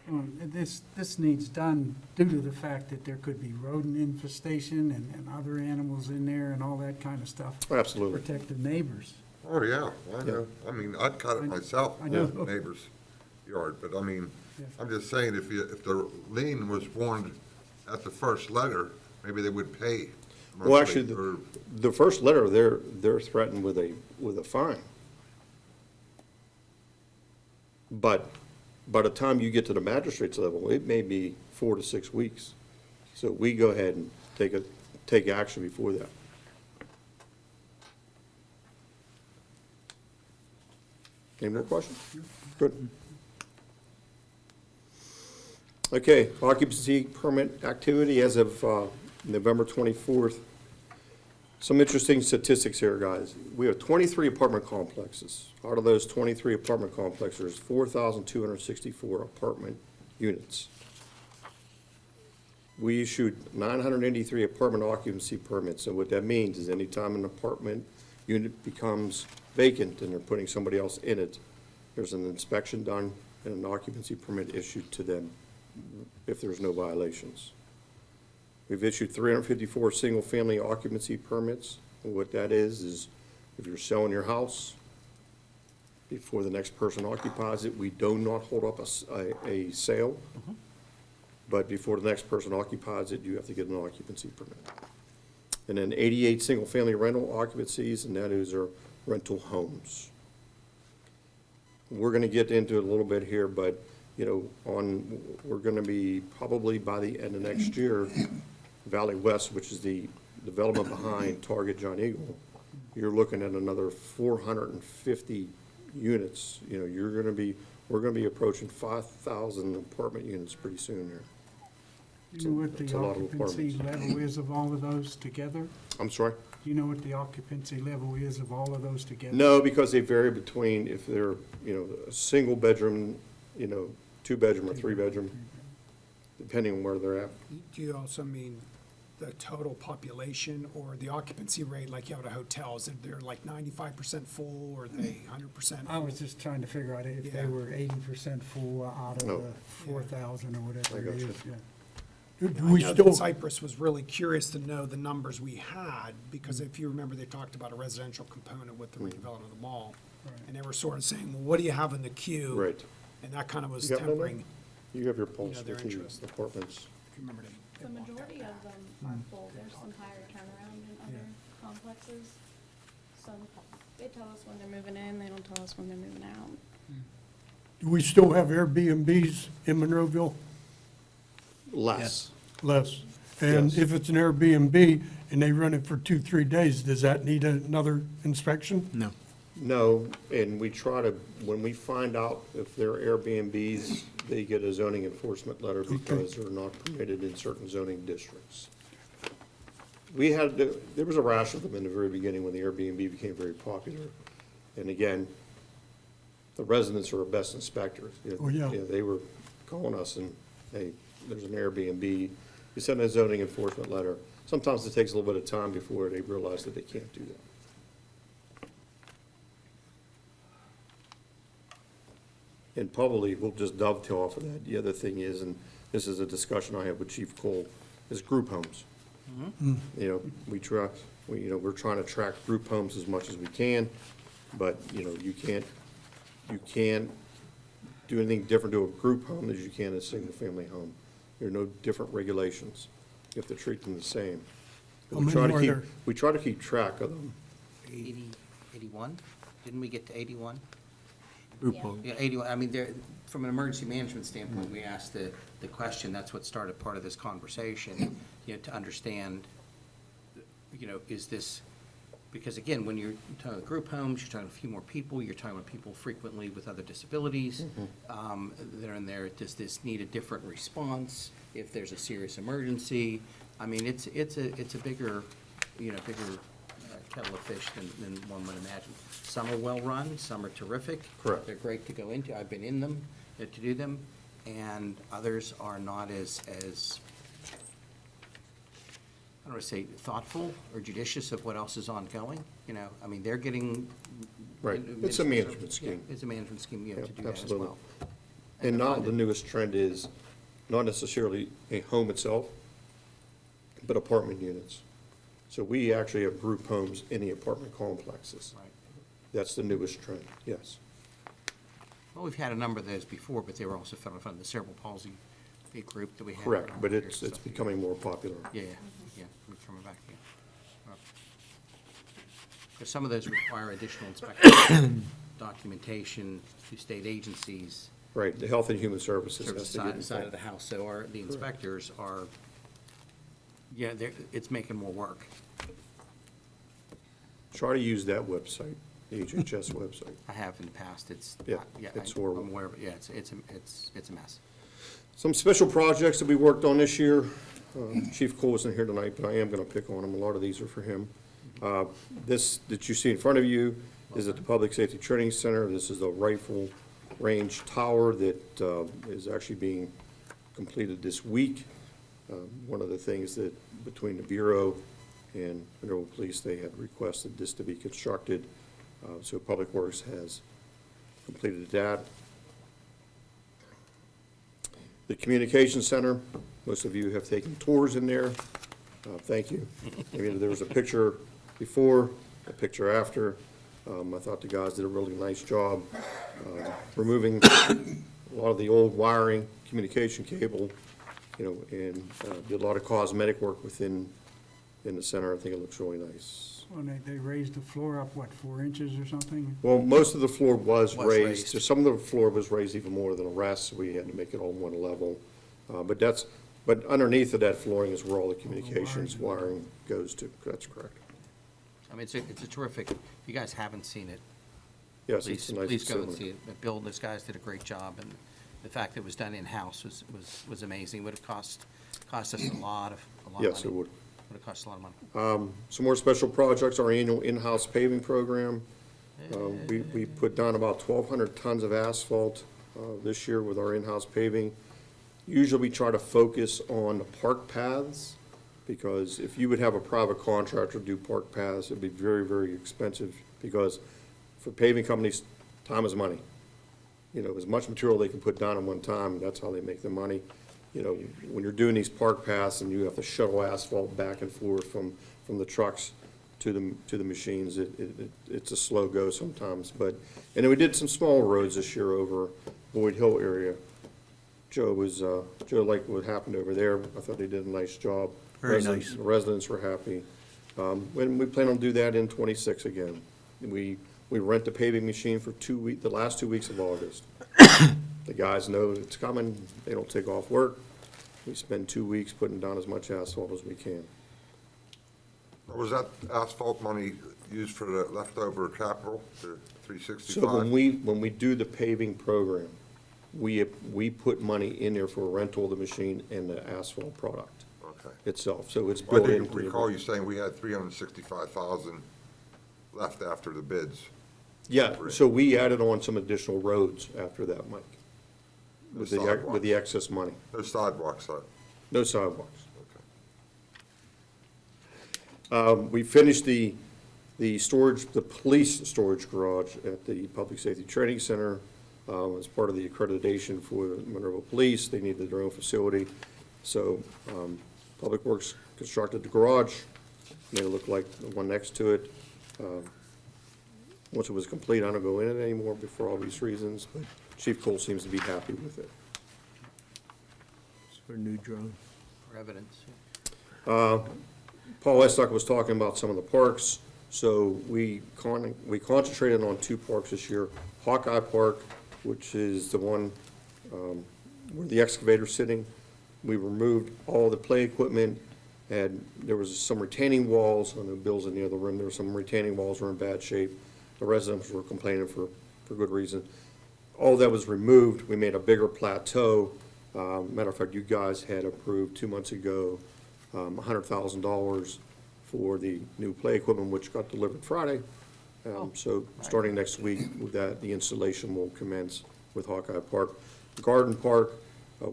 Well, this needs done due to the fact that there could be rodent infestation and other animals in there and all that kind of stuff. Absolutely. To protect the neighbors. Oh, yeah, I know. I'd cut it myself I in know. the neighbor's yard, but Yeah. I'm just saying, if the lien was warned at the first letter, maybe they would pay Well, monthly, actually, or- the first letter, they're threatened with a fine. But by the time you get to the magistrate's level, it may be 4 to 6 weeks. So we go ahead and take action before that. Any more questions? Good. Okay, occupancy permit activity as of November 24th. Some interesting statistics here, guys. We have 23 apartment complexes. Out of those 23 apartment complexes, there's 4,264 apartment units. We issued 983 apartment occupancy permits, so what that means is anytime an apartment unit becomes vacant and they're putting somebody else in it, there's an inspection done and an occupancy permit issued to them if there's no violations. We've issued 354 single-family occupancy permits. And what that is If you're selling your house, before the next person occupies it, we do not hold up a sale. But before the next person occupies it, you have to get an occupancy permit. And then 88 single-family rental occupancies, and that is our rental homes. We're gonna get into it a little bit here, but, we're gonna be probably by the end of next year, Valley West, which is the development behind Target John Eagle, you're looking at another 450 units. We're gonna be approaching 5,000 apartment units pretty soon here. Do you know what It's the a lot of occupancy apartments. level is of all of those together? I'm sorry? Do you know what the occupancy level is of all of those together? No, because they vary between, if they're, a single bedroom, 2-bedroom or 3-bedroom, depending on where they're at. Do you also mean the total population or the occupancy rate, like you have at a hotel? Is it they're like 95% full, or are they 100%? I was just trying to figure out if they Yeah. were 80% full out of No. the 4,000 or whatever I it got is. you. Yeah. Do I we know still, that Cypress was really curious to know the numbers we had, because if you remember, they talked about a residential component with the redevelopment of the mall. Right. And they were sort of saying, well, what do you have in the queue? Right. And that kind of was You got one there? tempering, You have your pulse their with the interest. apartments. if you remember. The majority of them are full. There's some higher turnaround in other complexes. Some, they tell us when they're moving in, they don't tell us when they're moving out. do we still have Airbnbs in Monroeville? Less. Less. And Yes. if it's an Airbnb and they run it for 2, 3 days, does that need another inspection? No. No, and we try to, when we find out if they're Airbnbs, they get a zoning enforcement letter because they're not permitted in certain zoning districts. There was a rash of them in the very beginning when the Airbnb became very popular. And again, the residents are our best inspectors. Oh, yeah. They were calling us and, hey, there's an Airbnb. You send a zoning enforcement letter. Sometimes it takes a little bit of time before they realize that they can't do that. And probably we'll just dovetail off of that. The other thing is, and this is a discussion I had with Chief Cole, is group homes. We're trying to track group homes as much as we can, but, you can't do anything different to a group home as you can a single-family home. There are no different regulations. You have to treat them the same. How many are there? We try to keep track of them. 81? Didn't we get to 81? Group home. Yeah, 81, I mean, from an emergency management standpoint, we asked the question, that's what started part of this conversation, to understand, is this, because again, when you're talking about group homes, you're talking a few more people, you're talking about people frequently with other disabilities, that are in there. Does this need a different response if there's a serious emergency? I mean, it's a bigger, kettle of fish than one would imagine. Some are well-run, some are terrific. Correct. They're great to go into. I've been in them to do them, and others are not as I don't want to say thoughtful or judicious of what else is ongoing. I mean, they're getting. Right. It's a management scheme. Yeah, it's a management scheme, to Yeah, do that as absolutely. well. And now they're the newest trend is not necessarily a home itself, but apartment units. So we actually have group homes in the apartment complexes. Right. That's the newest trend, yes. Well, we've had a number of those before, but they were also federal funded, the cerebral palsy big group that we had. Correct, around but here, it's so- becoming more popular. Yeah, we're coming back, yeah. Because some of those require additional inspection, documentation to state agencies, Right, the Health and Human Services has service to get side of involved. the house, so the inspectors are, it's making more work. Try to use that website, the HHS website. I have in the past, it's, Yeah, it's horrible. I'm aware of it, yeah, it's a mess. Some special projects that we worked on this year. Chief Cole isn't here tonight, but I am going to pick on him. A lot of these are for him. This that you see in front of you is at the Public Safety Training Center. This is the rifle range tower that is actually being completed this week. One of the things that between the Bureau and Monroeville Police, they had requested this to be constructed. So Public Works has completed that. The Communication Center, most of you have taken tours in there. Thank you. I mean, there was a picture before, a picture after. I thought the guys did a really nice job removing a lot of the old wiring, communication cable, and did a lot of cosmetic work in the center. I think it looks really nice. Well, they raised the floor up, what, 4 inches or something? Well, most of the floor was Was raised. raised. Some of the floor was raised even more than the rest, so we had to make it all one level. But underneath of that flooring is where all the communications wiring goes to. That's correct. I mean, it's a terrific, if you guys haven't seen it, Yes, it's please, a nice please go and facility. see it. Bill and those guys did a great job, and the fact that it was done in-house was amazing. Would have cost us a lot of money. Yes, it would. Would have cost a lot of money. Some more special projects, our annual in-house paving program. We put down about 1,200 tons of asphalt this year with our in-house paving. Usually we try to focus on the park paths, because if you would have a private contractor do park paths, it'd be very, very expensive, because for paving companies, time is money. As much material they can put down in one time, that's how they make their money. When you're doing these park paths and you have to shuttle asphalt back and forth from the trucks to the machines, it's a slow go sometimes. And then we did some small roads this year over Boyd Hill area. Joe liked what happened over there. I thought they did a nice job. Very nice. The residents were happy. When we plan on do that in '26 again. We rent the paving machine for the last 2 weeks of August. The guys know it's coming. They don't take off work. We spend 2 weeks putting down as much asphalt as we can. Was that asphalt money used for the leftover capital, the 365? So when we do the paving program, we put money in there for rental of the machine and the asphalt product Okay. itself. So it's I built didn't into. recall you saying we had 365,000 left after the bids. Yeah, so we added on some additional roads after that, Mike, with the Sidewalks. excess money. No sidewalks, though. No sidewalks. Okay. We finished the police storage garage at the Public Safety Training Center as part of the accreditation for the Monroeville Police. They needed their own facility. So Public Works constructed the garage, made it look like the one next to it. Once it was complete, I don't go in it anymore for obvious reasons, but Chief Cole seems to be happy with it. It's for a new drone. For evidence. Paul Estock was talking about some of the parks, so we concentrated on 2 parks this year. Hawkeye Park, which is the one where the excavator's sitting. We removed all the play equipment, and there was some retaining walls. I know Bill's in the other room. There were some retaining walls were in bad shape. The residents were complaining for good reason. All that was removed. We made a bigger plateau. Matter of fact, you guys had approved 2 months ago $100,000 for the new play equipment, which got delivered Friday. So starting next week with that, the installation will commence with Hawkeye Park. Garden Park,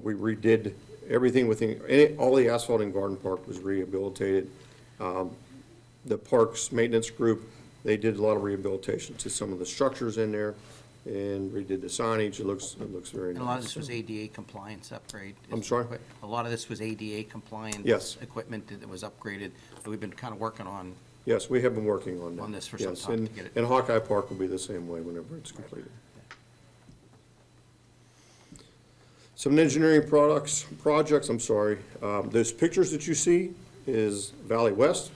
we redid everything all the asphalt in Garden Park was rehabilitated. The Parks Maintenance Group, they did a lot of rehabilitation to some of the structures in there and redid the signage. It looks very nice. And a lot of this was ADA compliance upgrade. I'm sorry? A lot of this was ADA compliance. Yes. Equipment that was upgraded, that we've been kind of working on. Yes, we have been working on that. On this for some Yes, time to get it. And Hawkeye Park will be the same way whenever it's completed. Some engineering projects, those pictures that you see is Valley West,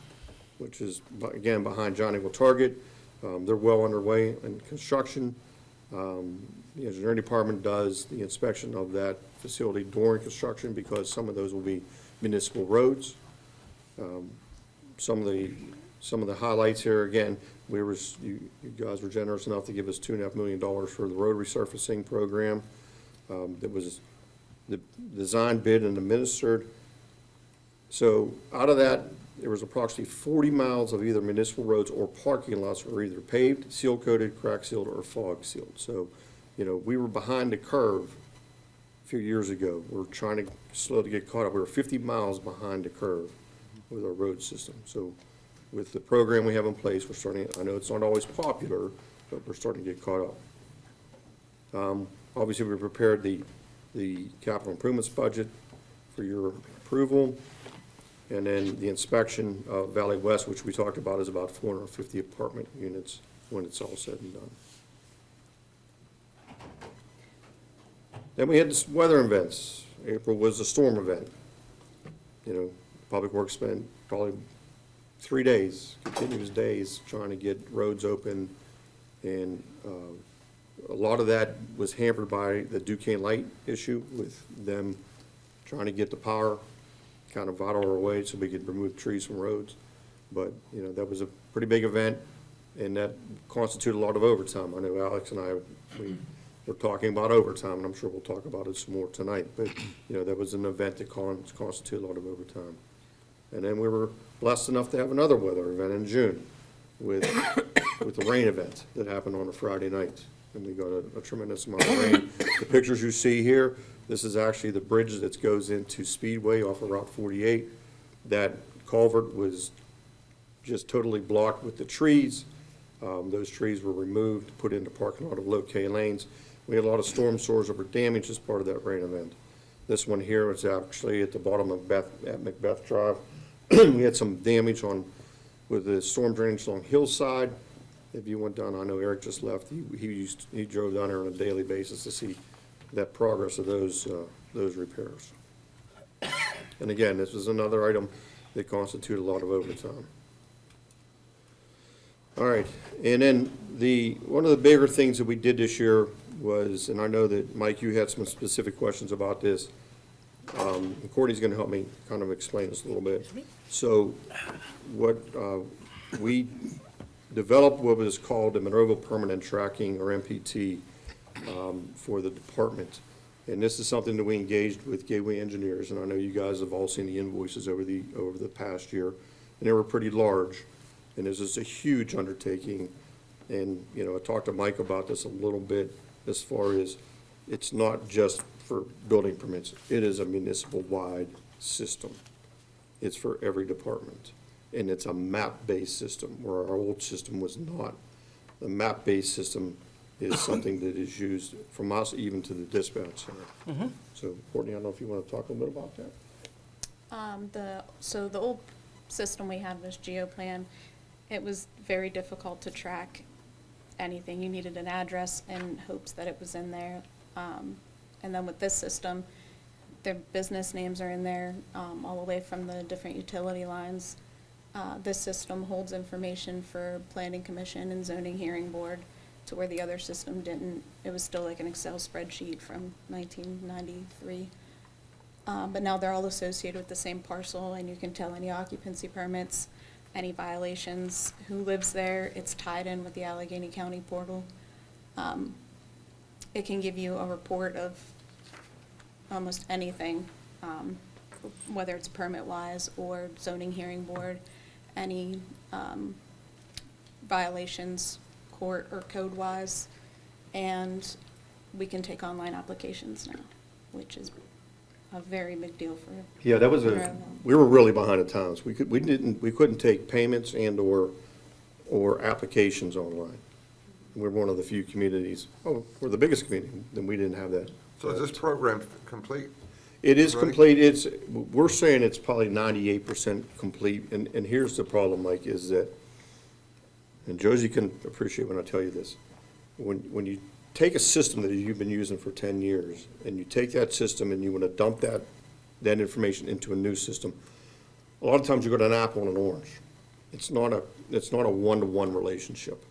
which is, again, behind Johnny Will Target. They're well underway in construction. The engineering department does the inspection of that facility during construction because some of those will be municipal roads. Some of the highlights here, again, you guys were generous enough to give us $2.5 million for the road resurfacing program. That was the design, bid, and administered. So out of that, there was approximately 40 miles of either municipal roads or parking lots that were either paved, seal-coated, crack-sealed, or fog-sealed. So, we were behind the curve a few years ago. We're trying to slow to get caught up. We were 50 miles behind the curve with our road system. So with the program we have in place, I know it's not always popular, but we're starting to get caught up. Obviously, we prepared the capital improvements budget for your approval. And then the inspection of Valley West, which we talked about, is about 450 apartment units when it's all said and done. Then we had this weather events. April was a storm event. You know, Public Works spent probably 3 days, continuous days, trying to get roads open. And a lot of that was hampered by the Duquesne Light issue with them trying to get the power kind of out of our way so we could remove trees from roads. But, you know, that was a pretty big event, and that constituted a lot of overtime. I know Alex and I, we were talking about overtime, and I'm sure we'll talk about it some more tonight. But, you know, that was an event that constituted a lot of overtime. And then we were blessed enough to have another weather event in June with the rain event that happened on a Friday night. And we got a tremendous amount of rain. The pictures you see here, this is actually the bridge that goes into Speedway off of Route 48. That culvert was just totally blocked with the trees. Those trees were removed, put into parking lot of low K lanes. We had a lot of storm sewers that were damaged as part of that rain event. This one here was actually at the bottom of Macbeth Drive. We had some damage with the storm drainage along Hillside. If you went down, I know Eric just left, he drove down there on a daily basis to see that progress of those repairs. And again, this was another item that constituted a lot of overtime. All right, and then one of the bigger things that we did this year was, and I know that, Mike, you had some specific questions about this, and Courtney's gonna help me kind of explain this a little bit. So, we developed what was called the Monroeville Permanent Tracking, or MPT, for the department. And this is something that we engaged with Gateway Engineers, and I know you guys have all seen the invoices over the past year, and they were pretty large. And this is a huge undertaking. And, you know, I talked to Mike about this a little bit as far as it's not just for building permits. It is a municipal-wide system. It's for every department. And it's a map-based system, where our old system was not. The map-based system is something that is used from us even to the dispatch center. So Courtney, I don't know if you want to talk a little bit about that? So the old system we had was GeoPlan. It was very difficult to track anything. You needed an address in hopes that it was in there. And then with this system, their business names are in there, all the way from the different utility lines. This system holds information for Planning Commission and Zoning Hearing Board, to where the other system didn't. It was still like an Excel spreadsheet from 1993. But now they're all associated with the same parcel, and you can tell any occupancy permits, any violations, who lives there. It's tied in with the Allegheny County portal. It can give you a report of almost anything, whether it's permit-wise or zoning hearing board, any violations, court or code-wise, and we can take online applications now, which is a very big deal for. Yeah, that was Monroeville. we were really behind the times. We couldn't take payments or applications online. We're one of the few communities, we're the biggest community, then we didn't have that. So is this program complete? It is Ready? complete. We're saying it's probably 98% complete, and here's the problem, Mike, is that, and Josie can appreciate when I tell you this, when you take a system that you've been using for 10 years, and you take that system and you want to dump that information into a new system, a lot of times you got an apple and an orange. It's not a one-to-one relationship.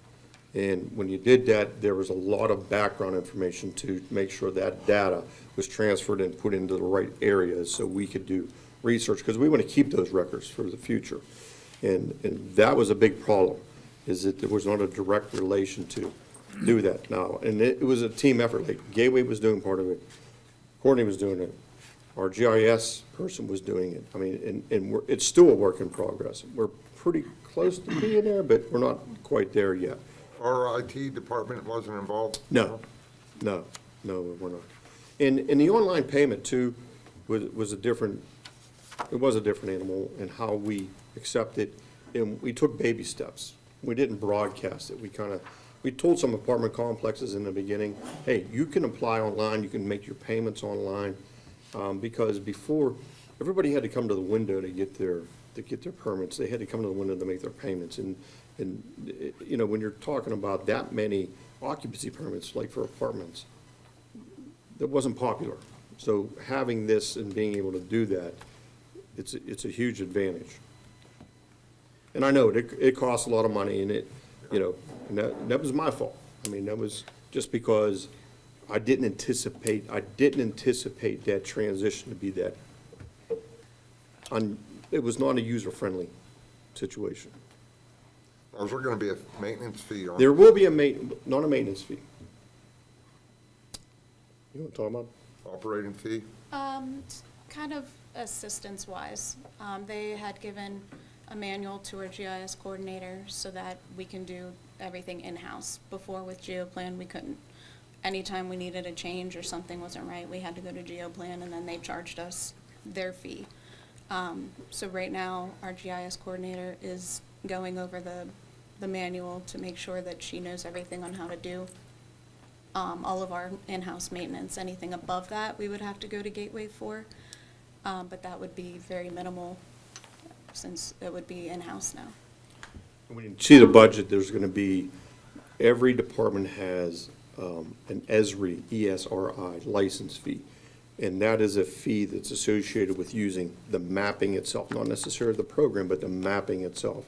And when you did that, there was a lot of background information to make sure that data was transferred and put into the right areas so we could do research, because we want to keep those records for the future. And that was a big problem, is that there was not a direct relation to do that now. And it was a team effort. Like Gateway was doing part of it. Courtney was doing it. Our GIS person was doing it. I mean, and it's still a work in progress. We're pretty close to being there, but we're not quite there yet. Our IT department wasn't involved? No, we're not. And the online payment too was a different animal in how we accepted, and we took baby steps. We didn't broadcast it. We told some apartment complexes in the beginning, hey, you can apply online, you can make your payments online, because before, everybody had to come to the window to get their permits. They had to come to the window to make their payments. And, you know, when you're talking about that many occupancy permits, like for apartments, that wasn't popular. So having this and being able to do that, it's a huge advantage. And I know it costs a lot of money, and it, you know, and that was my fault. I mean, that was just because I didn't anticipate that transition to be that, it was not a user-friendly situation. Is there gonna be a maintenance fee on? There will be not a maintenance fee. You know what I'm talking about? Operating fee? Kind of assistance-wise. They had given a manual to our GIS coordinator so that we can do everything in-house. Before with GeoPlan, we couldn't. Anytime we needed a change or something wasn't right, we had to go to GeoPlan, and then they charged us their fee. So right now, our GIS coordinator is going over the manual to make sure that she knows everything on how to do all of our in-house maintenance. Anything above that, we would have to go to Gateway for, but that would be very minimal since it would be in-house now. When you see the budget, there's gonna be, every department has an ESRI, ESRI license fee. And that is a fee that's associated with using the mapping itself, not necessarily the program, but the mapping itself.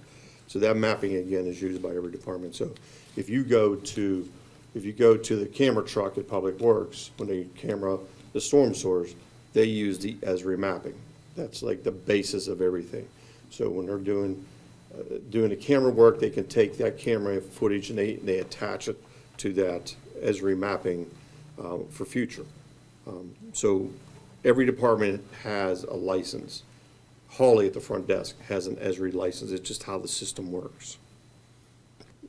So that mapping, again, is used by every department. So if you go to the camera truck at Public Works, when they camera the storm sewers, they use the ESRI mapping. That's like the basis of everything. So when they're doing the camera work, they can take that camera footage and they attach it to that ESRI mapping for future. So every department has a license. Holly at the front desk has an ESRI license. It's just how the system works.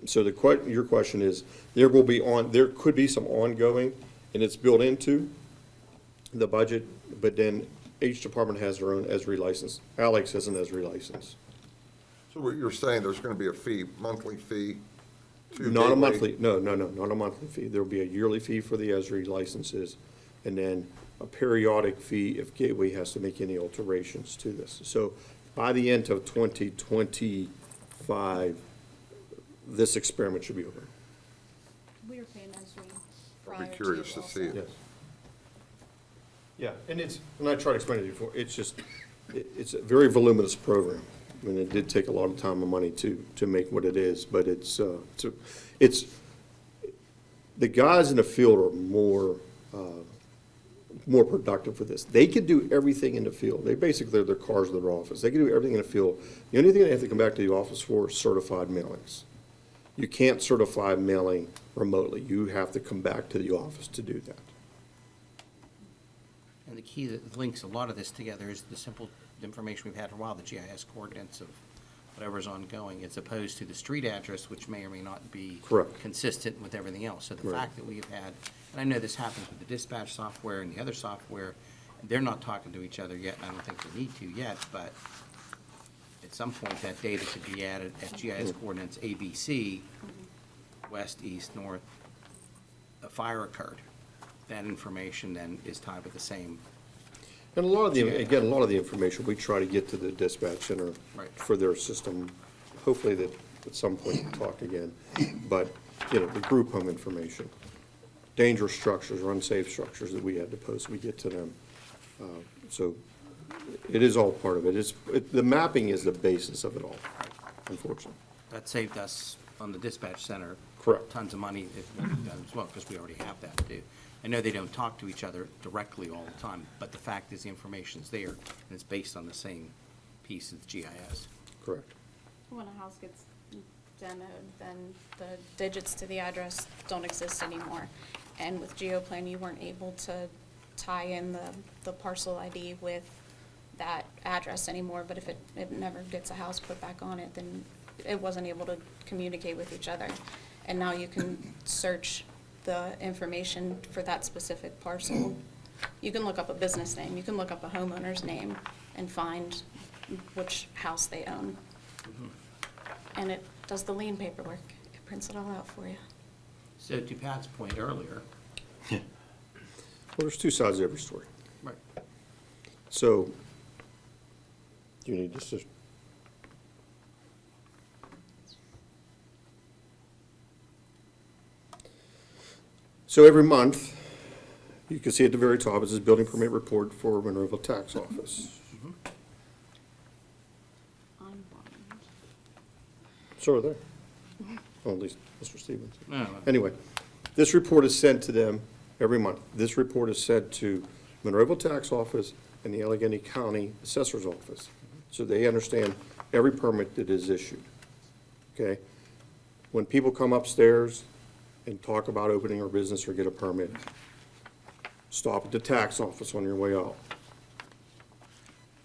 So your question is, there could be some ongoing, and it's built into the budget, but then each department has their own ESRI license. Alex has an ESRI license. So what you're saying, there's gonna be a fee, monthly fee? to Not a Gateway? monthly, no, not a monthly fee. There'll be a yearly fee for the ESRI licenses, and then a periodic fee if Gateway has to make any alterations to this. So by the end of 2025, this experiment should be over. We were paying ESRI I'll prior be to curious to also. see it. Yes. Yeah, and I tried to explain it before, it's a very voluminous program. I mean, it did take a lot of time and money to make what it is, but it's the guys in the field are more productive for this. They could do everything in the field. They basically, their cars in their office. They can do everything in the field. The only thing they have to come back to the office for is certified mailings. You can't certify mailing remotely. You have to come back to the office to do that. And the key that links a lot of this together is the simple information we've had for a while, the GIS coordinates of whatever's ongoing, as opposed to the street address, which may or may not be Correct. consistent with everything else. So the Right. fact that we have had, and I know this happens with the dispatch software and the other software, they're not talking to each other yet, and I don't think they need to yet, but at some point, that data could be added at GIS coordinates ABC, west, east, north, a fire occurred. That information then is tied with the same. And a lot of the information we try to get to the dispatch center Right. for their system. Hopefully that at some point we'll talk again. But, the group home information, dangerous structures or unsafe structures that we had to post, we get to them. So it is all part of it. The mapping is the basis of it all, unfortunately. That saved us on the dispatch center. Correct. Tons of money as well, because we already have that too. I know they don't talk to each other directly all the time, but the fact is the information's there, and it's based on the same piece of GIS. Correct. When a house gets demoed, then the digits to the address don't exist anymore. And with GeoPlan, you weren't able to tie in the parcel ID with that address anymore, but if it never gets a house put back on it, then it wasn't able to communicate with each other. And now you can search the information for that specific parcel. You can look up a business name, you can look up a homeowner's name and find which house they own. And it does the lien paperwork. It prints it all out for you. So to Pat's point earlier. Well, there's two sides to every story. Right. So Do you need this to? So every month, you can see at the very top, it says building permit report for Monroeville Tax Office. I'm blind. So are they. Well, at least Mr. Stevens. No, no. Anyway, this report is sent to them every month. This report is sent to Monroeville Tax Office and the Allegheny County Assessor's Office, so they understand every permit that is issued. Okay? When people come upstairs and talk about opening a business or get a permit, stop at the tax office on your way out.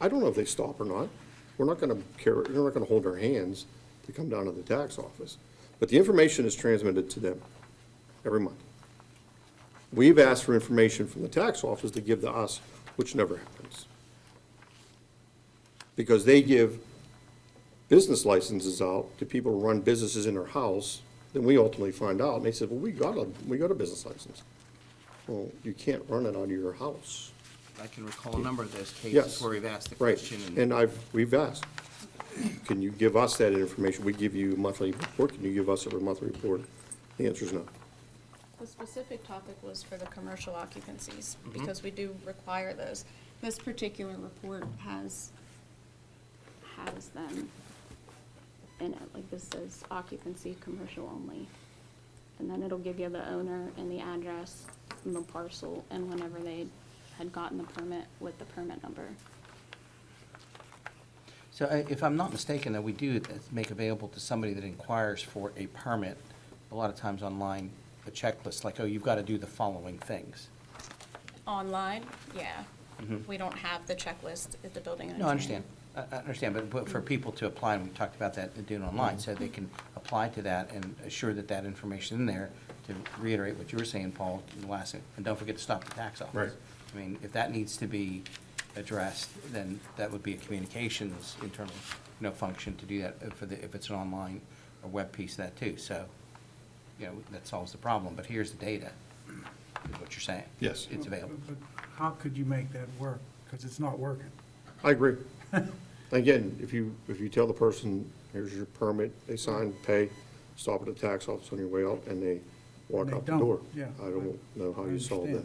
I don't know if they stop or not. We're not gonna we're not gonna hold our hands to come down to the tax office. But the information is transmitted to them every month. We've asked for information from the tax office to give to us, which never happens. Because they give business licenses out to people who run businesses in their house, then we ultimately find out, and they said, well, we got a business license. Well, you can't run it out of your house. I can recall a number of those cases Yes. where we've asked the Right, question. and we've asked, can you give us that information? We give you a monthly report, can you give us a monthly report? The answer is no. The specific topic was for the commercial occupancies, Mm-hmm. because we do require those. This particular report has them in it, like this says occupancy, commercial only. And then it'll give you the owner and the address and the parcel and whenever they had gotten the permit with the permit number. So if I'm not mistaken, that we do make available to somebody that inquires for a permit, a lot of times online, a checklist, like, oh, you've got to do the following things. Online, yeah. We don't have the checklist at the building and No, I understand. I understand, but for people to apply, and we talked about that, doing online, so they can apply to that and assure that that information in there, to reiterate what you were saying, Paul, in the last, and don't forget to stop the tax office. Right. I mean, if that needs to be addressed, then that would be a communications internal, function to do that if it's an online or web piece of that too. So, that solves the problem, but here's the data, is what you're saying. Yes. It's available. But how could you make that work? Because it's not working. I agree. Again, if you tell the person, here's your permit, they sign, pay, stop at the tax office on your way out, and they walk And they out the don't, door. yeah. I don't know how I you solve that.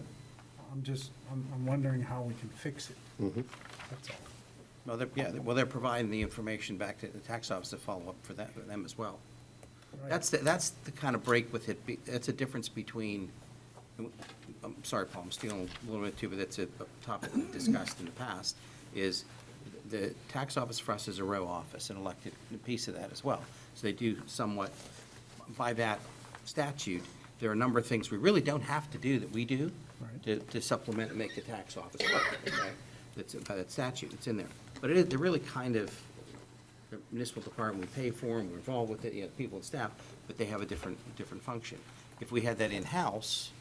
understand. I'm wondering how we can fix it. Mhm. That's all. Well, they're providing the information back to the tax office to follow up for them as well. Right. That's the kind of break with it, that's a difference between, I'm sorry, Paul, I'm stealing a little bit too, but that's a topic we've discussed in the past, is the tax office for us is a row office, an elected piece of that as well. So they do somewhat, by that statute, there are a number of things we really don't have to do that we do Right. to supplement and make the tax office work, okay? That's by that statute, it's in there. But they're really kind of, the municipal department, we pay for them, we're involved with it, people and staff, but they have a different function. If we had that in-house,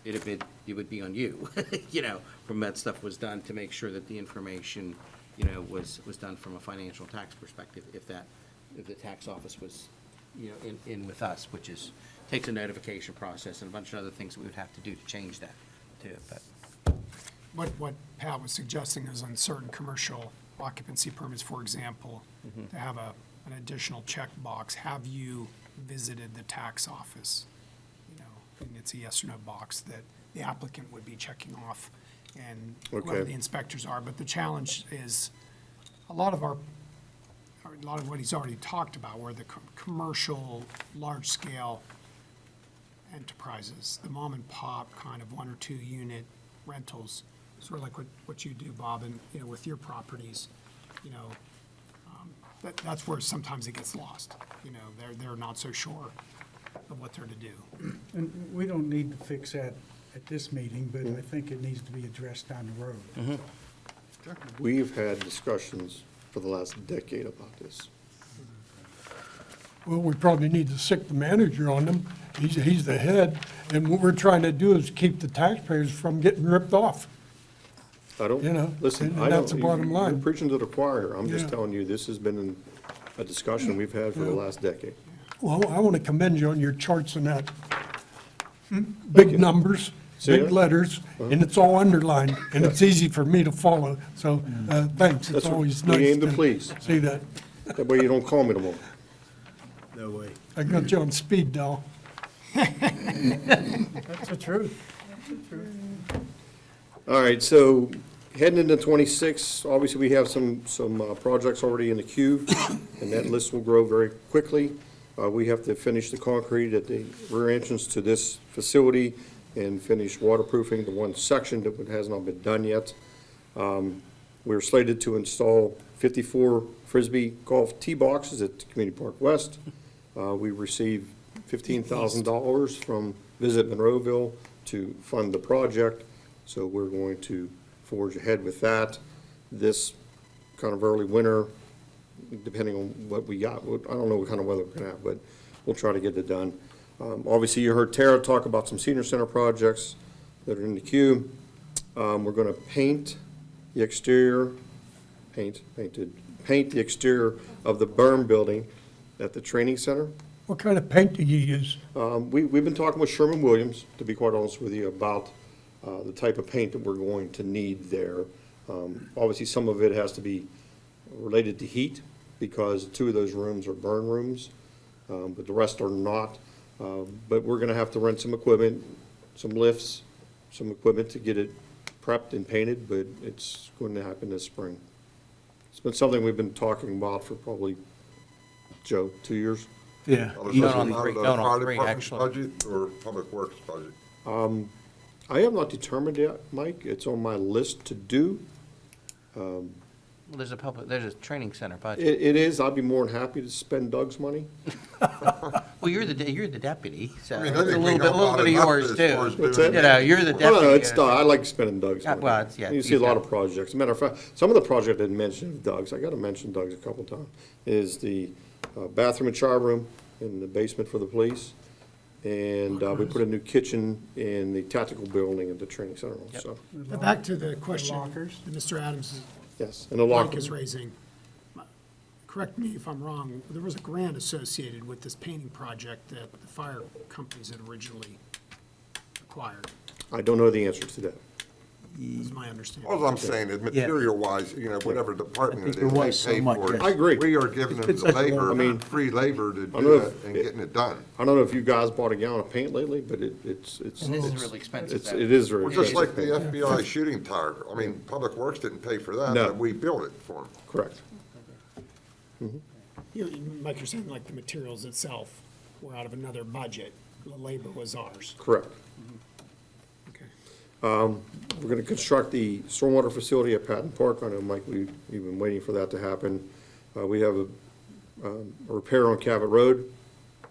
it would be on you, from that stuff was done to make sure that the information, was done from a financial tax perspective, if the tax office was, in with us, which takes a notification process and a bunch of other things that we would have to do to change that, too, but. What Pat was suggesting is on certain commercial occupancy permits, for example, to have an additional checkbox, have you visited the tax office? And it's a yes or no box that the applicant would be checking off and whoever Okay. the inspectors are. But the challenge is, a lot of what he's already talked about, where the commercial, large-scale enterprises, the mom and pop kind of 1 or 2 unit rentals, sort of like what you do, Bob, and, with your properties, that's where sometimes it gets lost. They're not so sure of what they're to do. And we don't need to fix that at this meeting, but I think it needs to be addressed down the road. We've had discussions for the last decade about this. Well, we probably need to sick the manager on them. He's the head, and what we're trying to do is keep the taxpayers from getting ripped off. I don't, listen, and I don't. that's the bottom you're line. preaching to the choir. I'm just Yeah. telling you, this has been a discussion we've had for the last decade. Well, I want to commend you on your charts and that. Big numbers, See big that? letters, and it's all underlined, and it's easy for me to follow, so, thanks, it's That's what always we nice aim to please. see that. That way you don't call me tomorrow. No way. I got you on speed dial. That's the truth. All right, so heading into 26, obviously, we have some projects already in the queue, and that list will grow very quickly. We have to finish the concrete at the rear entrance to this facility and finish waterproofing the one section that has not been done yet. We're slated to install 54 Frisbee golf tee boxes at Community Park West. We received $15,000 from Visit Monroeville to fund the project, so we're going to forge ahead with that. This kind of early winter, depending on what we got, I don't know what kind of weather we're gonna have, but we'll try to get it done. Obviously, you heard Tara talk about some senior center projects that are in the queue. We're gonna paint the exterior, paint the exterior of the berm building at the training center. What kind of paint do you use? We've been talking with Sherman-Williams, to be quite honest with you, about the type of paint that we're going to need there. Obviously, some of it has to be related to heat, because 2 of those rooms are burn rooms, but the rest are not. But we're gonna have to rent some equipment, some lifts, some equipment to get it prepped and painted, but it's going to happen this spring. It's been something we've been talking about for probably, Joe, 2 years. Yeah. Is Not this on out three- of the not on fire three, department's actually. budget or public works budget? I have not determined yet, Mike. It's on my list to do. Well, there's a training center budget. It is, I'd be more than happy to spend Doug's money. Well, you're the deputy, so I mean, it's a I think we little bit, help out of enough yours as far as too. What's doing that? You know, you're the No, deputy. no, it's Doug. I like spending Doug's Yeah, money. well, it's- yeah, You see a he's lot got- of projects. Matter of fact, some of the projects I didn't mention of Doug's, I gotta mention Doug's a couple times, is the bathroom and shower room in the basement for the police. And we put a new kitchen in the tactical building at the training center also. But back to the question Lockers. that Mr. Adams Yes, and the Mike locker. is raising. Correct me if I'm wrong, there was a grant associated with this painting project that the fire companies had originally acquired, I don't know the answer to that. is my understanding. All I'm saying is material-wise, whatever department it there is, was they pay so much, for it. yes. I agree. We are giving them It's the such a labor, long- I mean, free labor to I don't do know that if- and getting it done. I don't know if you guys bought a gallon of paint lately, but it's. And this is really expensive. It is very Well, just expensive. like the FBI shooting tire. I mean, Public Works didn't pay for that, No. but we built it for them. Correct. Like you're saying, like the materials itself were out of another budget, the labor was ours. Correct. Okay. We're gonna construct the stormwater facility at Patton Park. I know, Mike, we've been waiting for that to happen. We have a repair on Cabot Road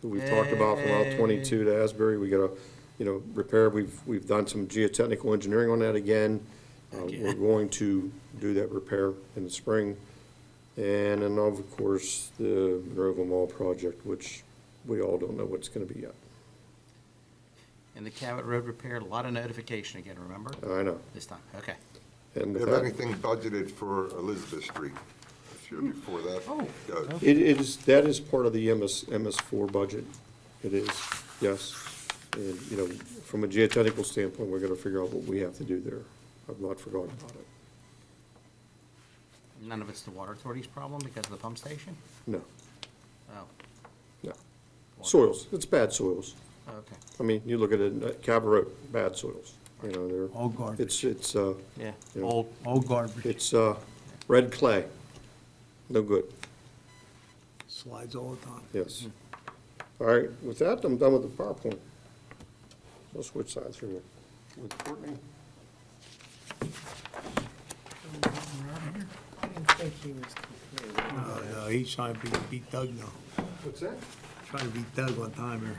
that we've talked about from Route 22 to Asbury. We got a, repair. We've done some geotechnical engineering on that again. We're going to do that repair in the spring. And then, of course, the Monroeville Mall project, which we all don't know what it's gonna be yet. And the Cabot Road repair, a lot of notification again, remember? I know. This time, okay. And Do with you have that, anything budgeted for Elizabeth Street this year before that goes? that is part of the MS4 budget. It is, yes. And, from a geotechnical standpoint, we're gonna figure out what we have to do there. I've not forgotten about it. None of it's the water authority's problem because of the pump station? No, Oh, no. Soils, it's bad soils. okay. I mean, you look at it, Cabot Road, bad soils. They're. All garbage. It's, Yeah. you know, All garbage. it's, red clay. No good, Slides all the time. yes. All right, with that, I'm done with the PowerPoint. I'll switch sides here with Courtney. I didn't think he was completely. No, he's trying to beat Doug now. What's that? Trying to beat Doug on time here.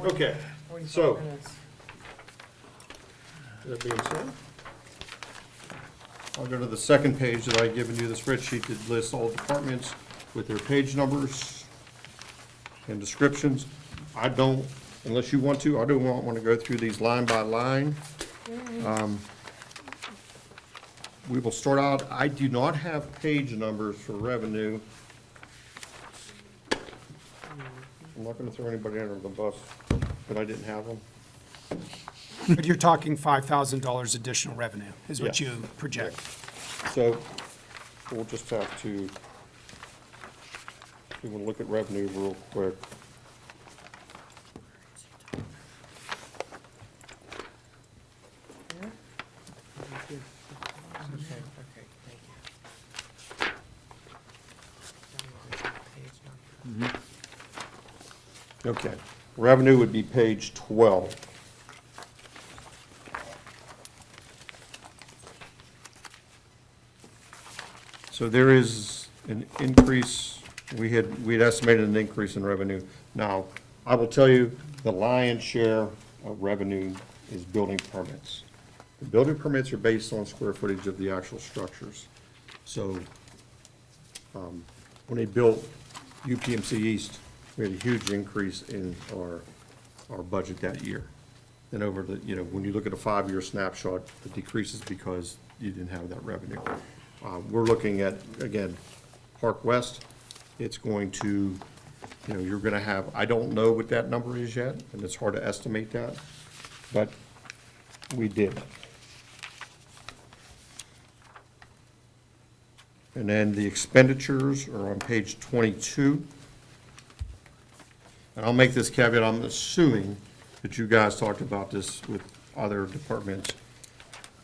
Okay, 45 so- minutes. That being said, I'll go to the second page that I've given you, the spreadsheet that lists all departments with their page numbers and descriptions. I don't, unless you want to, I don't want to go through these line by line. We will start out, I do not have page numbers for revenue. I'm not gonna throw anybody under the bus, but I didn't have them. But you're talking $5,000 additional revenue is what Yeah. you project. So we'll just have to, we will look at revenue real quick. Okay, revenue would be page 12. So there is an increase, we'd estimated an increase in revenue. Now, I will tell you, the lion's share of revenue is building permits. The building permits are based on square footage of the actual structures. So, when they built UPMC East, we had a huge increase in our budget that year. Then over the, when you look at a 5-year snapshot, it decreases because you didn't have that revenue. We're looking at, again, Park West, it's going to, you're gonna have, I don't know what that number is yet, and it's hard to estimate that, but we did. And then the expenditures are on page 22. And I'll make this caveat, I'm assuming that you guys talked about this with other departments.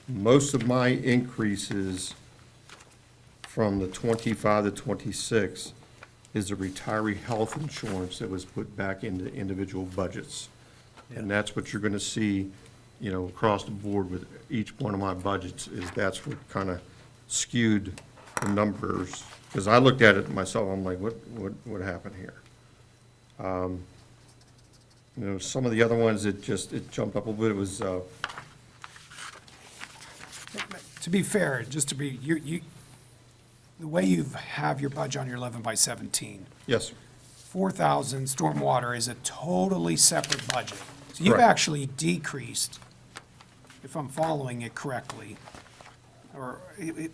Most of my increases from the 25 to 26 is the retiree health insurance that was put back into individual budgets. And that's what you're gonna see, across the board with each one of my budgets, is that's what kind of skewed the numbers. Because I looked at it myself, I'm like, what happened here? Some of the other ones, it jumped up a little bit, it was, To be fair, just to be, the way you have your budget on your 11 by 17, yes, 4,000 stormwater is a totally separate budget. So you've Correct. actually decreased, if I'm following it correctly, or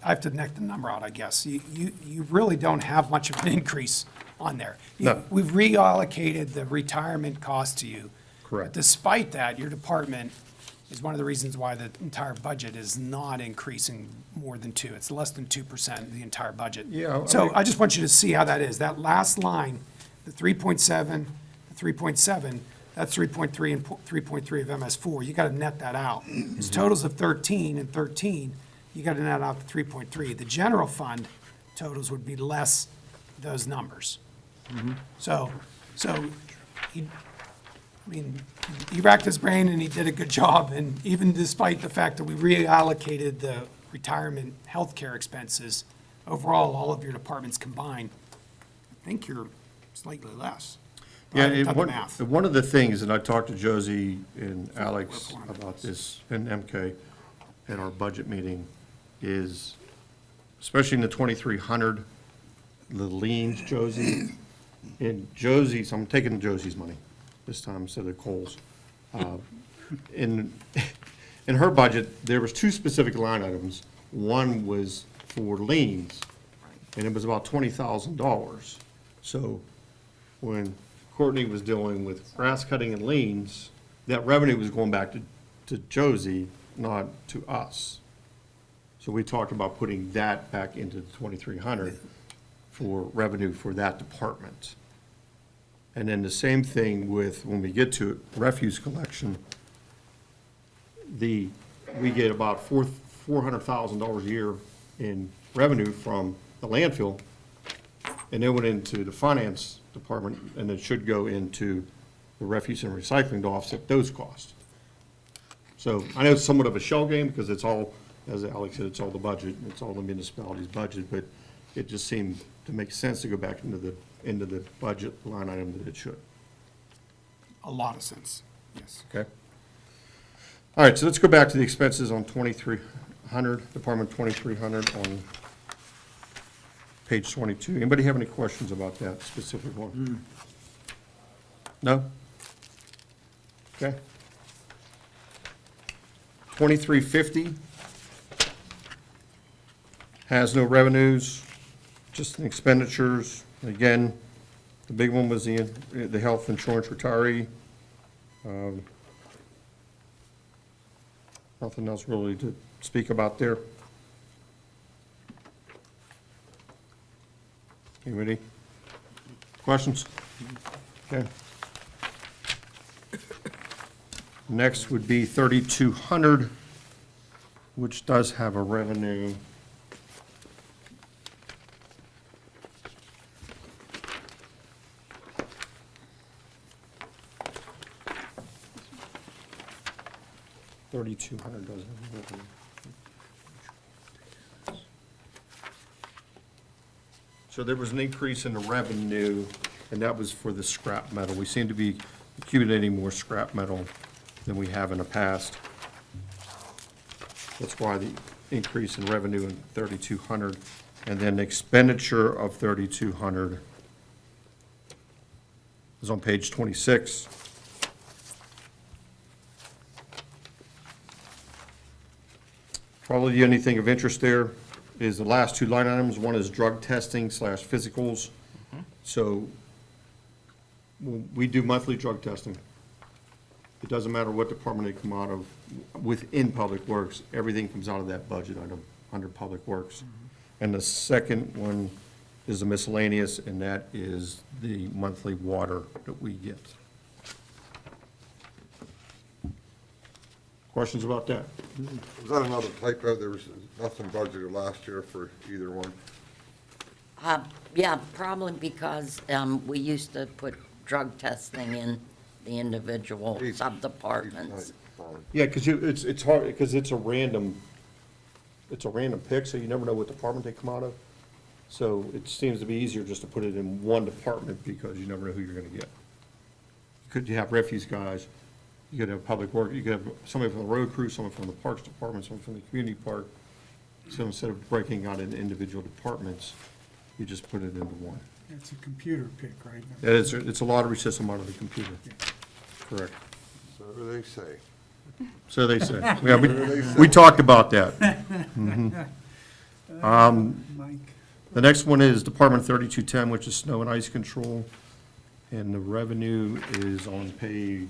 I have to neck the number out, I guess. You really don't have much of an increase on there. No. We've reallocated the retirement cost to you. Correct. Despite that, your department is one of the reasons why the entire budget is not increasing more than 2. It's less than 2% of the entire budget. Yeah, So I just want you to see how that is. That last line, the 3.7, the 3.7, that's 3.3 and 3.3 of MS4. You got to net that out. It's totals of 13 and 13. You got to net out the 3.3. The general fund totals would be less those numbers. So he racked his brain and he did a good job. And even despite the fact that we reallocated the retirement healthcare expenses, overall, all of your departments combined, I think you're slightly less. yeah, I haven't done the and math. one of the things, and I talked to Josie and Alex about this, and MK, at our budget meeting, is, especially in the 2,300, the liens, Josie, and Josie's, I'm taking Josie's money this time instead of Cole's. In her budget, there was 2 specific line items. One was for liens, and it was about $20,000. So when Courtney was dealing with grass cutting and liens, that revenue was going back to Josie, not to us. So we talked about putting that back into the 2,300 for revenue for that department. And then the same thing with, when we get to refuse collection, we get about $400,000 a year in revenue from the landfill, and it went into the finance department, and it should go into the refuse and recycling to offset those costs. So I know it's somewhat of a shell game, because it's all, as Alex said, it's all the budget, it's all the municipality's budget, but it just seemed to make sense to go back into the budget line item that it should. A lot of sense, yes. Okay? All right, so let's go back to the expenses on 2,300, Department 2,300 on page 22. Anybody have any questions about that specific one? No? Okay. 2,350 has no revenues, just in expenditures. Again, the big one was the health insurance retiree. Nothing else really to speak about there. Anybody? Questions? Okay. Next would be 3,200, which does have a revenue. $3,200 does have a revenue. So there was an increase in the revenue, and that was for the scrap metal. We seem to be accumulating more scrap metal than we have in the past. That's why the increase in revenue in 3,200, and then expenditure of 3,200 is on page 26. Probably the only thing of interest there is the last two line items. One is drug testing / physicals. So we do monthly drug testing. It doesn't matter what department they come out of within Public Works, everything comes out of that budget item under Public Works. And the second one is the miscellaneous, and that is the monthly water that we get. Questions about that? Was that another typo? There was nothing budgeted last year for either one. Yeah, probably because we used to put drug testing in the individual sub-departments. Yeah, because it's hard, because it's a random pick, so you never know what department they come out of. So it seems to be easier just to put it in one department because you never know who you're gonna get. Could you have refuse guys, you could have public work, you could have somebody from the road crew, someone from the parks department, someone from the community park. So instead of breaking out into individual departments, you just put it into one. It's a computer pick, right? It's a lottery system out of the computer. Correct. So they say. So they say. Yeah, we talked about that. Mike? The next one is Department 3210, which is snow and ice control, and the revenue is on page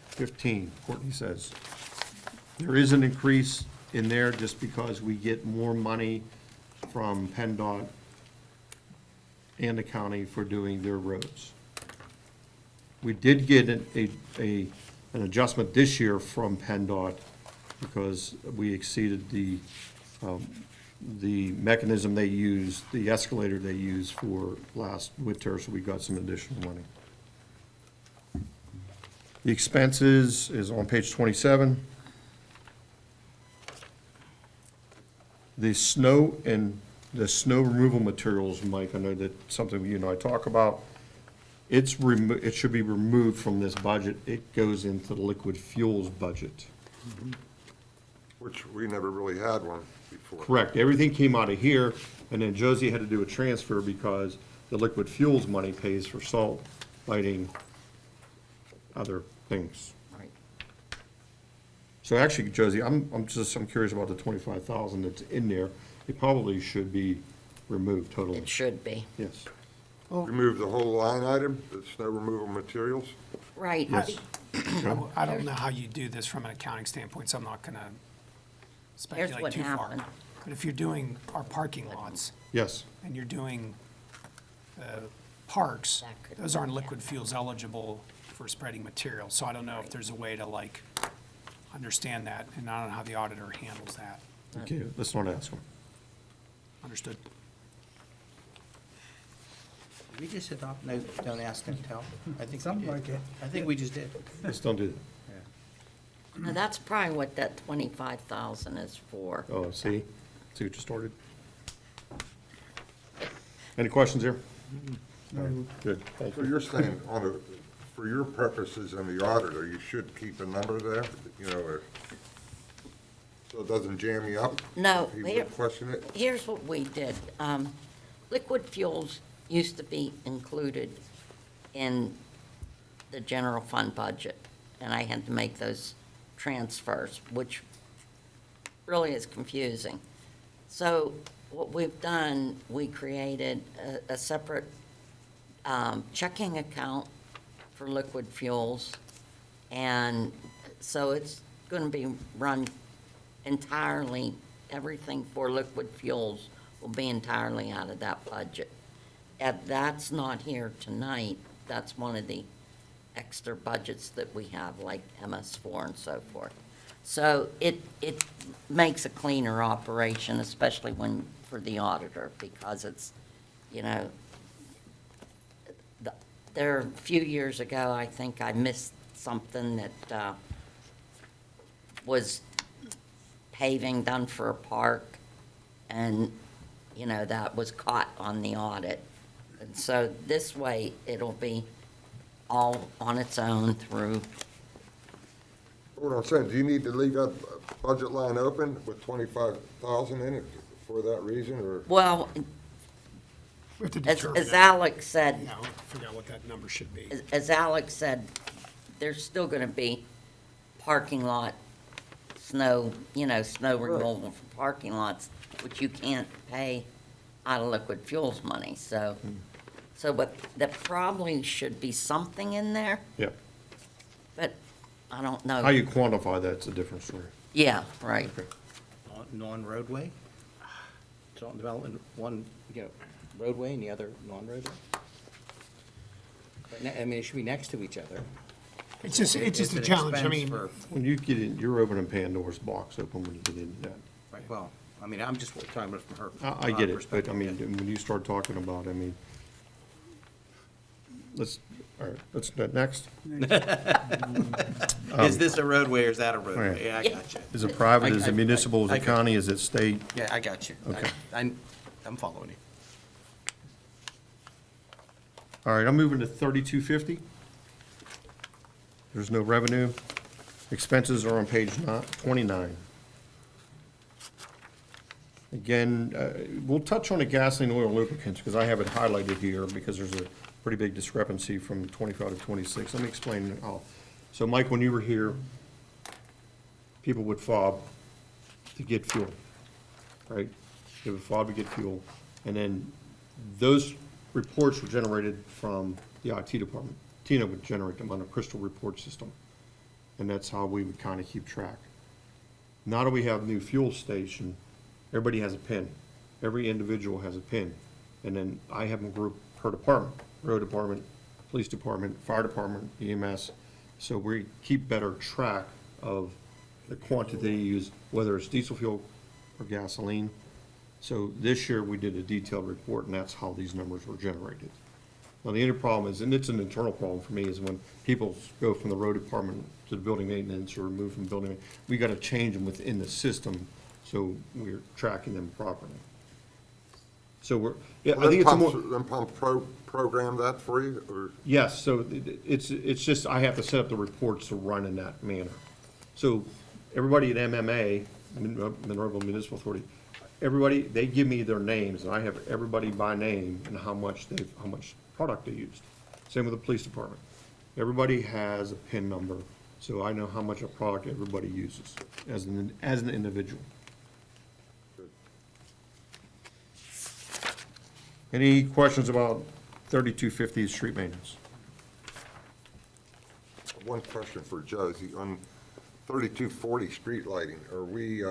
15, Courtney says. There is an increase in there just because we get more money from PennDOT and the county for doing their roads. We did get an adjustment this year from PennDOT because we exceeded the mechanism they used, the escalator they used for last winter, so we got some additional money. The expenses is on page 27. The snow removal materials, Mike, I know that's something you and I talk about. It should be removed from this budget. It goes into the liquid fuels budget. Which we never really had one before. Correct. Everything came out of here, and then Josie had to do a transfer because the liquid fuels money pays for salt, lighting, other things. Right. So actually, Josie, I'm curious about the 25,000 that's in there. It probably should be removed totally. It should be. Yes. Remove the whole line item, the snow removal materials? Right. Yes. I don't know how you do this from an accounting standpoint, so I'm not gonna Here's speculate what too far. happened. But if you're doing our parking lots, Yes. and you're doing parks, That could those be, aren't yeah. liquid fuels eligible for spreading material. So I don't know if there's a way to like understand that, and I don't know how the auditor handles that. Okay, let's not ask them. Understood? Did we just adopt, no, don't ask, don't tell? I think we Something did. like it. I think we just did. Let's don't do that. Now, that's probably what that 25,000 is for. Oh, see what you started? Any questions here? No. Good, thank So you. you're saying for your purposes and the auditor, you should keep a number there, so it doesn't jam you up? No, If he here- would question it? Here's what we did. Liquid fuels used to be included in the general fund budget, and I had to make those transfers, which really is confusing. So what we've done, we created a separate checking account for liquid fuels And so it's gonna be run entirely, everything for liquid fuels will be entirely out of that budget. And that's not here tonight. That's one of the extra budgets that we have, like MS4 and so forth. So it makes a cleaner operation, especially for the auditor, because it's, you know, there, a few years ago, I think I missed something that was paving done for a park, and, you know, that was caught on the audit. And so this way, it'll be all on its own through. What I'm saying, do you need to leave that budget line open with 25,000 in it for that reason, or? Well, We have to as determine as that. Alex said, Now, figure out what that number should be. as Alex said, there's still gonna be parking lot, snow removal for parking lots, which you can't pay out of liquid fuels money, so. But there probably should be something in there, Yeah. but I don't know. How you quantify that's a different story. Yeah, right. Non-roadway? Development development, one, roadway and the other non-roadway? But I mean, it should be next to each other. It's just It's a an challenge. I expense mean, for- When you get in, you're opening Pandora's box open when you get into that. Right, well, I mean, I'm just talking about it from her. I get it, but I perspective, mean, yeah. when you start talking about, I mean, all right, let's, next. Is this a roadway or is that a roadway? Right. Yeah, I got you. Is it private, is I- it municipal, is I it got- county, is it state? Yeah, I got you. Okay. I'm following you. All right, I'm moving to 3250. There's no revenue. Expenses are on page 29. Again, we'll touch on the gasoline, oil, and lubricants, because I have it highlighted here, because there's a pretty big discrepancy from 25 to 26. Let me explain how. So Mike, when you were here, people would fob to get fuel, right? They would fob to get fuel, and then those reports were generated from the IT department. Tina would generate them on a crystal report system, and that's how we would kind of keep track. Now that we have a new fuel station, everybody has a PIN. Every individual has a PIN, and then I have them grouped per department, road department, police department, fire department, EMS, so we keep better track of the quantity they use, whether it's diesel fuel or gasoline. So this year, we did a detailed report, and that's how these numbers were generated. Now, the other problem is, and it's an internal problem for me, is when people go from the road department to the building maintenance or move from building, we got to change them within the system, so we're tracking them properly. So we're, yeah, I think it's a more. Then pump program that for you, or? Yes, so it's just, I have to set up the reports to run in that manner. So everybody at MMA, Monroeville Municipal Authority, everybody, they give me their names, and I have everybody by name and how much product they used. Same with the police department. Everybody has a PIN number, so I know how much of product everybody uses as an individual. Any questions about 3250 street maintenance? One question for Josie. On 3240 street lighting, are we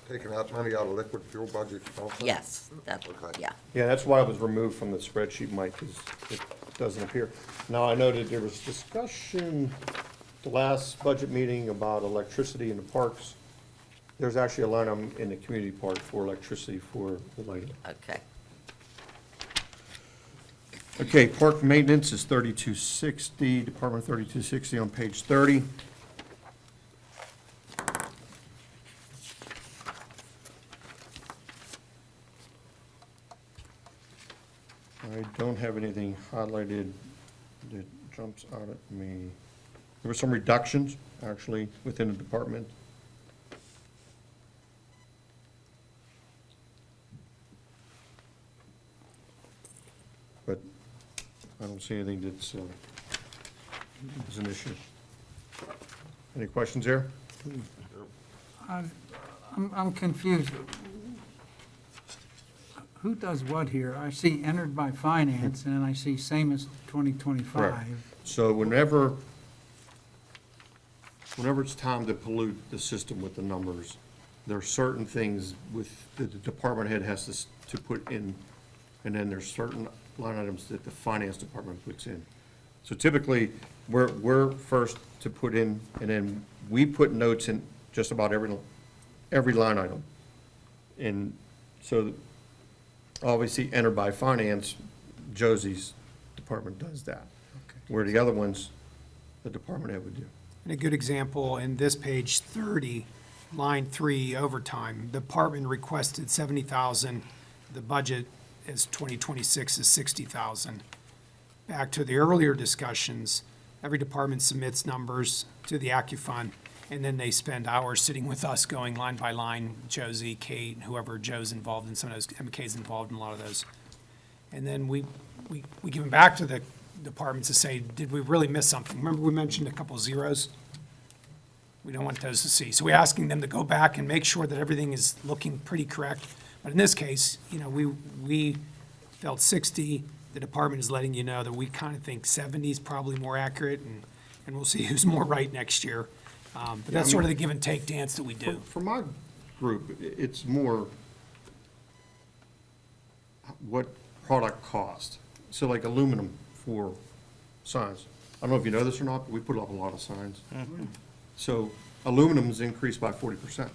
taking that money out of liquid fuel budget also? Yes, that's, Okay. yeah. Yeah, that's why it was removed from the spreadsheet, Mike, because it doesn't appear. Now, I noted there was discussion the last budget meeting about electricity in the parks. There's actually a line item in the community park for electricity for the lighting. Okay. Okay, park maintenance is 3260, Department 3260 on page 30. I don't have anything highlighted that jumps out at me. There were some reductions, actually, within the department. But I don't see anything that's is an issue. Any questions there? I'm confused. Who does what here? I see entered by finance, and then I see same as 2025. Correct. So whenever whenever it's time to pollute the system with the numbers, there are certain things with, that the department head has to put in, and then there's certain line items that the finance department puts in. So typically, we're first to put in, and then we put notes in just about every line item. And so, obviously, entered by finance, Josie's department does that. Where the other ones, the department head would do. And a good example, in this page 30, line 3, overtime, the department requested 70,000. The budget is 2026 is 60,000. Back to the earlier discussions, every department submits numbers to the AccuFund, and then they spend hours sitting with us going line by line, Josie, Kate, whoever Joe's involved in, some of those, MK's involved in a lot of those. And then we give them back to the departments to say, did we really miss something? Remember we mentioned a couple zeros? We don't want those to see. So we're asking them to go back and make sure that everything is looking pretty correct. But in this case, you know, we felt 60. The department is letting you know that we kind of think 70 is probably more accurate, and we'll see who's more right next year. But that's sort of the give and take dance that we do. For my group, it's more what product cost. So like aluminum for signs. I don't know if you know this or not, but we put up a lot of signs. So aluminum's increased by 40%.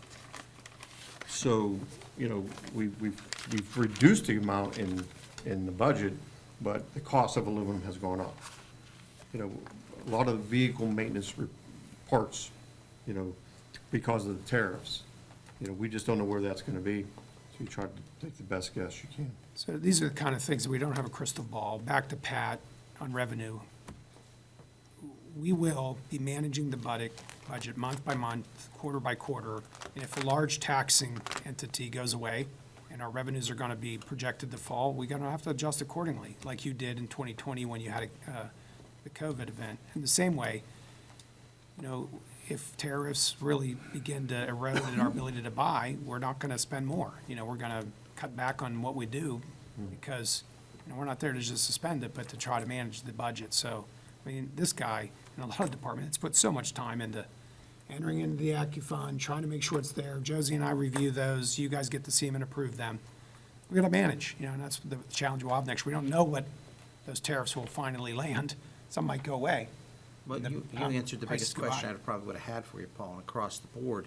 So, you know, we've reduced the amount in the budget, but the cost of aluminum has gone up. You know, a lot of the vehicle maintenance parts, you know, because of the tariffs. You know, we just don't know where that's gonna be, so you try to take the best guess you can. So these are the kind of things that we don't have a crystal ball. Back to Pat on revenue. We will be managing the budget month by month, quarter by quarter. And if a large taxing entity goes away and our revenues are going to be projected to fall, we're going to have to adjust accordingly, like you did in 2020 when you had the COVID event. In the same way, you know, if tariffs really begin to erode our ability to buy, we're not going to spend more. You know, we're going to cut back on what we do because, you know, we're not there to just suspend it, but to try to manage the budget. So, I mean, this guy and a lot of departments put so much time into entering into the AccuFund, trying to make sure it's there. Josie and I review those. You guys get to see them and approve them. We're going to manage, you know, and that's the challenge we'll have next. We don't know what those tariffs will finally land. Some might go away. Well, And you answered the prices biggest go high. question I probably would have had for you, Paul, and across the board.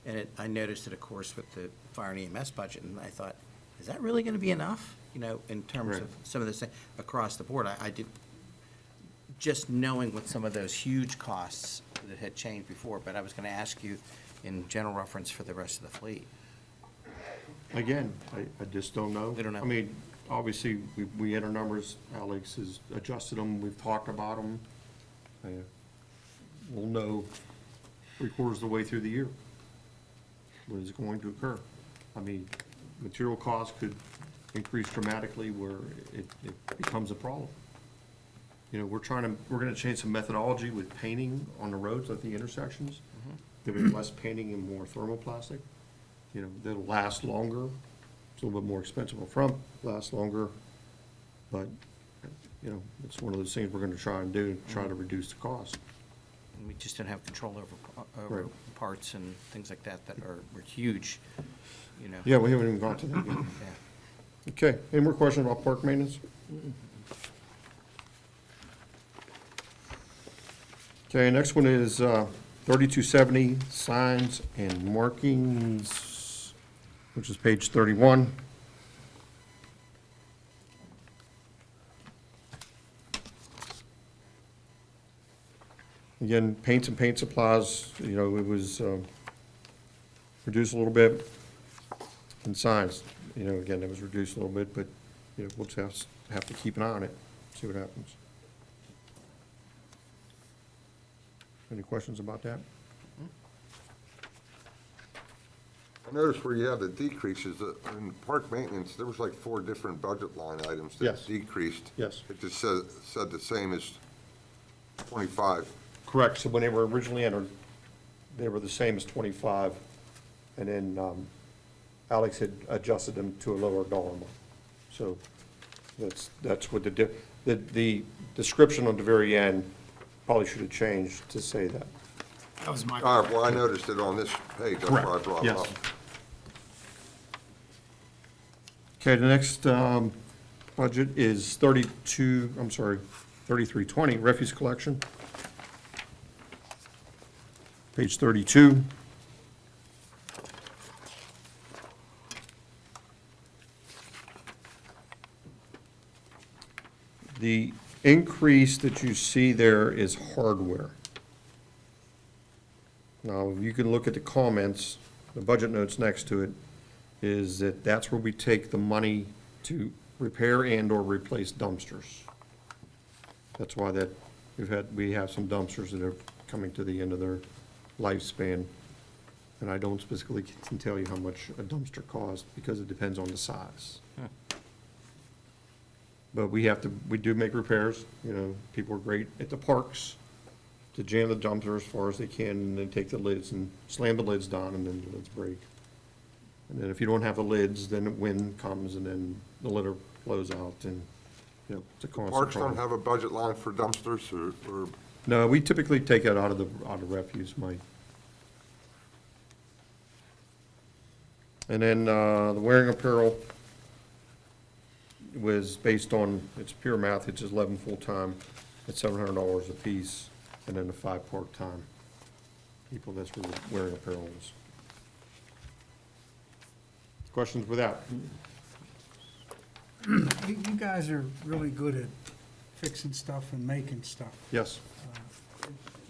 And I noticed it, of course, with the fire and EMS budget, and I thought, is that really going to be enough? You know, in terms Right. of some of this across the board. I did, just knowing what some of those huge costs that had changed before, but I was going to ask you in general reference for the rest of the fleet. Again, I just don't know. We don't know. I mean, obviously, we enter numbers, Alex has adjusted them, we've talked about them. We'll know 3/4 of the way through the year what is going to occur. I mean, material costs could increase dramatically where it becomes a problem. You know, we're gonna change some methodology with painting on the roads at the intersections. There'll be less painting and more thermoplastic. You know, that'll last longer. It's a little bit more expensive up front, last longer. But, you know, it's one of those things we're gonna try and do, try to reduce the cost. And we just don't have control over Right. parts and things like that were huge, you know. Yeah, we haven't even got to that yet. Yeah. Okay, any more questions about park maintenance? Okay, next one is 3270, signs and markings, which is page 31. Again, paints and paint supplies, you know, it was reduced a little bit. And signs, you know, again, it was reduced a little bit, but, you know, we'll just have to keep an eye on it, see what happens. Any questions about that? I noticed where you have the decreases, in park maintenance, there was like 4 different budget line items that Yes. decreased. Yes. It just said the same as 25. Correct, so when they were originally entered, they were the same as 25, and then Alex had adjusted them to a lower dollar amount. So that's what the description on the very end probably should have changed to say that. That was my. All right, well, I noticed it on this page, that's why I Correct, brought it yes. up. Okay, the next budget is 3320, refuse collection. Page 32. The increase that you see there is hardware. Now, you can look at the comments, the budget notes next to it, is that that's where we take the money to repair and/or replace dumpsters. That's why that, we have some dumpsters that are coming to the end of their lifespan. And I don't specifically can tell you how much a dumpster costs, because it depends on the size. But we do make repairs, people are great at the parks to jam the dumpster as far as they can, and then take the lids and slam the lids down, and then the lids break. And then if you don't have the lids, then the wind comes, and then the litter blows out, and, it's a constant Parks don't problem. have a budget line for dumpsters, or No, we typically take it out of the refuse, Mike. And then, the wearing apparel was based on, it's pure math, it's just 11 full-time, at $700 a piece, and then the 5 part-time people, that's where the wearing apparel is. Questions with that? You guys are really good at fixing stuff and making stuff. Yes.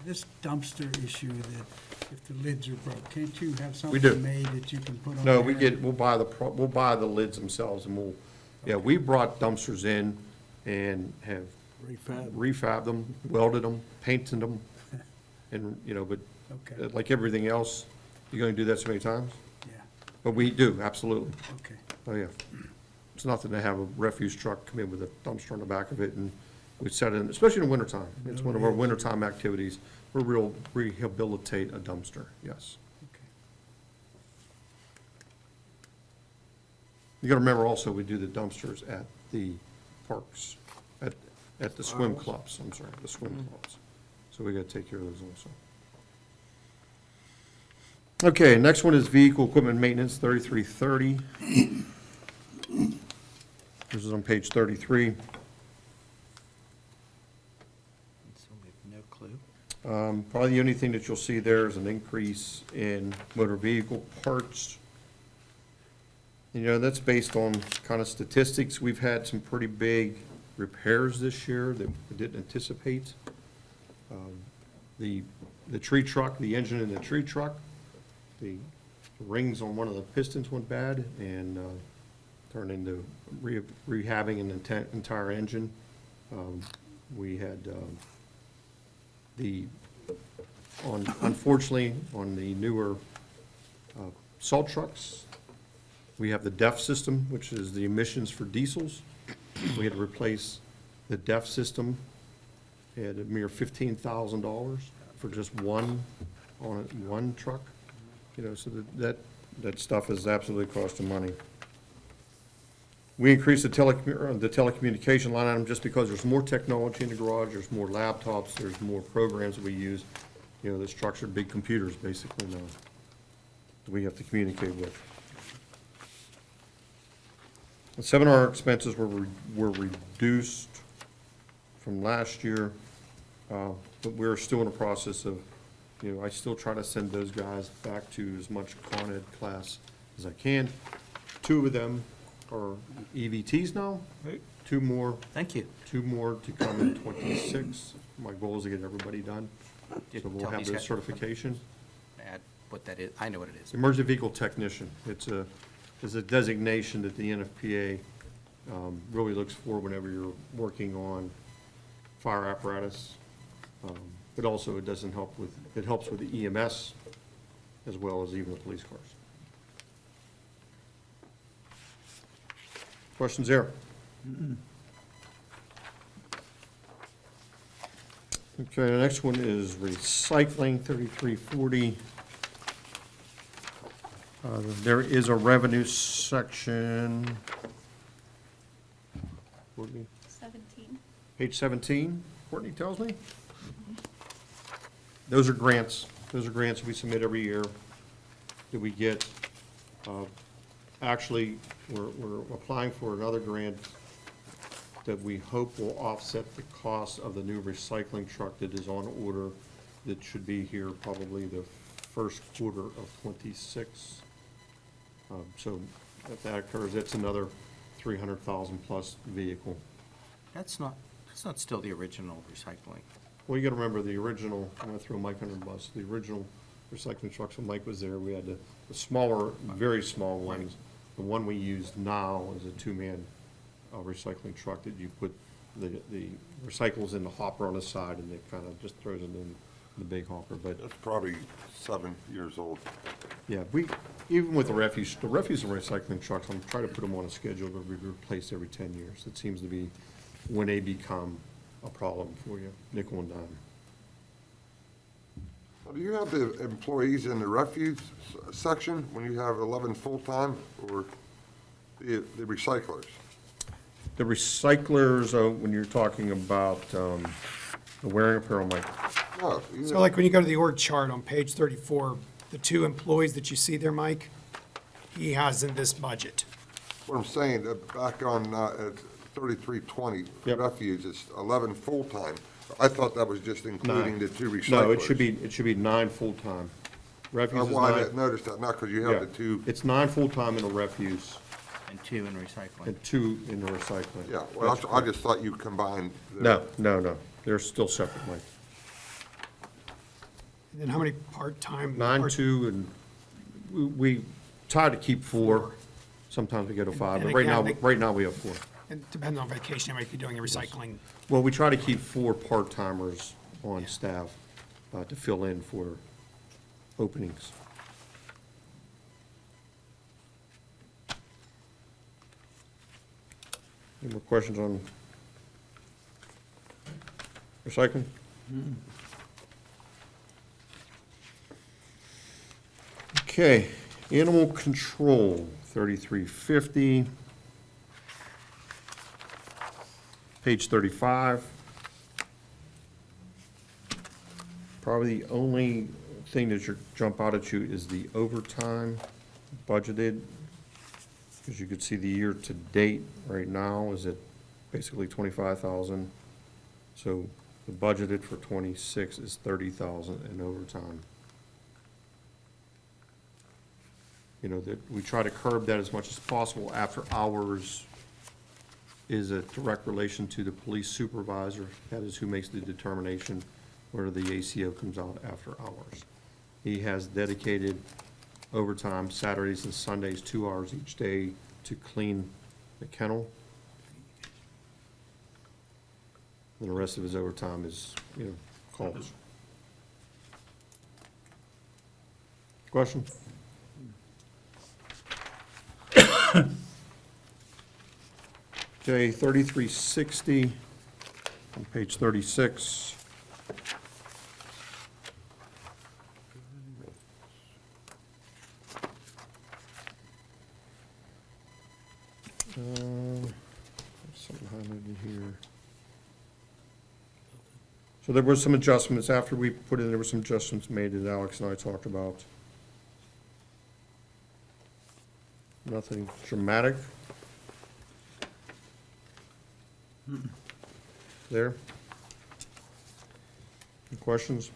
This dumpster issue that if the lids are broke, can't you have We do. something made that you can put on No, there? we'll buy the lids themselves, and we brought dumpsters in and have refabbed them, welded them, painted them, and, but Okay. like everything else, you're gonna do that so many times? Yeah, But we do, absolutely. okay. Oh, yeah. It's nothing to have a refuse truck come in with a dumpster on the back of it, and we set it, especially in the wintertime. It's one of our wintertime activities. We'll rehabilitate a dumpster, yes. Okay. You gotta remember also, we do the dumpsters at the parks, at the swim clubs, I'm sorry, the swim clubs. So we gotta take care of those also. Okay, next one is vehicle equipment maintenance, 3330. This is on page 33. So we have no clue. Probably the only thing that you'll see there is an increase in motor vehicle parts. That's based on kind of statistics. We've had some pretty big repairs this year that we didn't anticipate. The tree truck, the engine in the tree truck, the rings on one of the pistons went bad and turned into rehabbing an entire engine. We had unfortunately, on the newer salt trucks, we have the DEF system, which is the emissions for diesels. We had to replace the DEF system at a mere $15,000 for just one truck. So that stuff is absolutely costing money. We increased the telecommunication line item just because there's more technology in the garage, there's more laptops, there's more programs that we use. The structured big computers basically now that we have to communicate with. The seminar expenses were reduced from last year, but we're still in the process of, I still try to send those guys back to as much Con Ed class as I can. 2 of them are EVTs now. Two more. Thank you. 2 more to come in '26. My goal is to get everybody done. Did So we'll tell have these those guys- certification. Add what that is. I know what it is. Emergency vehicle technician, it's a designation that the NFPA really looks for whenever you're working on fire apparatus. But also it helps with the EMS as well as even the police cars. Questions there? Okay, the next one is recycling, 3340. There is a revenue section. Courtney, 17. page 17, Courtney tells me. Those are grants. Those are grants we submit every year that we get. Actually, we're applying for another grant that we hope will offset the cost of the new recycling truck that is on order, that should be here probably the first quarter of '26. So if that occurs, that's another 300,000 plus vehicle. That's not still the original recycling. Well, you gotta remember, the original, I'm gonna throw Mike under the bus, the original recycling trucks, when Mike was there, we had the smaller, very small ones. The one we use now is a two-man recycling truck that you put the recycles in the hopper on the side, and it kind of just throws it in the big hopper, but, That's probably 7 years old. yeah, even with the refuse and recycling trucks, I'm trying to put them on a schedule to be replaced every 10 years. It seems to be when they become a problem for you, nickel and dime. Do you have the employees in the refuse section when you have 11 full-time, or the recyclers? The recyclers, when you're talking about the wearing apparel, Mike, No. So like when you go to the org chart on page 34, the 2 employees that you see there, Mike, he has in this budget. What I'm saying, back on 3320, Yep. refuse, it's 11 full-time. I thought that was just including the 2 recyclers. no, it should be 9 full-time. Refuse is Well, I 9. didn't notice that, not because you Yeah, have the 2. it's 9 full-time in the refuse And 2 in recycling. and 2 in the recycling. Yeah, well, That's I just thought you combined. No, they're still separate, Mike. And then how many part-time? 9, 2, and we try to keep 4. Sometimes we go to 5, And but again, right now we have 4. And depending on vacation, you might be doing your recycling. Well, we try to keep 4 part-timers on staff to fill in for openings. Any more questions on recycling? Okay, animal control, 3350. Page 35. Probably the only thing that should jump out at you is the overtime budgeted. As you can see, the year-to-date right now is at basically 25,000. So the budgeted for '26 is 30,000 in overtime. You know, that we try to curb that as much as possible. After hours is a direct relation to the police supervisor. That is who makes the determination whether the ACO comes out after hours. He has dedicated overtime Saturdays and Sundays, 2 hours each day, to clean the kennel. And the rest of his overtime is, calls. Question? Okay, 3360 on page 36. Something highlighted here. So there were some adjustments, after we put in, there were some adjustments made that Alex and I talked about. Nothing dramatic. There? Any questions?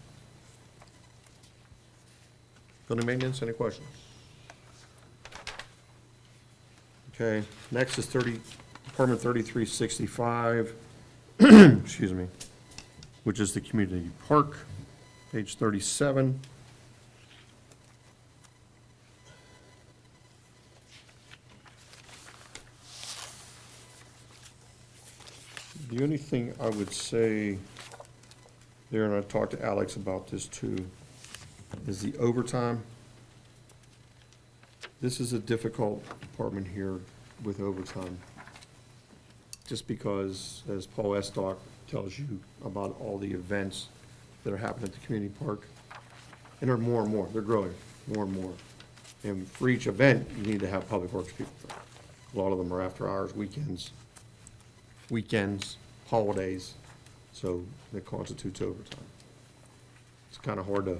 Building maintenance, any questions? Okay, next is Department 3365, excuse me, which is the community park, page 37. The only thing I would say there, and I talked to Alex about this too, is the overtime. This is a difficult department here with overtime. Just because, as Paul Estock tells you about all the events that are happening at the community park, and there are more and more, they're growing more and more. And for each event, you need to have public works people there. A lot of them are after hours, weekends, holidays, so it constitutes overtime. It's kind of hard to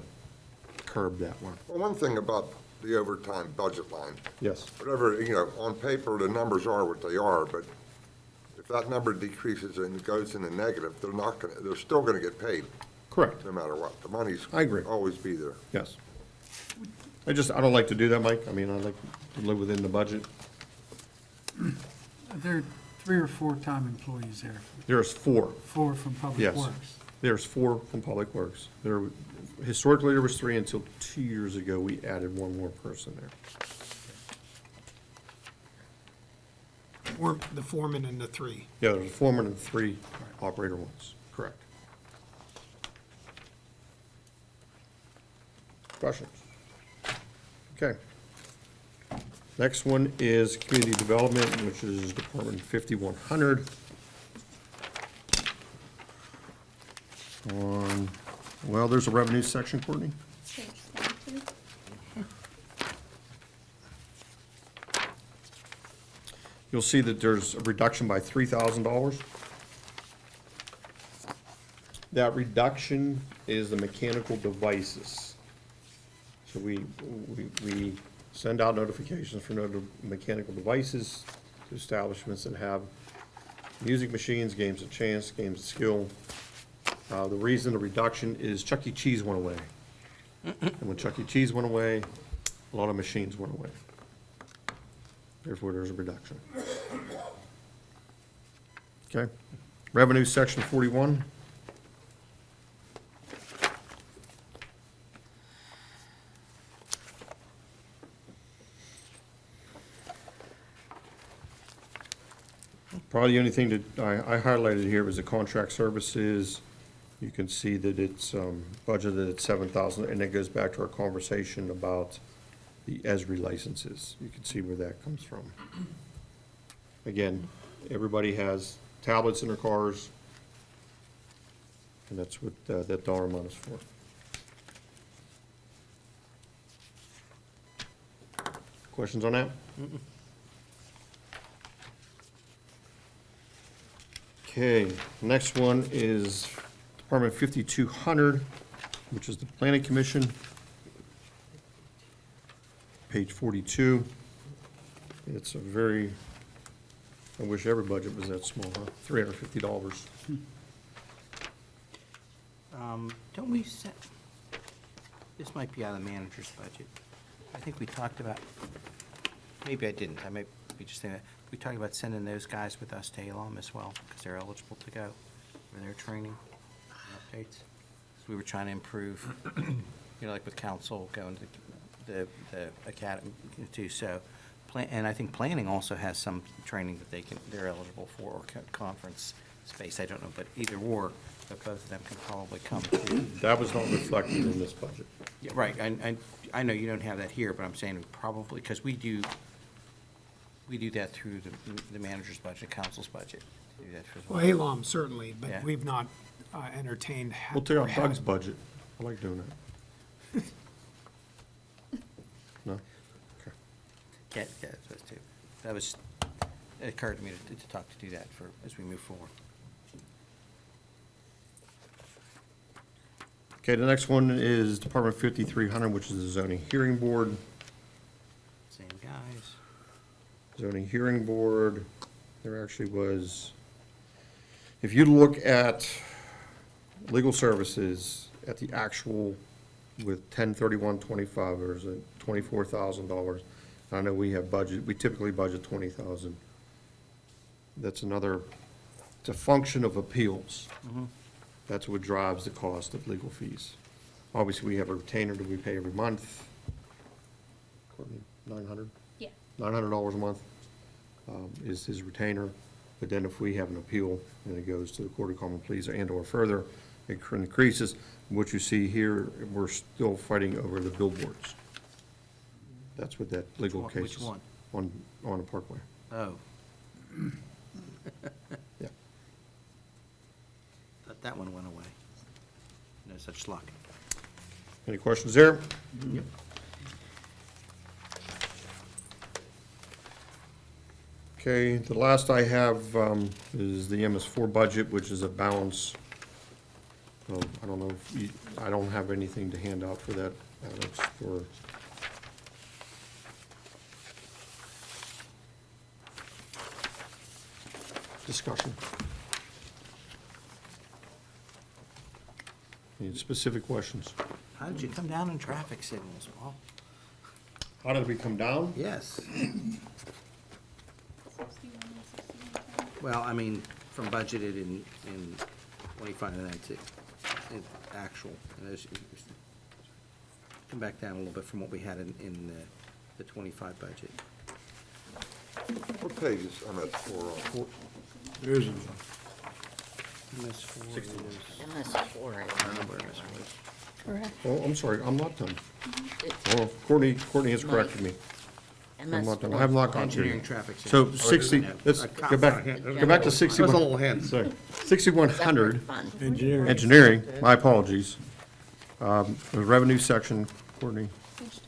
curb that one. Well, one thing about the overtime budget line, Yes. whatever, on paper, the numbers are what they are, but if that number decreases and goes in the negative, they're still gonna get paid, Correct. no matter what. The money's I agree. always be there. Yes. I don't like to do that, Mike. I mean, I like to live within the budget. There are 3 or 4 time employees there, There's 4. 4 from Public Yes. Works. There's 4 from Public Works. Historically, there was 3 until 2 years ago, we added one more person there. Or the foreman and the 3. Yeah, there's a foreman and 3 operator ones, correct. Questions? Okay. Next one is community development, which is Department 5100. Well, there's a revenue section, Courtney. You'll see that there's a reduction by $3,000. That reduction is the mechanical devices. So we send out notifications for mechanical devices to establishments that have music machines, games of chance, games of skill. The reason the reduction is Chuck E. Cheese went away. And when Chuck E. Cheese went away, a lot of machines went away. Therefore, there's a reduction. Okay. Revenue, section 41. Probably the only thing that I highlighted here was the contract services. You can see that it's budgeted at $7,000, and it goes back to our conversation about the ESRI licenses. You can see where that comes from. Again, everybody has tablets in their cars, and that's what that dollar amount is for. Questions on that? Okay, next one is Department 5200, which is the Planning Commission. Page 42. It's a very, I wish every budget was that small, huh? $350. Don't we set, this might be out of the manager's budget. I think we talked about, maybe I didn't, I might be just saying that. We talked about sending those guys with us to Elam as well, because they're eligible to go for their training and updates. So we were trying to improve, like with council going to the academy too, so. And I think planning also has some training that they're eligible for, or conference space, I don't know, but either or, but both of them can probably come to. That was not reflected in this budget. Yeah, right, I know you don't have that here, but I'm saying probably, because we do that through the manager's budget, council's budget. We do that as Well, ALOM certainly, Yeah. but we've not entertained. We'll take or out had- Doug's budget. I like doing that. No? Okay. Yeah, those two. That was, it occurred to me to talk to do that for, as we move forward. Okay, the next one is Department 5300, which is the zoning hearing board. Same guys. Zoning hearing board, there actually was, if you look at legal services at the actual with 10/31/25, there's a $24,000. I know we have budget, we typically budget 20,000. That's another, it's a function of appeals. That's what drives the cost of legal fees. Obviously, we have a retainer that we pay every month. Courtney, 900? Yeah. $900 a month is his retainer. But then if we have an appeal and it goes to the Court of Common Pleas and/or further, it increases. What you see here, we're still fighting over the billboards. That's what that legal Which case which is. one? On the Parkway. Oh. Yeah. Thought that one went away. No such luck. Any questions there? Yep. Okay, the last I have is the MS4 budget, which is a balance of, I don't know, I don't have anything to hand out for that Alex, for discussion. Any specific questions? How did you come down in traffic signals, Paul? How did we come down? Yes. 61 and 61. Well, I mean, from budgeted in 25 and then to in actual. And come back down a little bit from what we had in the 25 budget. What page is MS4 on? There isn't. MS4 is. MS4, I don't know where MS4 is. Correct. Oh, I'm sorry, I'm not done. it's Oh, Courtney has corrected me. I'm not done. I have not gone through. Engineering traffic So signals. 60, let's go back to 61. That's a little hint. Sorry, 6100, fund. Engineering. engineering, my apologies. The revenue section, Courtney, Page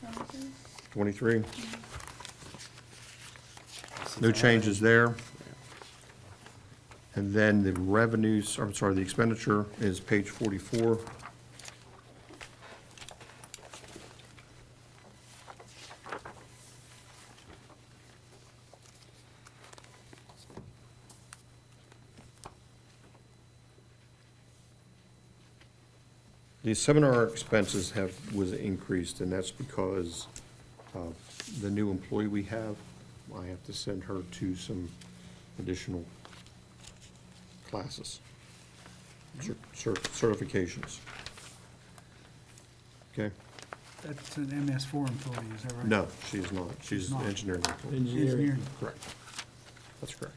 23. 23. No changes there. And then the revenues, I'm sorry, the expenditure is page 44. The seminar expenses was increased, and that's because of the new employee we have. I have to send her to some additional classes, certifications. Okay? That's an MS4 employee, is that right? No, she is not. She's not. engineering employee. Engineering. Correct. That's correct.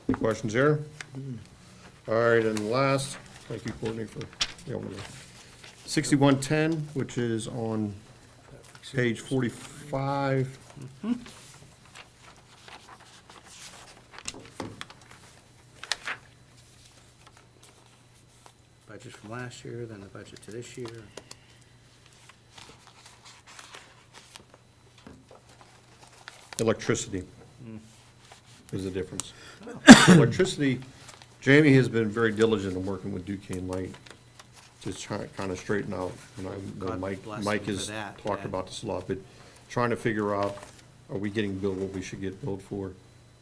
Any questions there? All right, and last, thank you, Courtney, for the overview. 6110, which is on page 45. Budget from last year, then the budget to this year. Electricity is the difference. Electricity, Jamie has been very diligent in working with Duquesne Light to try, kind of straighten out, and I know God Mike bless Mike him has for that, talked yeah. about this a lot, but trying to figure out, are we getting billed what we should get billed for?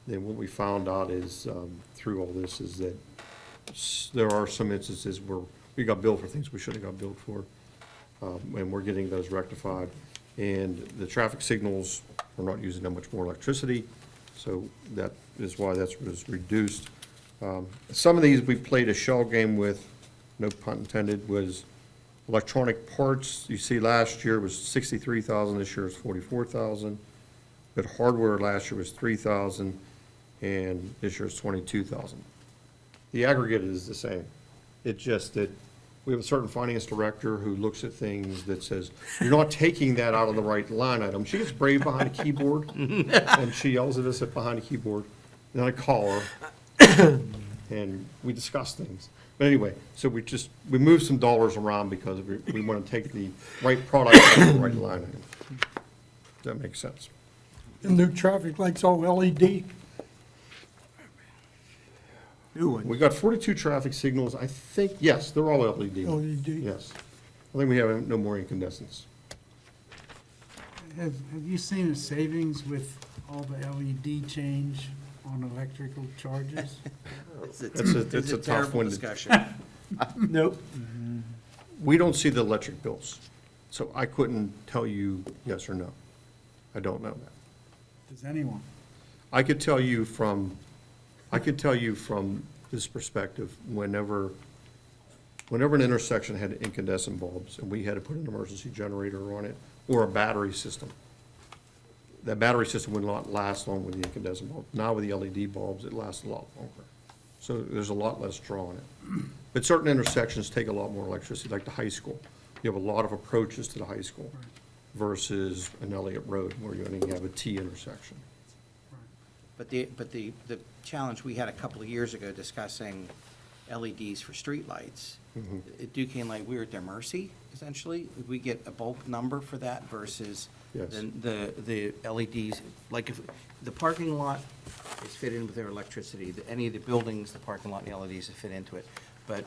Then what we found out is, through all this, is that there are some instances where we got billed for things we shouldn't have got billed for, and we're getting those rectified. And the traffic signals, we're not using that much more electricity, so that is why that was reduced. Some of these we played a shell game with, no pun intended, was electronic parts. You see last year was 63,000, this year is 44,000. But hardware last year was 3,000, and this year is 22,000. The aggregate is the same. It's just that we have a certain finance director who looks at things that says, you're not taking that out of the right line item. She gets brave behind a keyboard, and she yells at us behind a keyboard. And then I call her, and we discuss things. But anyway, so we move some dollars around because we want to take the right product out of the right line item. Does that make sense? The new traffic lights all LED. New one. We got 42 traffic signals, I think, yes, they're all LED. LED. Yes. I think we have no more incandescents. Have you seen a savings with all the LED change on electrical charges? It's It's a tough terrible one to- discussion. Nope. We don't see the electric bills, so I couldn't tell you yes or no. I don't know that. Does anyone? I could tell you from this perspective, whenever an intersection had incandescent bulbs and we had to put an emergency generator on it or a battery system, that battery system would not last long with the incandescent bulb. Now with the LED bulbs, it lasts a lot longer. So there's a lot less draw on it. But certain intersections take a lot more electricity, like the high school. You have a lot of approaches to the high school versus an Elliott Road where you only have a T intersection. But the challenge we had a couple of years ago discussing LEDs for streetlights, at Duquesne Light, we were at their mercy, essentially. We get a bulk number for that versus Yes. the LEDs. Like if the parking lot is fit in with their electricity, any of the buildings, the parking lot and the LEDs fit into it. But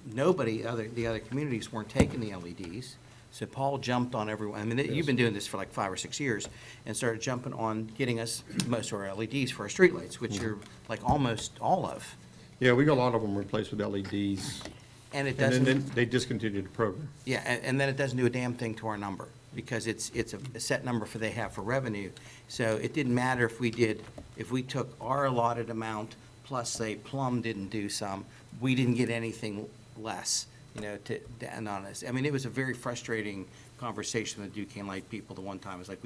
the other communities weren't taking the LEDs. So Paul jumped on everyone, I mean, you've been doing this for like 5 or 6 years, and started jumping on getting us most of our LEDs for our streetlights, which are like almost all of. Yeah, we got a lot of them replaced with LEDs. And it And then doesn't, they discontinued the program. yeah, and then it doesn't do a damn thing to our number, because it's a set number they have for revenue. So it didn't matter if we took our allotted amount, plus say Plum didn't do some, we didn't get anything less, to end on us. I mean, it was a very frustrating conversation with the Duquesne Light people the one time. It was like,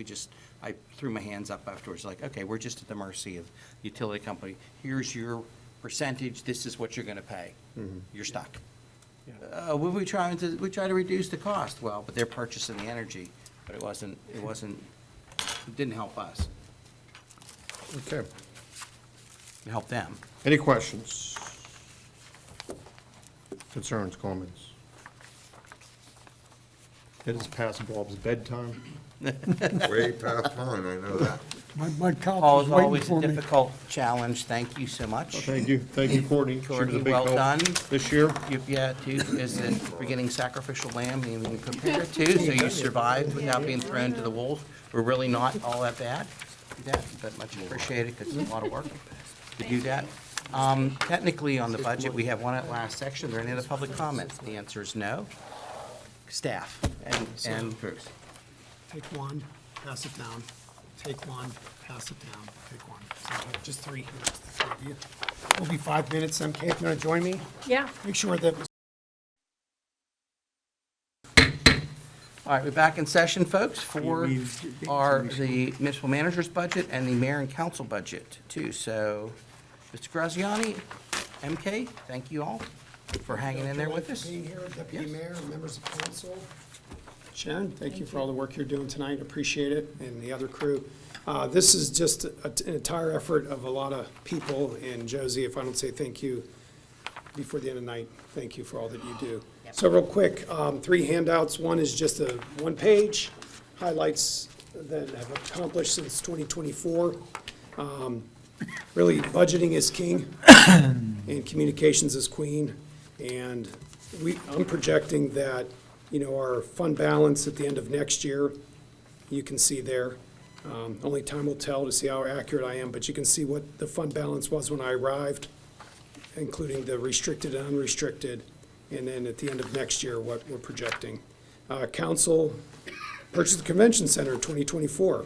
I threw my hands up afterwards, like, okay, we're just at the mercy of the utility company. Here's your percentage, this is what you're gonna pay. You're stuck. We try to reduce the cost, well, but they're purchasing the energy, but it didn't help us. Okay. It helped them. Any questions? Concerns, comments? It is past Bob's bedtime. Way past mine, I know that. My Paul couch is is waiting always a for me. difficult challenge, thank you so much. Thank you, Courtney. She was a Courtney, big well help done. this year. Yeah, too, is the beginning sacrificial lamb, you prepared too, so you survived without being thrown to the wolves. We're really not all that bad, but much appreciated, because it's a lot of work to do that. Technically, on the budget, we have one at last section. Are there any other public comments? The answer is no. Staff and Bruce. Take one, pass it down. Take one, pass it down. Take one. So just three, just the three of you. We'll be 5 minutes. MK, if you want to join me, Yeah. make sure that All right, we're back in session, folks, for the municipal manager's budget and the mayor and council budget, too. So, Mr. Graziani, MK, thank you all for hanging in there with us. being here, Deputy Yes. Mayor, members of council. Sharon, thank you for all the work you're doing tonight, appreciate it, and the other crew. This is just an entire effort of a lot of people, and Josie, if I don't say thank you before the end of the night, thank you for all that you do. So real quick, 3 handouts. One is just a 1-page, highlights that have accomplished since 2024. Really, budgeting is king, and communications is queen. And I'm projecting that, our fund balance at the end of next year, you can see there. Only time will tell to see how accurate I am, but you can see what the fund balance was when I arrived, including the restricted and unrestricted, and then at the end of next year, what we're projecting. Council purchased the convention center in 2024.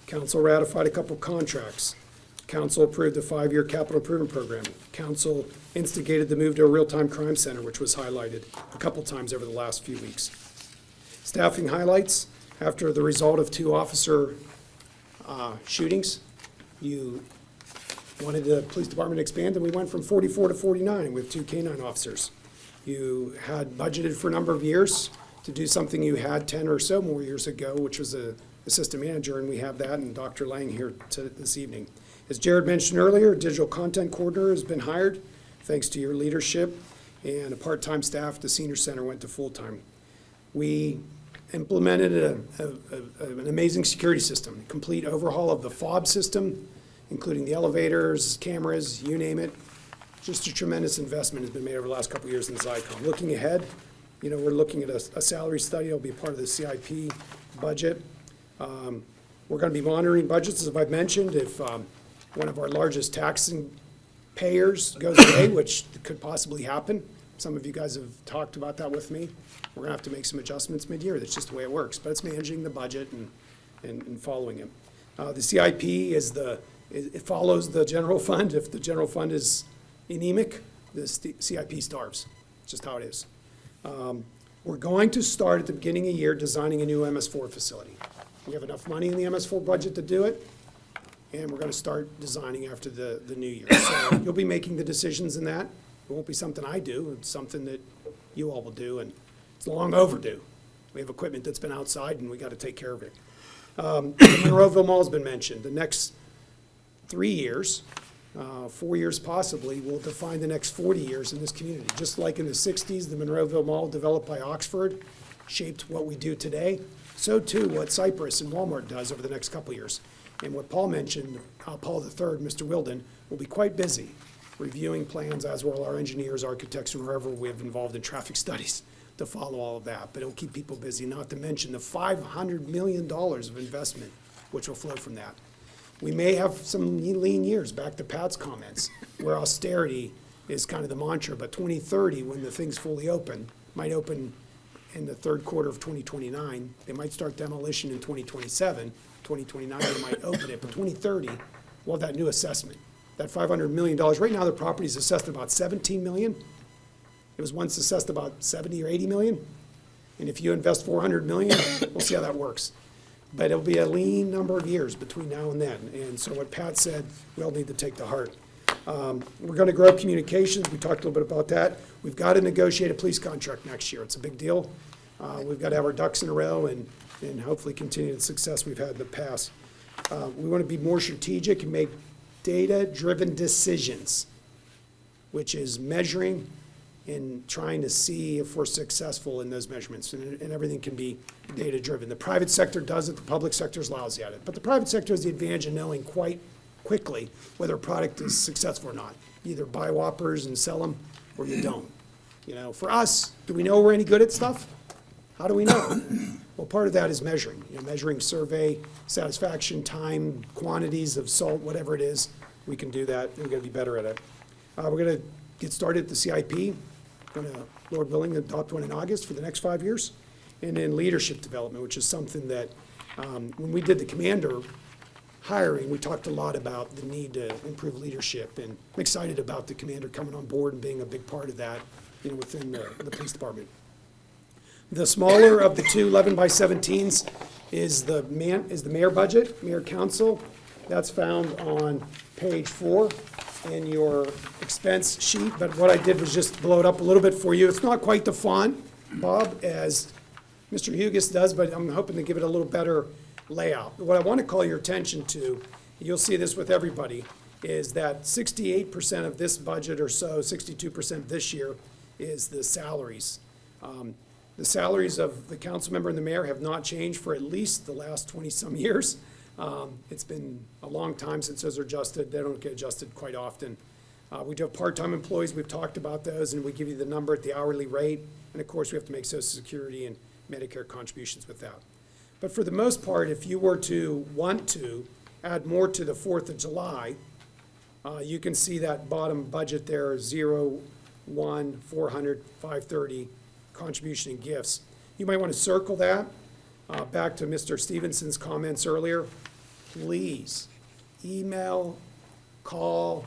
Council ratified a couple contracts. Council approved the 5-year capital improvement program. Council instigated the move to a real-time crime center, which was highlighted a couple times over the last few weeks. Staffing highlights, after the result of 2 officer shootings, you wanted the police department to expand, and we went from 44 to 49 with 2 canine officers. You had budgeted for a number of years to do something you had 10 or so more years ago, which was a assistant manager, and we have that, and Dr. Lang here this evening. As Jared mentioned earlier, a digital content coordinator has been hired, thanks to your leadership, and a part-time staff at the senior center went to full-time. We implemented an amazing security system, complete overhaul of the fob system, including the elevators, cameras, you name it. Just a tremendous investment has been made over the last couple of years in Zycom. Looking ahead, we're looking at a salary study. It'll be part of the CIP budget. We're going to be monitoring budgets, as I've mentioned. If one of our largest taxing payers goes away, which could possibly happen, some of you guys have talked about that with me. We're going to have to make some adjustments mid-year. That's just the way it works. But it's managing the budget and following it. The CIP it follows the general fund. If the general fund is anemic, the CIP starves. It's just how it is. We're going to start at the beginning of the year designing a new MS4 facility. We have enough money in the MS4 budget to do it, and we're going to start designing after the new year. So you'll be making the decisions in that. It won't be something I do. It's something that you all will do, and it's long overdue. We have equipment that's been outside, and we got to take care of it. The Monroeville Mall has been mentioned. The next 3 years, 4 years possibly, will define the next 40 years in this community. Just like in the 60s, the Monroeville Mall, developed by Oxford, shaped what we do today. So too, what Cypress and Walmart does over the next couple years. And what Paul mentioned, Paul III, Mr. Wilden, will be quite busy reviewing plans, as will our engineers, architects, and whoever we have involved in traffic studies to follow all of that. But it'll keep people busy, not to mention the $500 million of investment which will flow from that. We may have some lean years, back to Pat's comments, where austerity is kind of the mantra, but 2030, when the thing's fully open, might open in the third quarter of 2029. They might start demolition in 2027. 2029, they might open it, but 2030, we'll have that new assessment. That $500 million, right now the property is assessed at about 17 million. It was once assessed about 70 or 80 million. And if you invest 400 million, we'll see how that works. But it'll be a lean number of years between now and then. And so what Pat said, we all need to take to heart. We're gonna grow communications. We talked a little bit about that. We've got to negotiate a police contract next year. It's a big deal. We've got to have our ducks in a row and hopefully continue the success we've had in the past. We want to be more strategic and make data-driven decisions, which is measuring and trying to see if we're successful in those measurements, and everything can be data-driven. The private sector does it, the public sector is lousy at it. But the private sector has the advantage of knowing quite quickly whether a product is successful or not. You either buy Whoppers and sell them, or you don't. You know, for us, do we know we're any good at stuff? How do we know? Well, part of that is measuring, measuring survey satisfaction, time, quantities of salt, whatever it is. We can do that, and we're gonna be better at it. We're gonna get started at the CIP. Gonna, Lord willing, adopt one in August for the next 5 years. And then leadership development, which is something that, when we did the commander hiring, we talked a lot about the need to improve leadership. And I'm excited about the commander coming on board and being a big part of that, within the police department. The smaller of the two 11x17s is the mayor budget, mayor council. That's found on page 4 in your expense sheet, but what I did was just blow it up a little bit for you. It's not quite the font, Bob, as Mr. Hugus does, but I'm hoping to give it a little better layout. What I want to call your attention to, you'll see this with everybody, is that 68% of this budget or so, 62% this year, is the salaries. The salaries of the council member and the mayor have not changed for at least the last 20-some years. It's been a long time since those are adjusted. They don't get adjusted quite often. We do have part-time employees. We've talked about those, and we give you the number at the hourly rate. And of course, we have to make Social Security and Medicare contributions with that. But for the most part, if you were to want to add more to the 4th of July, you can see that bottom budget there, 0, 1, 400, 530, contribution and gifts. You might want to circle that. Back to Mr. Stevenson's comments earlier. Please email, call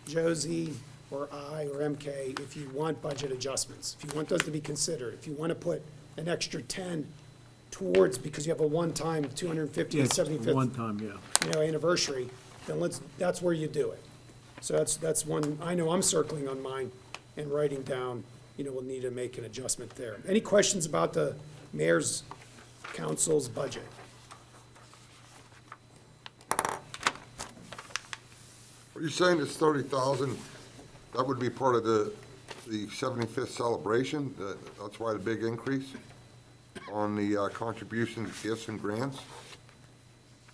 Josie or I or MK if you want budget adjustments, if you want those to be considered, if you want to put an extra 10 towards, because you have a one-time 250 and 75th One time, yeah. anniversary, then that's where you do it. So that's one, I know I'm circling on mine and writing down, we'll need to make an adjustment there. Any questions about the mayor's council's budget? Are you saying it's 30,000, that would be part of the 75th celebration? That's why the big increase on the contributions, gifts, and grants?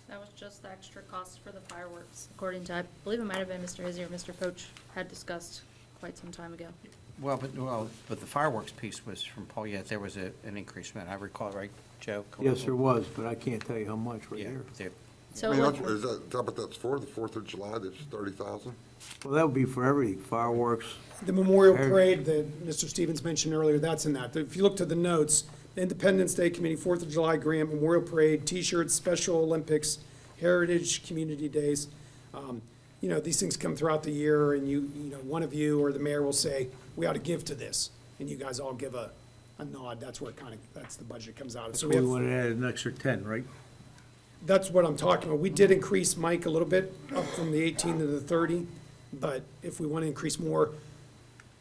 That was just the extra cost for the fireworks, according to, I believe it might have been Mr. Izzy or Mr. Poach had discussed quite some time ago. But the fireworks piece was from Paul, yeah, there was an increase, man, I recall, right, Joe? Yes, there was, but I can't tell you how much right Yeah, here. there. So I mean, what- is that what that's for, the 4th of July, that's 30,000? Well, that would be for everything, fireworks. The memorial parade that Mr. Stevens mentioned earlier, that's in that. If you look to the notes, the Independence Day Committee, 4th of July grant, memorial parade, T-shirts, Special Olympics, Heritage Community Days. These things come throughout the year, and one of you or the mayor will say, we ought to give to this, and you guys all give a nod. That's where that's the budget comes out of. So So we we have, want to add an extra 10, right? that's what I'm talking about. We did increase Mike a little bit, up from the 18 to the 30, but if we want to increase more,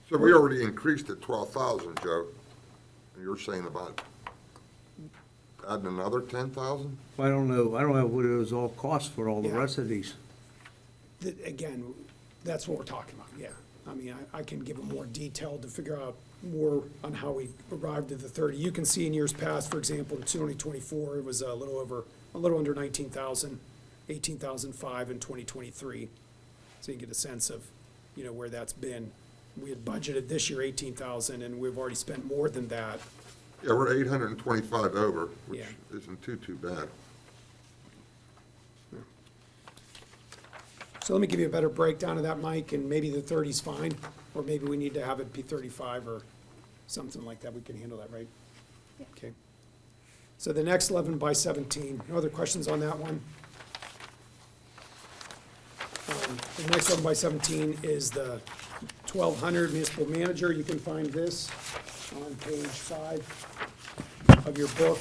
So we already increased it 12,000, Joe, and you're saying about adding another 10,000? I don't know what it was all cost for all the Yeah. rest of these. again, that's what we're talking about, yeah. I mean, I can give a more detailed to figure out more on how we arrived at the 30. You can see in years past, for example, in 2024, it was a little under 19,000, 18,005 in 2023. So you can get a sense of you know, where that's been. We had budgeted this year 18,000, and we've already spent more than that. Yeah, we're 825 over, which Yeah. isn't too bad. So let me give you a better breakdown of that, Mike, and maybe the 30's fine, or maybe we need to have it be 35 or something like that. We can handle that, right? Okay. So the next 11 by 17, no other questions on that one? The next 11 by 17 is the 1,200 municipal manager. You can find this on page 5 of your book.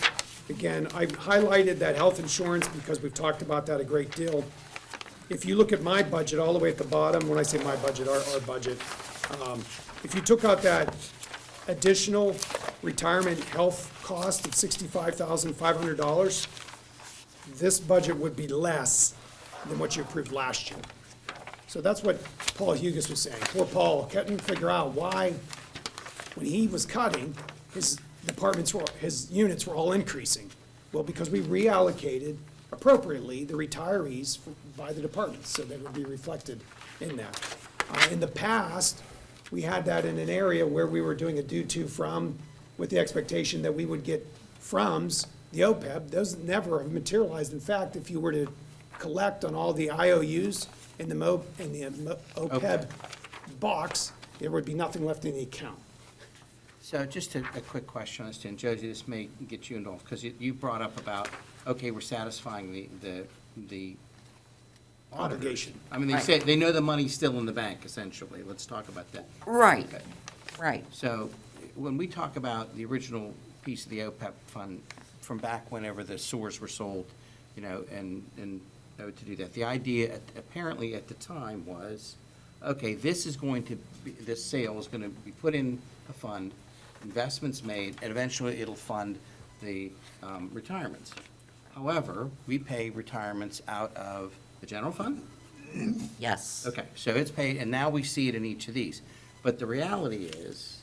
Again, I've highlighted that health insurance because we've talked about that a great deal. If you look at my budget, all the way at the bottom, when I say my budget, our budget, if you took out that additional retirement health cost of $65,500, this budget would be less than what you approved last year. So that's what Paul Hugus was saying. Poor Paul couldn't figure out why, when he was cutting, his units were all increasing. Well, because we reallocated appropriately the retirees by the departments, so they would be reflected in that. In the past, we had that in an area where we were doing a due to from, with the expectation that we would get froms, the OPEB. Those never have materialized. In fact, if you were to collect on all the IOUs in the OPEB box, there would be nothing left in the account. So just a quick question on this, and Josie, this may get you involved, because you brought up about, okay, we're satisfying the Obligation. I mean, they Right. say, they know the money's still in the bank, essentially. Let's talk about that. Right, Okay. right. So when we talk about the original piece of the OPEB fund from back whenever the sewers were sold, you know, and to do that, the idea apparently at the time was, okay, this sale is going to be put in a fund, investments made, and eventually it'll fund the retirements. However, we pay retirements out of the general fund? Yes. Okay, so it's paid, and now we see it in each of these. But the reality is,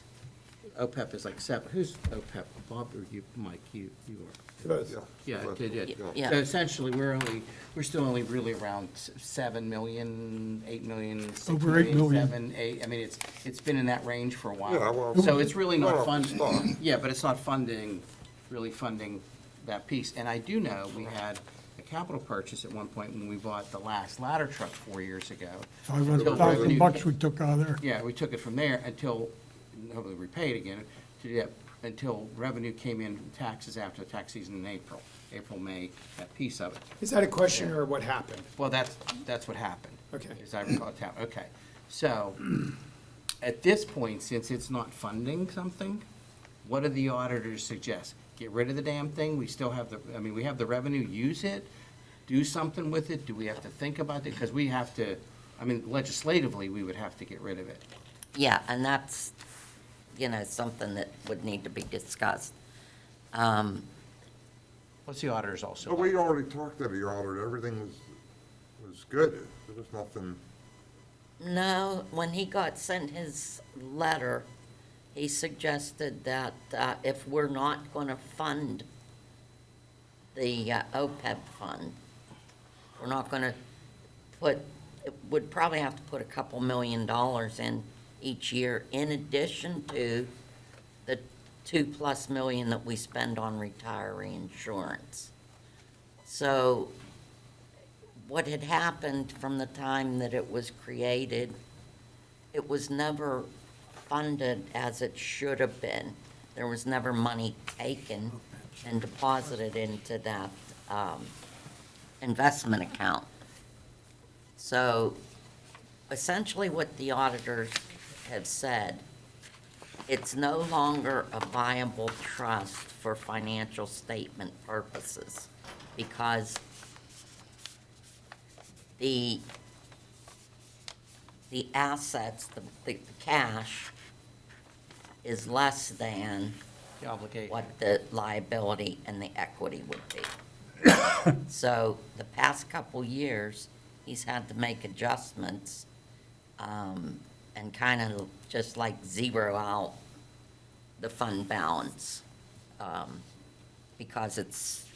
OPEB is like seven, who's OPEB, Bob or you, Mike, you are? Both. Yeah, it did. Yeah. So essentially, we're still only really around 7 million, 8 million, 6 Over 8 million. 7, 8, I mean, it's been in that range for a while. Yeah, well, So it's really well, not funding, start. yeah, but it's not really funding that piece. And I do know we had a capital purchase at one point when we bought the last ladder truck 4 years ago. $500,000 we took out of there. Yeah, we took it from there until, hopefully repaid again, to that, until revenue came in from taxes after the tax season in April, May, that piece of it. Is that a question or what happened? Well, that's what happened. Okay. As I recall, okay. So, at this point, since it's not funding something, what do the auditors suggest? Get rid of the damn thing? We still have we have the revenue, use it, do something with it? Do we have to think about it? Because we have to, legislatively, we would have to get rid of it. Yeah, and that's, something that would need to be discussed. What's the auditors also? But we already talked to the auditor, everything was good. There was nothing, No, when he got sent his letter, he suggested that if we're not going to fund the OPEB fund, we're not going to would probably have to put a couple $1 million in each year in addition to the $2+ million that we spend on retiree insurance. So what had happened from the time that it was created, it was never funded as it should have been. There was never money taken and deposited into that investment account. So essentially what the auditors have said, it's no longer a viable trust for financial statement purposes because the assets, the cash is less than The obligation. what the liability and the equity would be. So the past couple years, he's had to make adjustments and kind of just like zero out the fund balance because it's,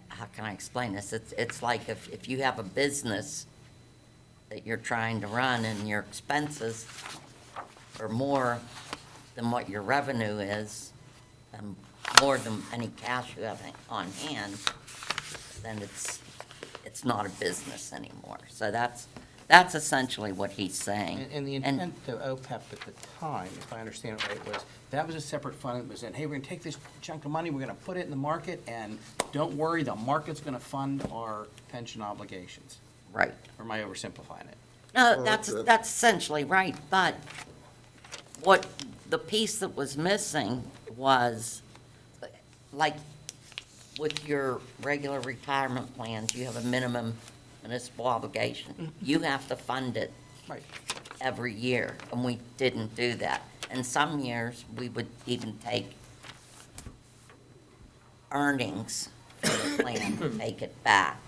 how can I explain this? It's like if you have a business that you're trying to run and your expenses are more than what your revenue is, and more than any cash you have on hand, then it's not a business anymore. So that's essentially what he's saying. And the intent of OPEB at the time, if I understand it right, was that was a separate fund that was in, hey, we're gonna take this chunk of money, we're gonna put it in the market, and don't worry, the market's gonna fund our pension obligations. Right. Or am I oversimplifying it? No, that's essentially right, but what, the piece that was missing was, like, with your regular retirement plans, you have a minimum municipal obligation. You have to fund it Right. every year, and we didn't do that. And some years, we would even take earnings for the plan to take it back.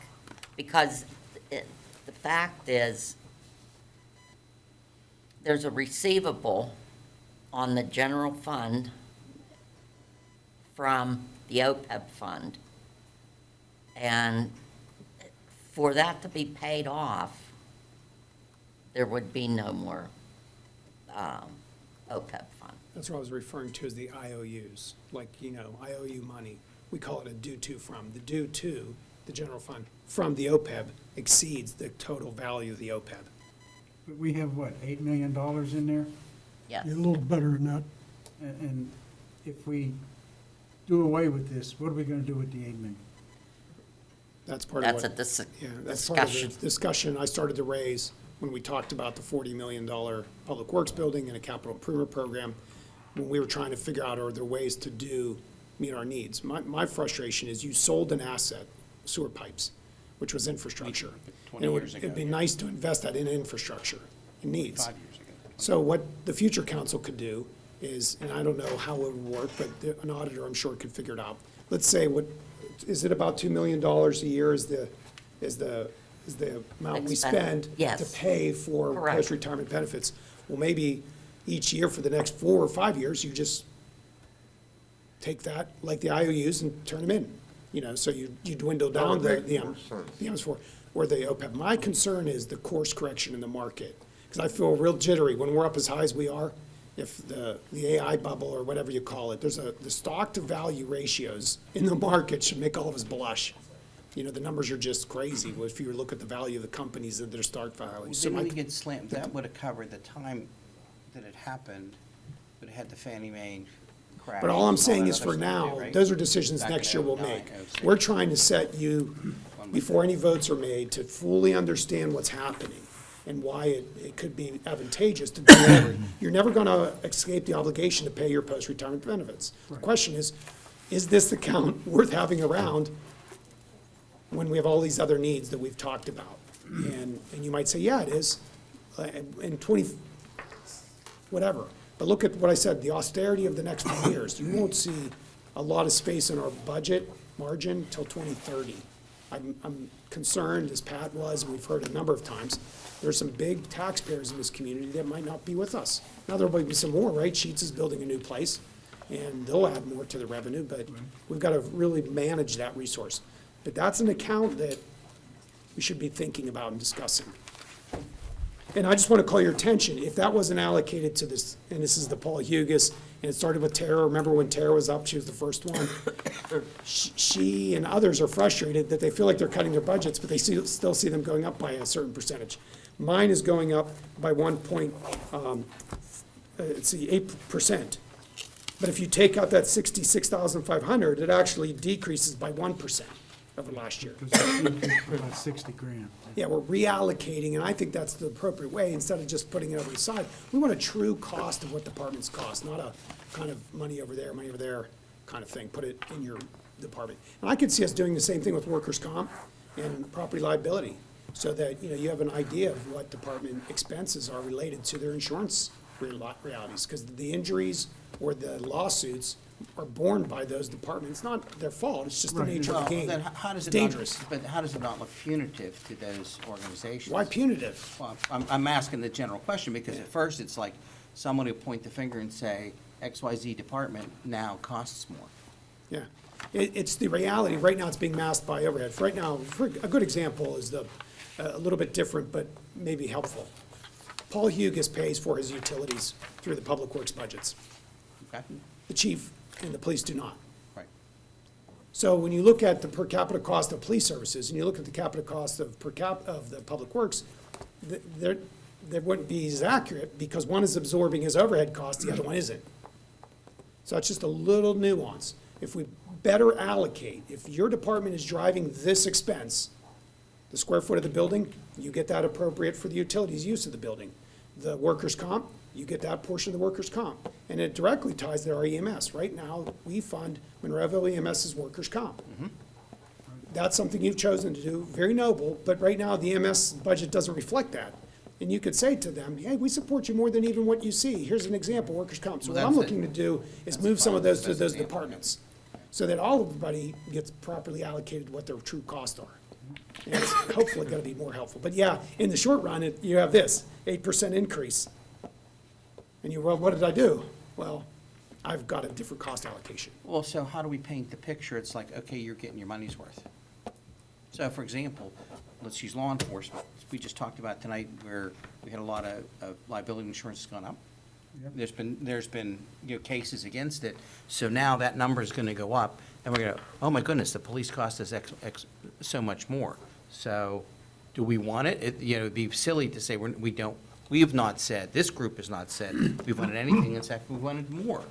Because the fact is, there's a receivable on the general fund from the OPEB fund. And for that to be paid off, there would be no more OPEB fund. That's what I was referring to as the IOUs, like, IOU money. We call it a due to from. The due to, the general fund, from the OPEB exceeds the total value of the OPEB. But we have, what, $8 million in there? Yes. A little better than that. And if we do away with this, what are we gonna do with the $8 million? That's part of That's what. a dis- Yeah, that's part of the discussion. discussion I started to raise when we talked about the $40 million public works building and a capital improvement program, when we were trying to figure out, are there ways to meet our needs? My frustration is you sold an asset, sewer pipes, which was infrastructure. 20 And years ago, it'd be yeah. nice to invest that in infrastructure, in needs. 5 years ago. So what the future council could do is, and I don't know how it would work, but an auditor, I'm sure, could figure it out. Let's say, is it about $2 million a year is the amount we spend Yes. to pay for Correct. post-retirement benefits? Well, maybe each year for the next 4 or 5 years, you just take that, like the IOUs, and turn them in. So you dwindle down That would the make more sense. MS4, or the OPEB. My concern is the course correction in the market, because I feel real jittery when we're up as high as we are. If the AI bubble, or whatever you call it, the stock to value ratios in the market should make all of us blush. The numbers are just crazy if you look at the value of the companies and their stock value. So Didn't we get slammed, that would have covered the time that it happened, but it had the Fannie Mae crash. But all I'm and saying that is other for stuff now, too, right? those are decisions Back next in year we'll 09, make. 06. We're trying to set you, before any votes are made, to fully understand what's happening and why it could be advantageous to do whatever. You're never going to escape the obligation to pay your post-retirement benefits. The question is this account worth having around when we have all these other needs that we've talked about? And you might say, yeah, it is, in 20, whatever. But look at what I said, the austerity of the next 5 years. You won't see a lot of space in our budget margin till 2030. I'm concerned, as Pat was, and we've heard a number of times, there's some big taxpayers in this community that might not be with us. Now, there'll be some more, right? Sheets is building a new place, and they'll add more to the revenue, but we've got to really manage that resource. But that's an account that we should be thinking about and discussing. And I just want to call your attention, if that wasn't allocated to this, and this is the Paul Hugus, and it started with Tara, remember when Tara was up, she was the first one? She and others are frustrated that they feel like they're cutting their budgets, but they still see them going up by a certain percentage. Mine is going up by 8%. But if you take out that 66,500, it actually decreases by 1% over last year. For about 60 grand. Yeah, we're reallocating, and I think that's the appropriate way, instead of just putting it over the side. We want a true cost of what departments cost, not a kind of money over there kind of thing. Put it in your department. And I could see us doing the same thing with workers' comp and property liability, so that, you have an idea of what department expenses are related to their insurance realities, because the injuries or the lawsuits are borne by those departments. Not their fault, it's just the nature of the game. Then how does It's it not- dangerous. But how does it not look punitive to those organizations? Why punitive? Well, I'm asking the general question, because at first it's like someone will point the finger and say, XYZ department now costs more. Yeah, it's the reality. Right now, it's being masked by overhead. Right now, a good example is a little bit different, but maybe helpful. Paul Hugus pays for his utilities through the public works budgets. Okay, The chief and the police do not. right. So when you look at the per capita cost of police services, and you look at the capita cost of of the public works, they wouldn't be as accurate, because one is absorbing his overhead cost, the other one isn't. So it's just a little nuance. If we better allocate, if your department is driving this expense, the square foot of the building, you get that appropriate for the utilities use of the building. The workers' comp, you get that portion of the workers' comp. And it directly ties to our EMS. Right now, we fund Monroeville EMS's workers' comp. That's something you've chosen to do, very noble, but right now, the EMS budget doesn't reflect that. And you could say to them, hey, we support you more than even what you see. Here's an example, workers' comp. So what I'm looking to do is move some of those to those departments, so that everybody gets properly allocated what their true costs are. And it's hopefully gonna be more helpful. But yeah, in the short run, you have this, 8% increase. And well, what did I do? Well, I've got a different cost allocation. Well, so how do we paint the picture? It's like, okay, you're getting your money's worth. So, for example, let's use law enforcement. We just talked about tonight where we had a lot of liability insurance has gone up. There's been, cases against it. So now that number is gonna go up, and we're gonna, oh my goodness, the police cost us X so much more. So, do we want it? It'd be silly to say we have not said, this group has not said, we wanted anything, in fact, we wanted more,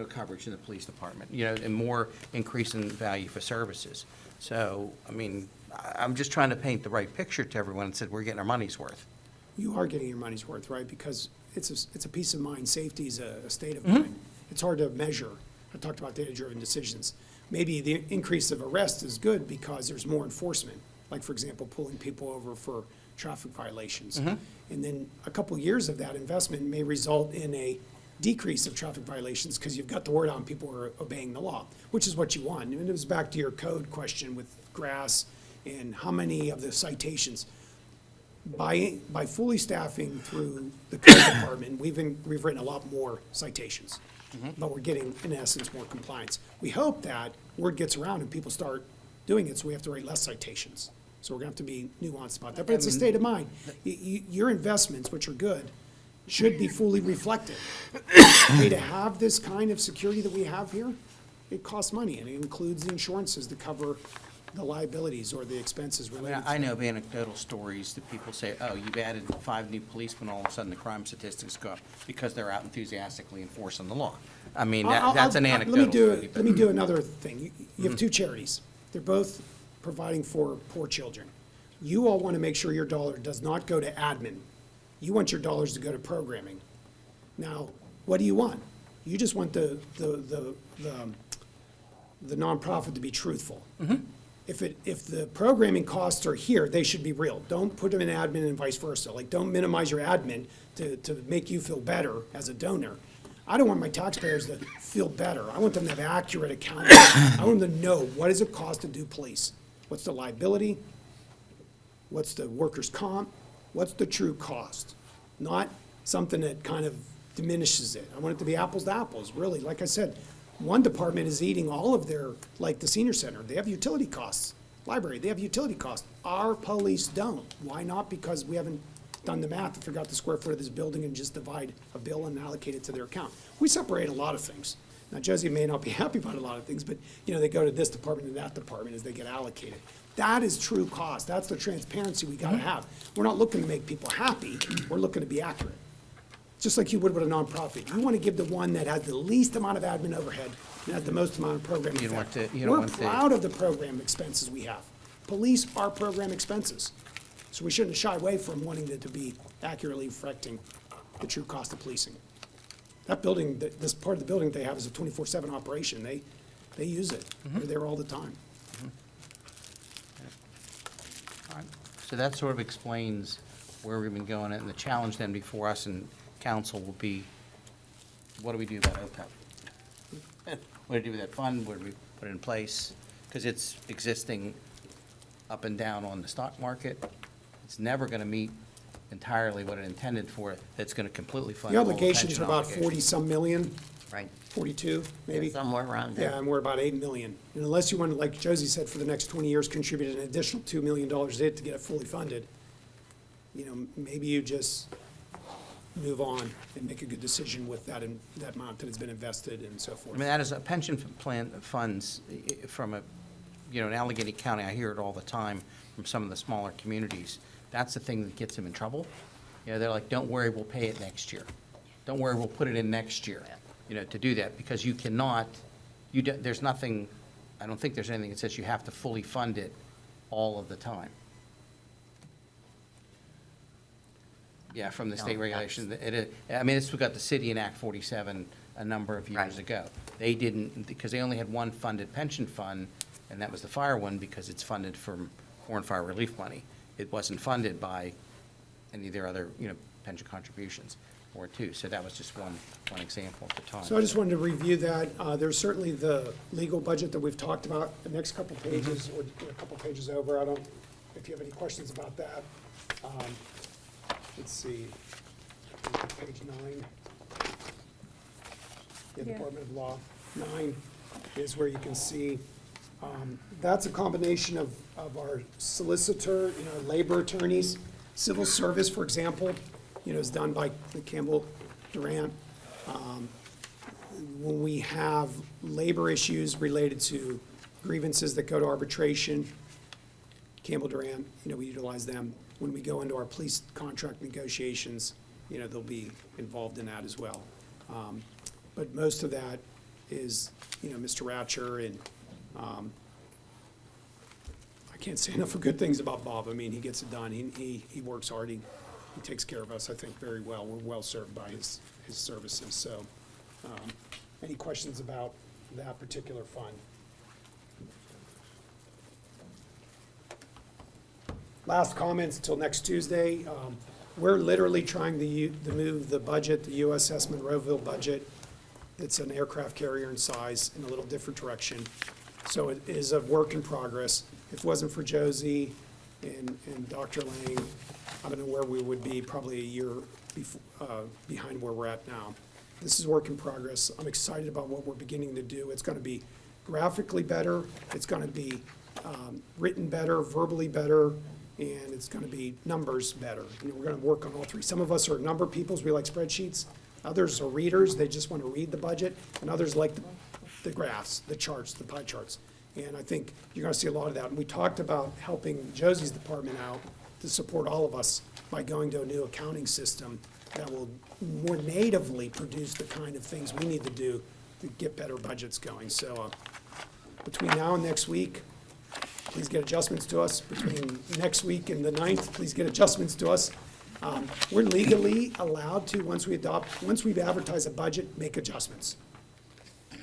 coverage in the police department, and more increase in value for services. So, I mean, I'm just trying to paint the right picture to everyone and said, we're getting our money's worth. You are getting your money's worth, right? Because it's a peace of mind. Safety is a state of mind. It's hard to measure. I talked about data-driven decisions. Maybe the increase of arrest is good because there's more enforcement. Like, for example, pulling people over for traffic violations. And then a couple years of that investment may result in a decrease of traffic violations because you've got the word out and people are obeying the law, which is what you want. And it was back to your code question with grass and how many of the citations. By fully staffing through the code department, we've written a lot more citations, but we're getting, in essence, more compliance. We hope that word gets around and people start doing it, so we have to write less citations. So we're gonna have to be nuanced about that, but it's a state of mind. Your investments, which are good, should be fully reflected. To have this kind of security that we have here, it costs money, and it includes the insurances to cover the liabilities or the expenses related to I know of anecdotal stories that people say, oh, you've added 5 new policemen, all of a sudden the crime statistics go up because they're out enthusiastically enforcing the law. I mean, that's an anecdotal story. Let me do another thing. You have two charities. They're both providing for poor children. You all want to make sure your dollar does not go to admin. You want your dollars to go to programming. Now, what do you want? You just want the nonprofit to be truthful. If the programming costs are here, they should be real. Don't put them in admin and vice versa. Like, don't minimize your admin to make you feel better as a donor. I don't want my taxpayers to feel better. I want them to have accurate accounting. I want them to know, what does it cost to do police? What's the liability? What's the workers' comp? What's the true cost? Not something that kind of diminishes it. I want it to be apples to apples, really. Like I said, one department is eating all of their, like the senior center, they have utility costs. Library, they have utility costs. Our police don't. Why not? Because we haven't done the math to figure out the square foot of this building and just divide a bill and allocate it to their account. We separate a lot of things. Now, Josie may not be happy about a lot of things, but, they go to this department and that department as they get allocated. That is true cost. That's the transparency we gotta have. We're not looking to make people happy. We're looking to be accurate. Just like you would with a nonprofit. You want to give the one that has the least amount of admin overhead and has the most amount of program You don't want effect. to- you don't We're want to- proud of the program expenses we have. Police are program expenses. So we shouldn't shy away from wanting it to be accurately reflecting the true cost of policing. That building, this part of the building they have is a 24/7 operation. They use it. They're there all the time. All right. So that sort of explains where we've been going, and the challenge then before us and council will be, what do we do about OPEB? What do we do with that fund? Where do we put it in place? Because it's existing up and down on the stock market. It's never going to meet entirely what it intended for. That's going to completely fund The all the obligations pension are about obligations. 40-some million. Right. 42, maybe? Somewhere around there. Yeah, and we're about 8 million. And unless you want to, like Josie said, for the next 20 years, contribute an additional $2 million to it to get it fully funded, you know, maybe you just move on and make a good decision with that, that amount that has been invested and so I forth. mean, that is a pension plan funds from in Allegheny County, I hear it all the time from some of the smaller communities. That's the thing that gets them in trouble. They're like, don't worry, we'll pay it next year. Don't worry, we'll put it in next year, to do that, because you cannot, there's nothing, I don't think there's anything that says you have to fully fund it all of the time. Yeah, from the state No, regulation. It's we got the city in Act 47 a number of years Right. ago. They didn't, because they only had one funded pension fund, and that was the fire one, because it's funded from foreign fire relief money. It wasn't funded by any of their other, pension contributions or two. So that was just one example at the time. So I just wanted to review that. There's certainly the legal budget that we've talked about, the next couple pages, or a couple pages over. I don't, if you have any questions about that. Let's see, page 9. The Department of Law. 9 is where you can see, that's a combination of our solicitor, labor attorneys. Civil service, for example, is done by the Campbell Durant. When we have labor issues related to grievances that go to arbitration, Campbell Durant, we utilize them. When we go into our police contract negotiations, they'll be involved in that as well. But most of that is, Mr. Ratcher, and I can't say enough of good things about Bob. I mean, he gets it done. He works hard. He takes care of us, I think, very well. We're well served by his services. So, any questions about that particular fund? Last comments till next Tuesday. We're literally trying to move the budget, the USS Monroeville budget. It's an aircraft carrier in size, in a little different direction. So it is a work in progress. If it wasn't for Josie and Dr. Lang, I don't know where we would be, probably a year behind where we're at now. This is work in progress. I'm excited about what we're beginning to do. It's going to be graphically better. It's going to be written better, verbally better, and it's going to be numbers better. We're going to work on all three. Some of us are number peoples. We like spreadsheets. Others are readers. They just want to read the budget. And others like the graphs, the charts, the pie charts. And I think you're going to see a lot of that. And we talked about helping Josie's department out to support all of us by going to a new accounting system that will more natively produce the kind of things we need to do to get better budgets going. So between now and next week, please get adjustments to us. Between next week and the 9th, please get adjustments to us. We're legally allowed to, once we've advertised a budget, make adjustments.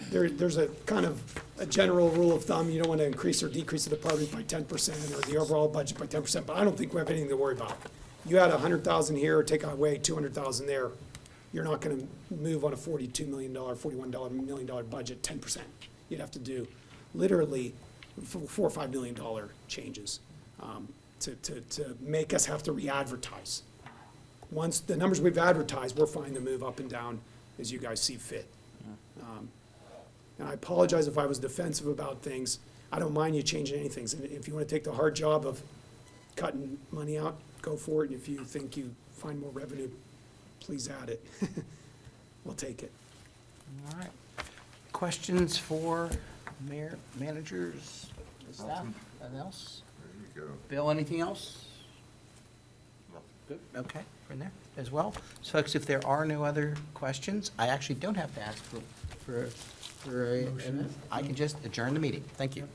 There's a kind of a general rule of thumb. You don't want to increase or decrease the department by 10% or the overall budget by 10%, but I don't think we have anything to worry about. You add 100,000 here or take away 200,000 there, you're not going to move on a $42 million, $41 million budget 10%. You'd have to do literally $4 or $5 million changes to make us have to re-advertise. Once the numbers we've advertised, we're fine to move up and down as you guys see fit. And I apologize if I was defensive about things. I don't mind you changing anything. And if you want to take the hard job of cutting money out, go for it. And if you think you find more revenue, please add it. We'll take it. All right. Questions for mayor, managers, staff? Anything else? There you go. Bill, anything else? Good, okay, for in there as well. So folks, if there are no other questions, I actually don't have to ask for a, I can just adjourn the meeting. Thank you.